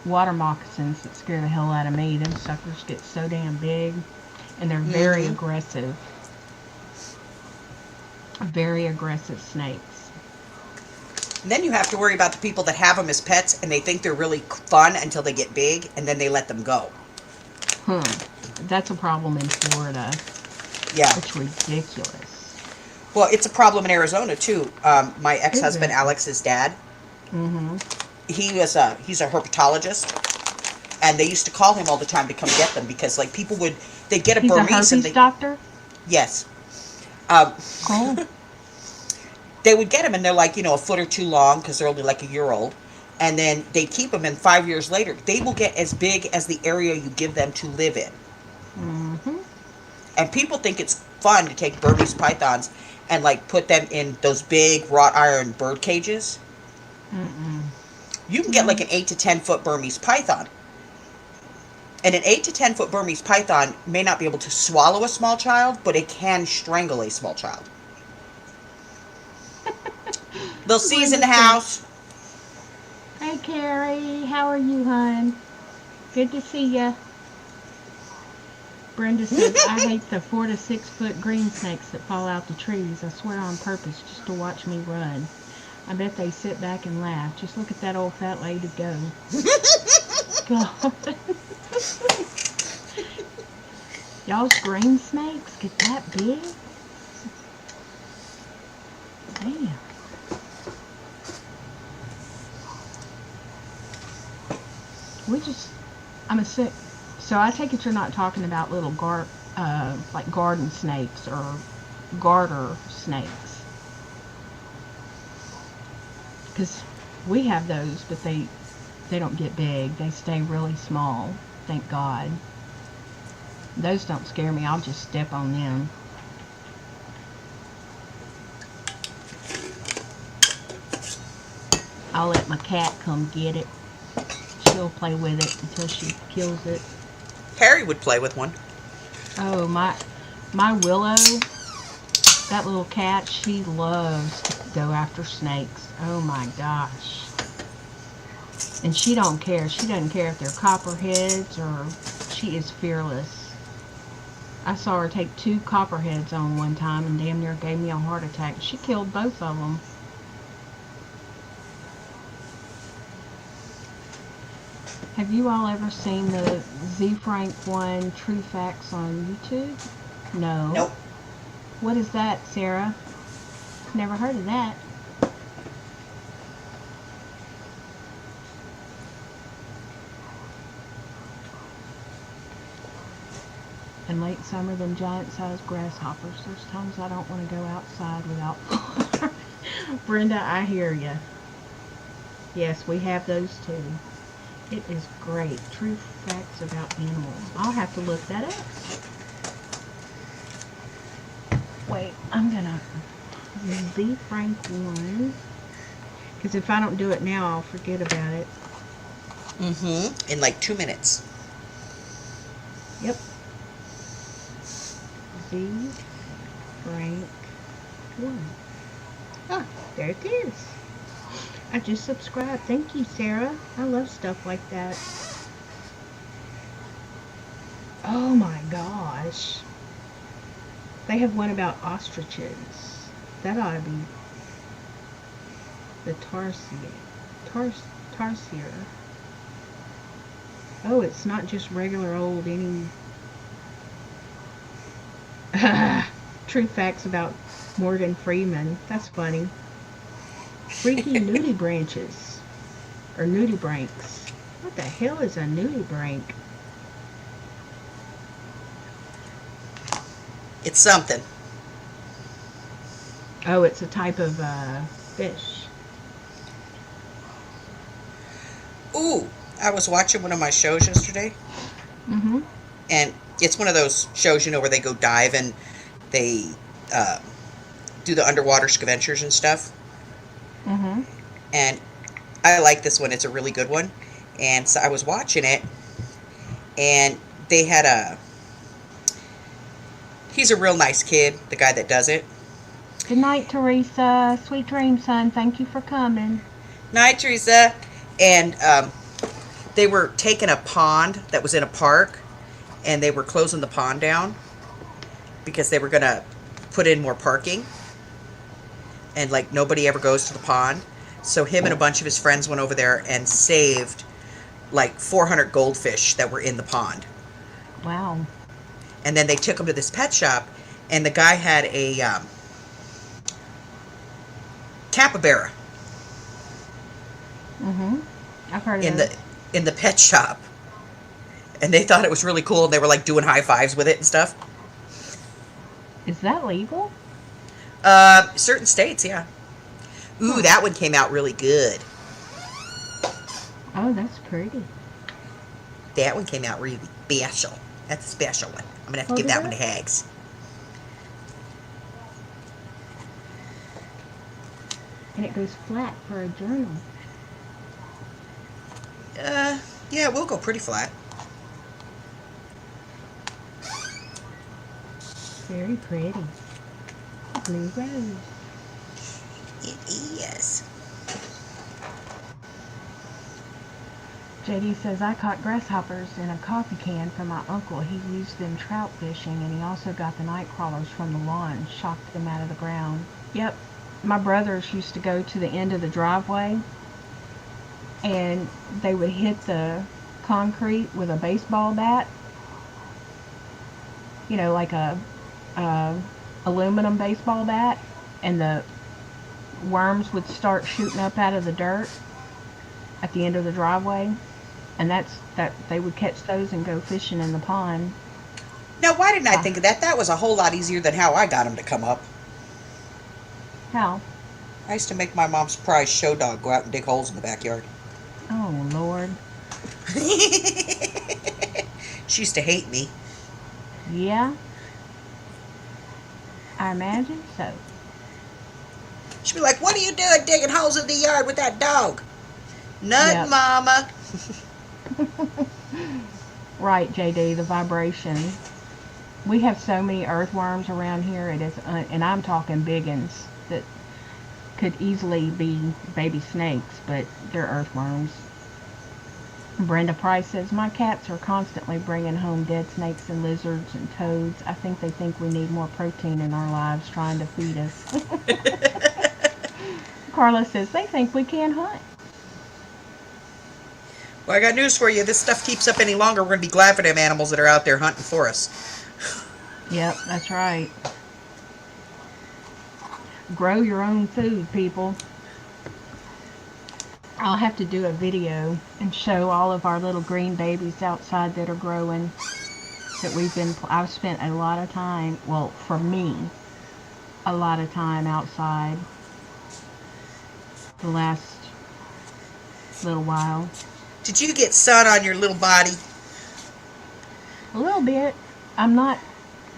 water moccasins that scare the hell out of me. Them suckers get so damn big, and they're very aggressive. Very aggressive snakes. And then you have to worry about the people that have them as pets and they think they're really fun until they get big and then they let them go. That's a problem in Florida. Yeah. It's ridiculous. Well, it's a problem in Arizona too. My ex-husband Is it? Alex's dad, Mm-hmm. he's a herpetologist, and they used to call him all the time to come get them because like people would they'd get a He's a Burmese herpes and they doctor? yes. Cool. They would get them and they're like, a foot or two long because they're only like a year old. And then they keep them and 5 years later, they will get as big as the area you give them to live in. Mm-hmm. And people think it's fun to take Burmese pythons and like put them in those big wrought iron bird cages. Mm-mm. You can get like an 8 to 10 foot Burmese python. And an 8 to 10 foot Burmese python may not be able to swallow a small child, but it can strangle a small child. Little C's in the house. Hey, Carrie. How are you, hon? Good to see ya. Brenda says, I hate the 4 to 6 foot green snakes that fall out the trees. I swear on purpose just to watch me run. I bet they sit back and laugh. Just look at that old fat lady go. God. Y'all's green snakes get that big? Damn. I'm a sick. So I take it you're not talking about little like garden snakes or garter snakes. Because we have those, but they don't get big. They stay really small, thank God. Those don't scare me. I'll just step on them. I'll let my cat come get it. She'll play with it until she kills it. Harry would play with one. Oh, my Willow, that little cat, she loves to go after snakes. Oh my gosh. And she don't care. She doesn't care if they're copperheads or she is fearless. I saw her take 2 copperheads on one time and damn near gave me a heart attack. She killed both of them. Have you all ever seen the Z Frank one True Facts on YouTube? No. Nope. What is that, Sarah? Never heard of that. In late summer, them giant-sized grasshoppers. There's times I don't want to go outside without Brenda, I hear ya. Yes, we have those too. It is great. True facts about animals. I'll have to look that up. Wait, I'm gonna Z Frank one. Because if I don't do it now, I'll forget about it. In like 2 minutes. Yep. Z Frank 1. Ah, there it is. I just subscribed. Thank you, Sarah. I love stuff like that. Oh my gosh. They have one about ostriches. That ought to be the tarsier. Oh, it's not just regular old any true facts about Morgan Freeman. That's funny. Freaky nudibranches. Or nudibranchs. What the hell is a nudibranch? It's something. Oh, it's a type of fish. Ooh, I was watching one of my shows yesterday. Mm-hmm. And it's one of those shows, where they go dive and they do the underwater scavengers and stuff. Mm-hmm. And I like this one. It's a really good one. And so I was watching it, and they had he's a real nice kid, the guy that does it. Good night, Teresa. Sweet dreams, son. Thank you for coming. Night, Teresa. And they were taking a pond that was in a park, and they were closing the pond down because they were going to put in more parking. and like nobody ever goes to the pond. So him and a bunch of his friends went over there and saved like 400 goldfish that were in the pond. Wow. And then they took them to this pet shop, and the guy had a capybara I've heard of in those. the pet shop, and they thought it was really cool. And they were like doing high fives with it and stuff. Is that legal? Certain states, yeah. Ooh, that one came out really good. Oh, that's pretty. That one came out really special. That's a special one. I'm gonna have to Oh, give did that it? one to Hags. And it goes flat for a journal. Yeah, it will go pretty flat. Very pretty. Blue rose. It is. JD says, I caught grasshoppers in a coffee can from my uncle. He used them trout fishing, and he also got the night crawlers from the lawn, shocked them out of the ground. Yep, my brothers used to go to the end of the driveway, and they would hit the concrete with a baseball bat. You know, like a aluminum baseball bat, and the worms would start shooting up out of the dirt at the end of the driveway. And that they would catch those and go fishing in the pond. Now, why didn't I think of that? That was a whole lot easier than how I got them to come up. How? I used to make my mom's prize show dog go out and dig holes in the backyard. Oh, Lord. She used to hate me. Yeah? I imagine so. She'd be like, "What are you doing digging holes in the yard with that dog?" Nut, Yep. Mama. Right, JD, the vibration. We have so many earthworms around here. It is, and I'm talking big ones that could easily be baby snakes, but they're earthworms. Brenda Price says, my cats are constantly bringing home dead snakes and lizards and toads. I think they think we need more protein in our lives, trying to feed us. Carla says, they think we can't hunt. Well, I got news for you. This stuff keeps up any longer, we're going to be glad for them animals that are out there hunting for us. Yep, that's right. Grow your own food, people. I'll have to do a video and show all of our little green babies outside that are growing. I've spent a lot of time, well, for me, a lot of time outside the last little while. Did you get sun on your little body? A little bit. I'm not,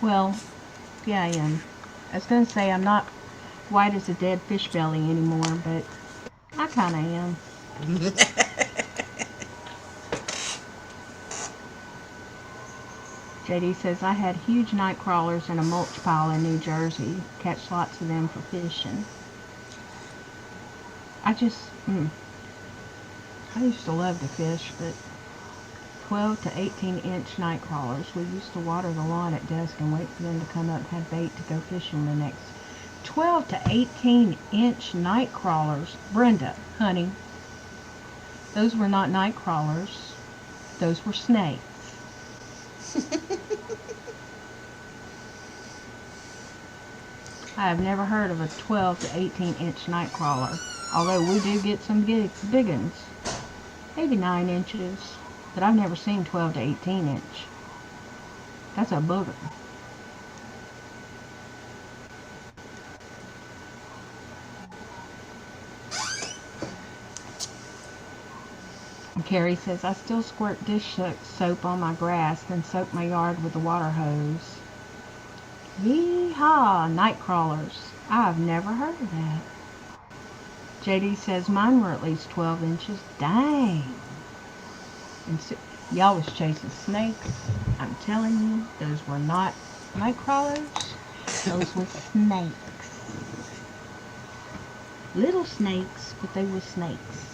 well, yeah, I am. I was going to say I'm not white as a dead fish belly anymore, but I kind of am. JD says, I had huge night crawlers in a mulch pile in New Jersey. Catch lots of them for fishing. I used to love to fish, but 12 to 18 inch night crawlers. We used to water the lawn at dusk and wait for them to come up and have bait to go fishing the next. 12 to 18 inch night crawlers. Brenda, honey, those were not night crawlers. Those were snakes. I have never heard of a 12 to 18 inch night crawler, although we do get some big ones. Maybe 9 inches, but I've never seen 12 to 18 inch. That's a booger. And Carrie says, I still squirt dish soap on my grass, then soak my yard with a water hose. Yeehaw, night crawlers. I've never heard of that. JD says mine were at least 12 inches. Dang. And so, y'all was chasing snakes. I'm telling you, those were not night crawlers. Those were snakes. Little snakes, but they were snakes.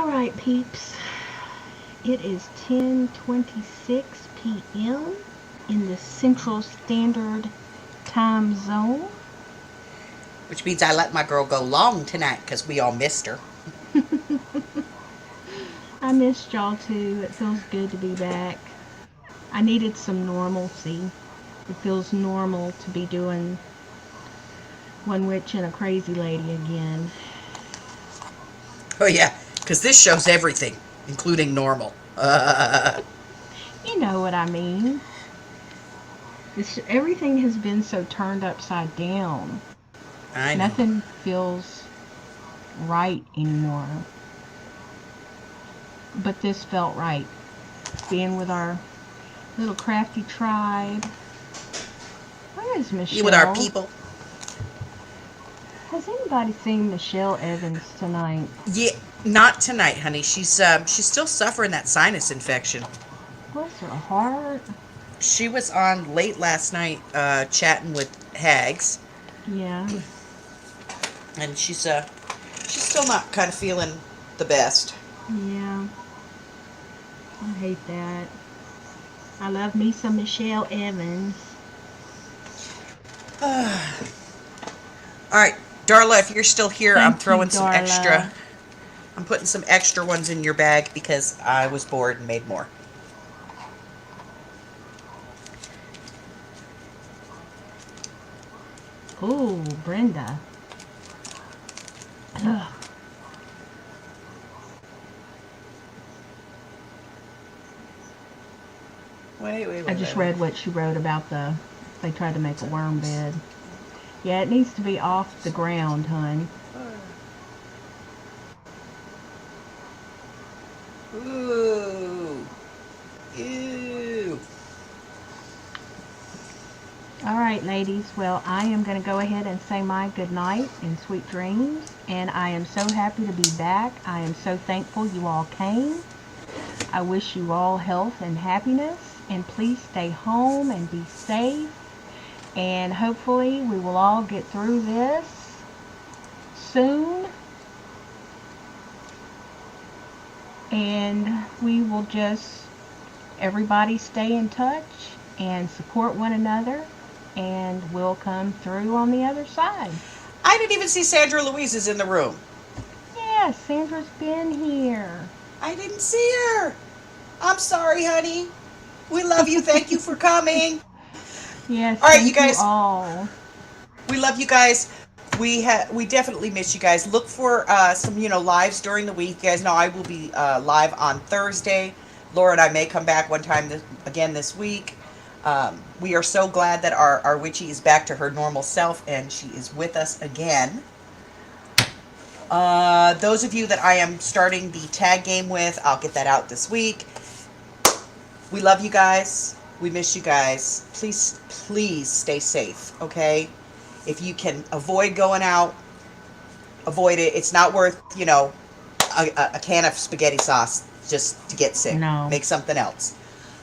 All right, peeps. It is 10:26 p.m. in the Central Standard Time Zone. Which means I let my girl go long tonight because we all missed her. I missed y'all too. It feels good to be back. I needed some normalcy. It feels normal to be doing One Witch and a Crazy Lady again. Oh yeah, because this shows everything, including normal. You know what I mean. Everything has been so turned upside down. I know. Nothing feels right anymore. But this felt right. Being with our little crafty tribe. Where is Michelle? You with our people. Has anybody seen Michelle Evans tonight? Yeah, not tonight, honey. She's still suffering that sinus infection. Bless her heart. She was on late last night chatting with Hags, Yeah. and she's still not kind of feeling the best. Yeah. I hate that. I love me some Michelle Evans. All right, Darla, if you're still here, I'm Thank you, throwing some Darla. extra. I'm putting some extra ones in your bag because I was bored and made more. Ooh, Brenda. Ugh. Wait. I just read what she wrote about they tried to make a worm bed. Yeah, it needs to be off the ground, hun. Ooh. Ew. All right, ladies. Well, I am going to go ahead and say my good night and sweet dreams. And I am so happy to be back. I am so thankful you all came. I wish you all health and happiness. And please stay home and be safe. And hopefully we will all get through this soon. And we will just, everybody stay in touch and support one another. And we'll come through on the other side. I didn't even see Sandra Louise is in the room. Yeah, Sandra's been here. I didn't see her. I'm sorry, honey. We love you. Thank you for coming. Yes, All right, thank you guys. all. We love you guys. We definitely miss you guys. Look for some lives during the week. You guys know I will be live on Thursday. Laura and I may come back one time again this week. We are so glad that our witchy is back to her normal self and she is with us again. Those of you that I am starting the tag game with, I'll get that out this week. We love you guys. We miss you guys. Please stay safe, okay? If you can avoid going out, avoid it. It's not worth, a can of spaghetti sauce just to get sick. No. Make something else,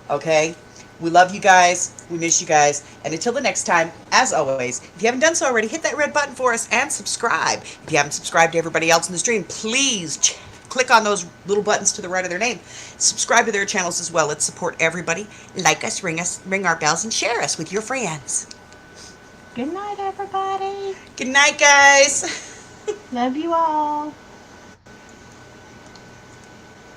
okay? We love you guys. We miss you guys. And until the next time, as always, if you haven't done so already, hit that red button for us and subscribe. If you haven't subscribed to everybody else in the stream, please click on those little buttons to the right of their name. Subscribe to their channels as well. Let's support everybody. Like us, ring our bells, and share us with your friends. Good night, everybody. Good night, guys. Love you all.